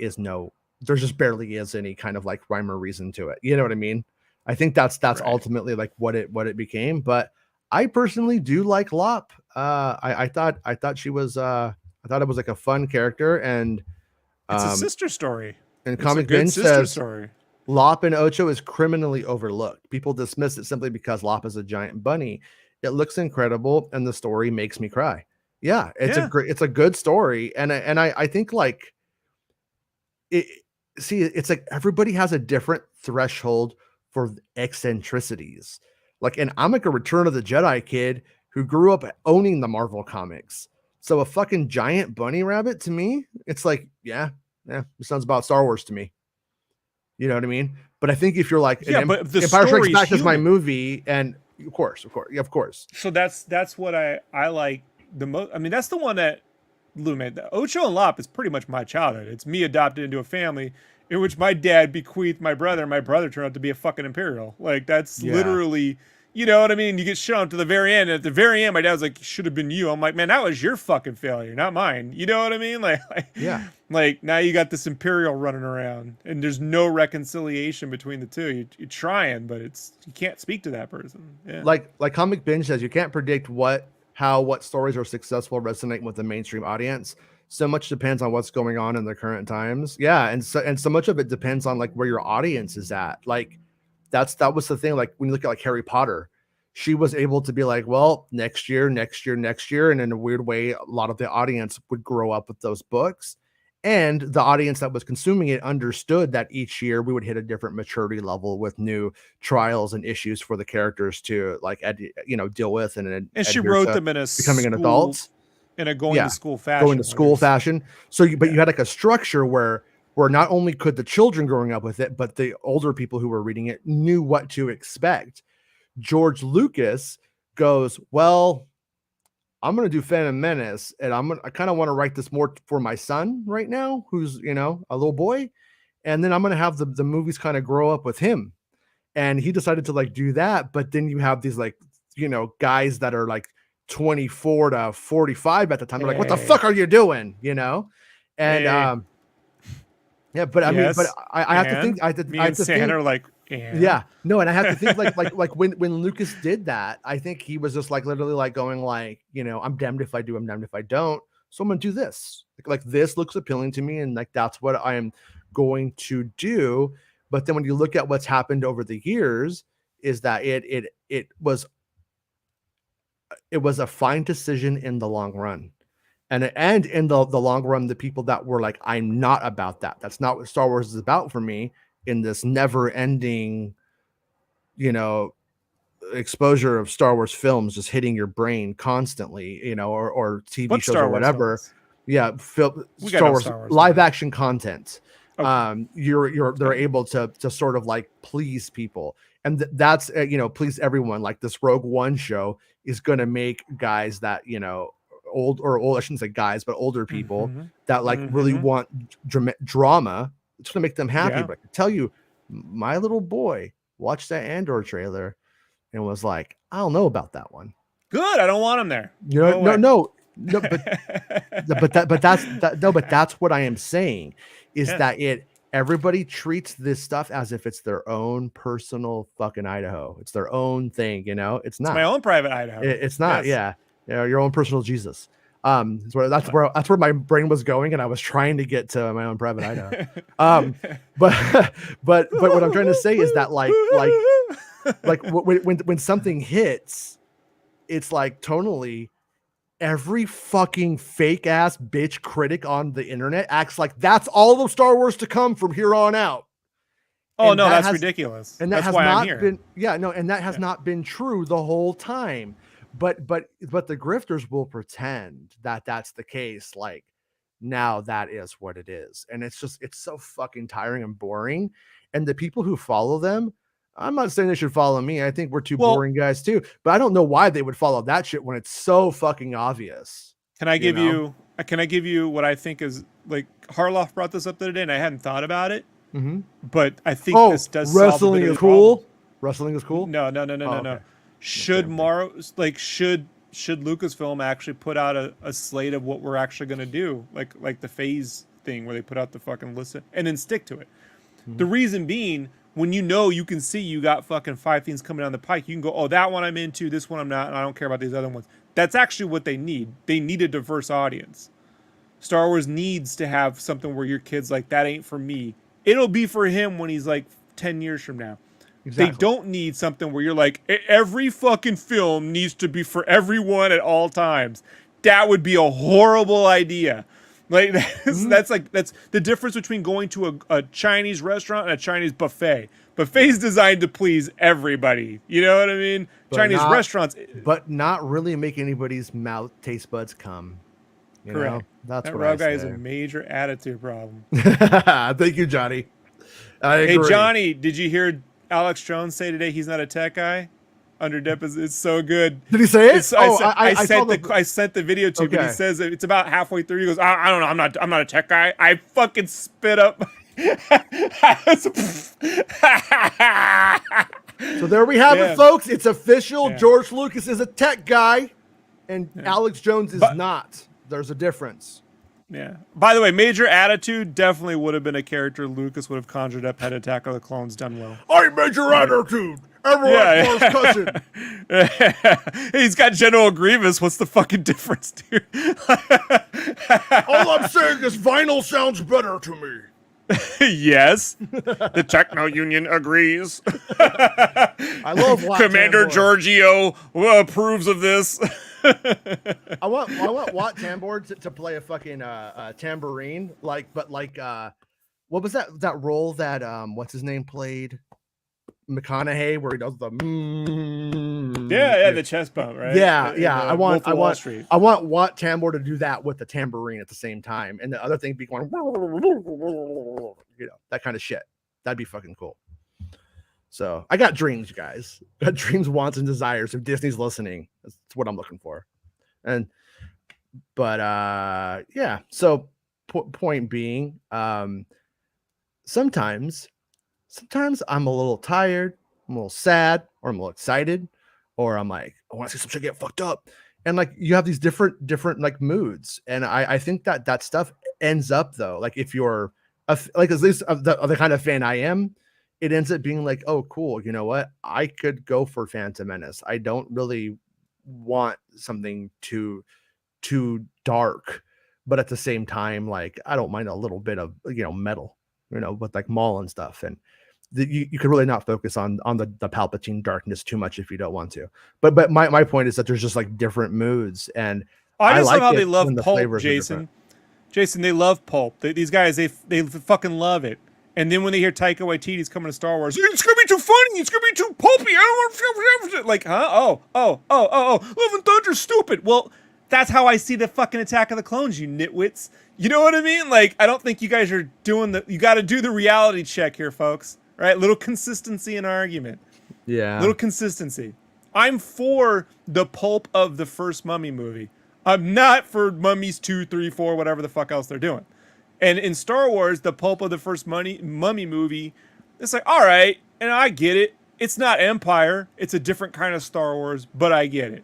Speaker 3: barely is any kind of like rhyme or reason to it. You know what I mean? I think that's right. Ultimately like what it became. But I personally do like Lop. I thought she was I thought it was like a fun character, and
Speaker 4: it's a sister story.
Speaker 3: And Comic Binge says Lop in Ocho is criminally overlooked. People dismiss it simply because Lop is a giant bunny. It looks incredible, and the story makes me cry. Yeah, it's a good story, and I think like it. See, it's like everybody has a different threshold for eccentricities. Like, and I'm like a Return of the Jedi kid who grew up owning the Marvel comics. So a fucking giant bunny rabbit to me, it's like, yeah, it sounds about Star Wars to me. You know what I mean? But I think if you're like,
Speaker 4: but the
Speaker 3: Empire Strikes Back is my movie, and of course.
Speaker 4: So that's what I like the most. I mean, that's the one that Lou made. The Ocho and Lop is pretty much my childhood. It's me adopted into a family in which my dad bequeathed my brother, and my brother turned out to be a fucking Imperial. Like, that's literally, you know what I mean? You get shit on to the very end. And at the very end, my dad was like, should have been you. I'm like, man, that was your fucking failure, not mine. You know what I mean? Like now you got this Imperial running around, and there's no reconciliation between the two. You're trying, but you can't speak to that person. Yeah.
Speaker 3: Like Comic Binge says, you can't predict what stories are successful resonate with the mainstream audience. So much depends on what's going on in the current times. Yeah. And so much of it depends on like where your audience is at. Like that was the thing. Like when you look at like Harry Potter, she was able to be like, well, next year. And in a weird way, a lot of the audience would grow up with those books, and the audience that was consuming it understood that each year we would hit a different maturity level with new trials and issues for the characters to like, deal with. And
Speaker 4: she wrote them in
Speaker 3: becoming an adult.
Speaker 4: In a going to school fashion.
Speaker 3: So you had like a structure where not only could the children growing up with it, but the older people who were reading it knew what to expect. George Lucas goes, well, I'm going to do Phantom Menace, and I kind of want to write this more for my son right now, who's, a little boy. And then I'm going to have the movies kind of grow up with him. And he decided to like do that. But then you have these like, guys that are like 24 to 45 at the time. They're like, what the fuck are you doing? You know? And yeah, but I mean, but I have to think. I have to think.
Speaker 4: Are like,
Speaker 3: yeah, no, and I have to think like when Lucas did that, I think he was just like literally like going like, you know, I'm damned if I do, I'm damned if I don't. So I'm gonna do this. Like this looks appealing to me, and like that's what I am going to do. But then when you look at what's happened over the years, is that it was a fine decision in the long run. And in the long run, the people that were like, I'm not about that. That's not what Star Wars is about for me, in this never ending, you know, exposure of Star Wars films just hitting your brain constantly, you know, or TV shows or whatever. Yeah. Star Wars live action content. Okay. They're able to sort of like please people. And that's, you know, please everyone. Like this Rogue One show is going to make guys that, you know, old, I shouldn't say guys, but older people that like really want drama. It's going to make them happy. But I can tell you, my little boy watched that Andor trailer and was like, I don't know about that one.
Speaker 4: Good. I don't want him there.
Speaker 3: You know, no, but that's what I am saying is that everybody treats this stuff as if it's their own personal fucking Idaho. It's their own thing, you know. It's not.
Speaker 4: It's my own private Idaho.
Speaker 3: It's not. Yes. Yeah, your own personal Jesus. That's where my brain was going, and I was trying to get to my own private Idaho. But what I'm trying to say is that like when something hits, it's like tonally. Every fucking fake ass bitch critic on the internet acts like that's all of Star Wars to come from here on out.
Speaker 4: Oh, and no, that's ridiculous.
Speaker 3: And that
Speaker 4: that's
Speaker 3: has
Speaker 4: why
Speaker 3: not
Speaker 4: I'm here.
Speaker 3: been, and that has not been true the whole time. But the grifters will pretend that that's the case. Like now that is what it is. And it's so fucking tiring and boring. And the people who follow them, I'm not saying they should follow me. I think we're two boring guys too, but I don't know why they would follow that shit when it's so fucking obvious.
Speaker 4: Can I give you what I think is like Harloff brought this up the other day and I hadn't thought about it, but I think this does
Speaker 3: wrestling is cool. Wrestling is cool.
Speaker 4: No. Okay. Should Lucasfilm actually put out a slate of what we're actually going to do? Like the phase thing where they put out the fucking list and then stick to it. The reason being, when you can see you got fucking 5 things coming down the pike, you can go, oh, that one I'm into, this one I'm not, and I don't care about these other ones. That's actually what they need. They need a diverse audience. Star Wars needs to have something where your kid's like, that ain't for me. It'll be for him when he's like 10 years from now. Exactly. They don't need something where you're like, every fucking film needs to be for everyone at all times. That would be a horrible idea. Like that's the difference between going to a Chinese restaurant and a Chinese buffet. Buffet's designed to please everybody. You know what I mean? But Chinese restaurants,
Speaker 3: but not really make anybody's taste buds come. You
Speaker 4: correct.
Speaker 3: Know? That's
Speaker 4: that
Speaker 3: what
Speaker 4: Rob
Speaker 3: I
Speaker 4: guy has a major attitude problem.
Speaker 3: Thank you, Johnny. I agree.
Speaker 4: Hey, Johnny, did you hear Alex Jones say today he's not a tech guy? Under deposit, it's so good.
Speaker 3: Did he say it?
Speaker 4: I sent the video to him, but he says it's about halfway through. He goes, I don't know, I'm not a tech guy. I fucking spit up.
Speaker 3: So there we have it, folks. It's official. Yeah. George Lucas is a tech guy, and Alex Jones is not. There's a difference.
Speaker 4: Yeah. By the way, major attitude definitely would have been a character Lucas would have conjured up had Attack of the Clones done well.
Speaker 3: I'm Major Attitude. Everyone's cousin.
Speaker 4: He's got General Grievous. What's the fucking difference, dude?
Speaker 3: All I'm saying is vinyl sounds better to me.
Speaker 4: Yes. The Techno Union agrees.
Speaker 3: I love Watt
Speaker 4: Commander
Speaker 3: Tambor.
Speaker 4: Giorgio approves of this.
Speaker 3: I want Watt Tambor to play a fucking tambourine, what was that role that what's his name played? McConaughey, where he does the
Speaker 4: the chest bump, right?
Speaker 3: I want Watt Tambor to do that with the tambourine at the same time, and the other thing be going, that kind of shit. That'd be fucking cool. So I got dreams, you guys. I got dreams, wants, and desires. If Disney's listening, that's what I'm looking for. So point being, sometimes I'm a little tired, I'm a little sad, or I'm a little excited, or I'm like, I want to see some shit get fucked up. and like you have these different like moods, and I think that stuff ends up though, like if you're like at least of the kind of fan I am, it ends up being like, oh cool, you know what, I could go for Phantom Menace. I don't really want something too dark, but at the same time, like I don't mind a little bit of metal, with like Maul and stuff, and you could really not focus on the Palpatine darkness too much if you don't want to. But my point is that there's just like different moods, and
Speaker 4: I just
Speaker 3: like
Speaker 4: love how
Speaker 3: it
Speaker 4: they love
Speaker 3: when the
Speaker 4: pulp,
Speaker 3: flavors are
Speaker 4: Jason.
Speaker 3: different.
Speaker 4: Jason, they love pulp. These guys, they fucking love it. And then when they hear Taika Waititi's coming to Star Wars, it's gonna be too funny. It's gonna be too pulpy. I don't want like, huh? Oh. Love and Thunder's stupid. Well, that's how I see the fucking Attack of the Clones, you nitwits. You know what I mean? Like, I don't think you guys are doing you got to do the reality check here, folks. Right? Little consistency in argument.
Speaker 3: Yeah.
Speaker 4: Little consistency. I'm for the pulp of the first Mummy movie. I'm not for Mummies 2, 3, 4, whatever the fuck else they're doing. And in Star Wars, the pulp of the first Mummy movie, it's like, all right, and I get it. It's not Empire. It's a different kind of Star Wars, but I get it.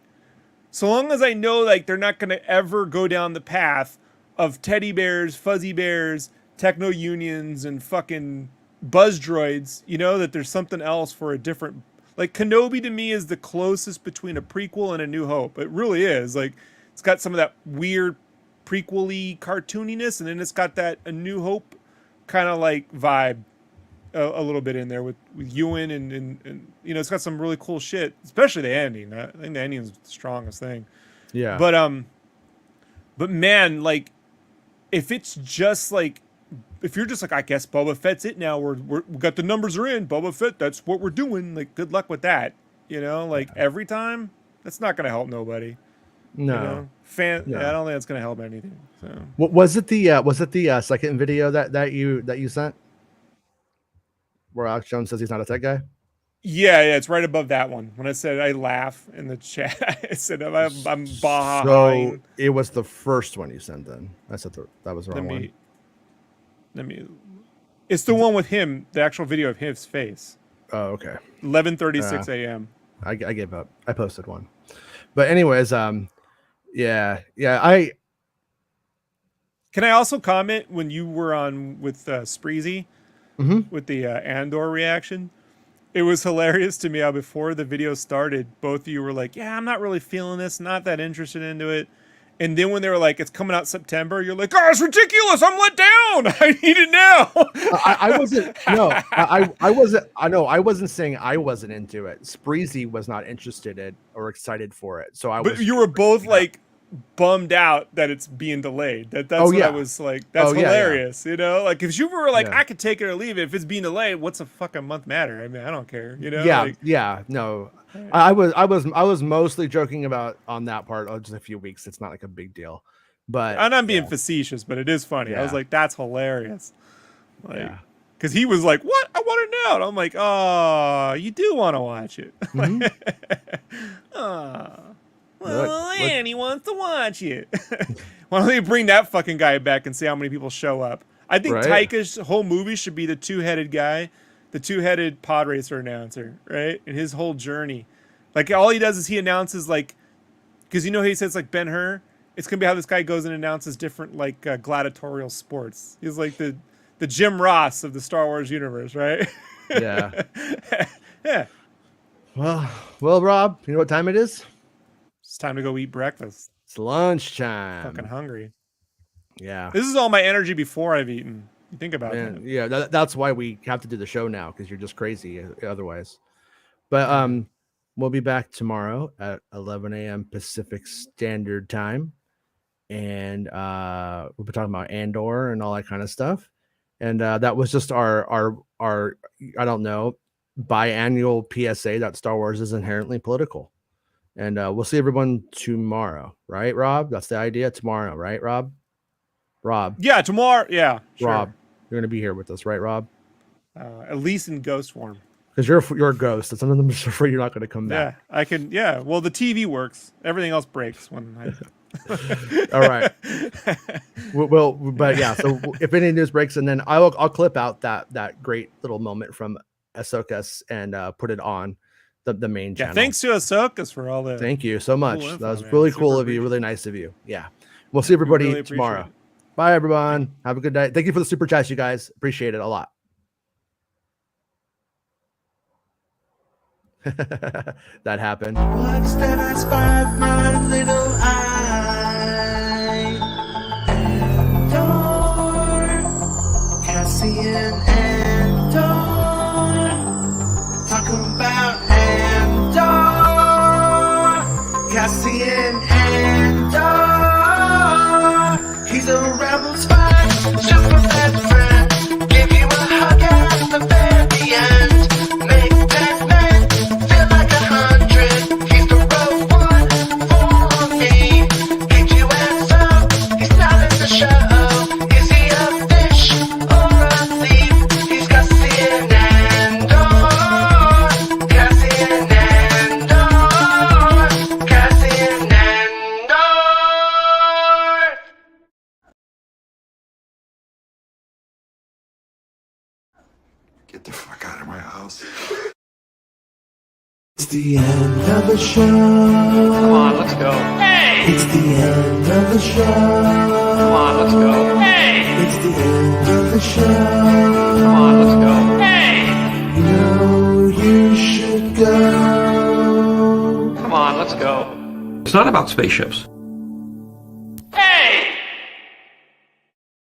Speaker 4: So long as I know like they're not going to ever go down the path of teddy bears, fuzzy bears, techno unions, and fucking buzz droids, that there's something else for a different... Like, Kenobi to me is the closest between a prequel and A New Hope. It really is. Like, it's got some of that weird prequel-y cartooniness, and then it's got that A New Hope kind of like vibe a little bit in there with Ewan and it's got some really cool shit, especially the ending. I think the ending is the strongest thing.
Speaker 3: Yeah.
Speaker 4: But man, like, if it's just like, if you're just like, I guess Boba Fett's it now. We got the numbers are in. Boba Fett, that's what we're doing. Like, good luck with that. Every time, that's not gonna help nobody.
Speaker 3: No.
Speaker 4: I don't think that's gonna help anything. So.
Speaker 3: What was it? The second video that you sent, where Alex Jones says he's not a tech guy?
Speaker 4: Yeah, it's right above that one. When I said I laugh in the chat, I said I'm bah.
Speaker 3: So it was the first one you sent. Then I said that was the wrong one.
Speaker 4: Let me. It's the one with him. The actual video of his face.
Speaker 3: Oh, okay.
Speaker 4: 11:36 a.m.
Speaker 3: I gave up. I posted one. But anyways, yeah.
Speaker 4: Can I also comment when you were on with Spreezy with the Andor reaction? It was hilarious to me how before the video started, both of you were like, "Yeah, I'm not really feeling this. Not that interested into it." And then when they were like, it's coming out September, you're like, oh, it's ridiculous. I'm let down. I need it now.
Speaker 3: I wasn't. No, I wasn't. I know. I wasn't saying I wasn't into it. Spreezy was not interested in or excited for it. So
Speaker 4: But you were both like bummed out that it's being delayed. That's what I was like. That's hilarious.
Speaker 3: Yeah.
Speaker 4: Like if you were like, I could take it or leave it. If it's being delayed, what's a fucking month matter? I mean, I don't care.
Speaker 3: Yeah. No. I was mostly joking about on that part. Oh, just a few weeks. It's not like a big deal, but
Speaker 4: I'm not being facetious, but it is funny. I was like, that's hilarious. Like, because he was like, "What? I want it now." And I'm like, "Oh, you do want to watch it." Annie wants to watch it. Why don't they bring that fucking guy back and see how many people show up? I think Taika's whole movie should be the two-headed guy. The two-headed pod racer announcer, right? And his whole journey. Like, all he does is he announces, like... Because he says, like, Ben-Hur. It's going to be how this guy goes and announces different, like, gladiatorial sports. He's like the Jim Ross of the Star Wars universe, right?
Speaker 3: Yeah.
Speaker 4: Yeah.
Speaker 3: Well, Rob, you know what time it is?
Speaker 4: It's time to go eat breakfast.
Speaker 3: It's lunchtime.
Speaker 4: Fucking hungry.
Speaker 3: Yeah.
Speaker 4: This is all my energy before I've eaten. You think about that.
Speaker 3: Yeah, that's why we have to do the show now, because you're just crazy otherwise. But we'll be back tomorrow at 11 a.m. Pacific Standard Time, and we'll be talking about Andor and all that kind of stuff. And that was just our I don't know, biannual PSA that Star Wars is inherently political. And we'll see everyone tomorrow, right, Rob? That's the idea. Tomorrow, right, Rob?
Speaker 4: Yeah, tomorrow. Yeah, sure.
Speaker 3: Rob, you're going to be here with us, right, Rob?
Speaker 4: At least in ghost form.
Speaker 3: Because you're a ghost. And I'm just afraid you're not going to come back.
Speaker 4: Yeah, I can. Yeah, well, the TV works. Everything else breaks when I...
Speaker 3: All right. But yeah, so if any news breaks, and then I'll clip out that great little moment from Ahsoka and put it on the main channel.
Speaker 4: Thanks to Ahsoka for all the.
Speaker 3: Thank you so much.
Speaker 4: Cool info,
Speaker 3: That was
Speaker 4: man.
Speaker 3: really
Speaker 4: Super
Speaker 3: cool of you.
Speaker 4: appreciate
Speaker 3: Really nice of you. Yeah. We'll see everybody
Speaker 4: really
Speaker 3: tomorrow.
Speaker 4: appreciate
Speaker 3: Bye, everyone. Have a good night. Thank you for the super chats, you guys. Appreciate it a lot. That happened.
Speaker 2: What's that I spied my little eye? Andor, Cassian Andor, talk about Andor, Cassian Andor. He's a rebel spy, super bad friend. Give you a hug at the very end. Make that man feel like 100. He's the rogue one for me. Pick you ass up, he's not in the show. Is he a fish or a thief? He's Cassian Andor, Cassian Andor, Cassian Andor.
Speaker 6: Get the fuck out of my house.
Speaker 2: It's the end of the show.
Speaker 7: Come on, let's go. Hey!
Speaker 2: It's the end of the show.
Speaker 7: Come on, let's go. Hey!
Speaker 2: It's the end of the show.
Speaker 7: Come on, let's go. Hey!
Speaker 2: You know you should go.
Speaker 7: Come on, let's go.
Speaker 8: It's not about spaceships.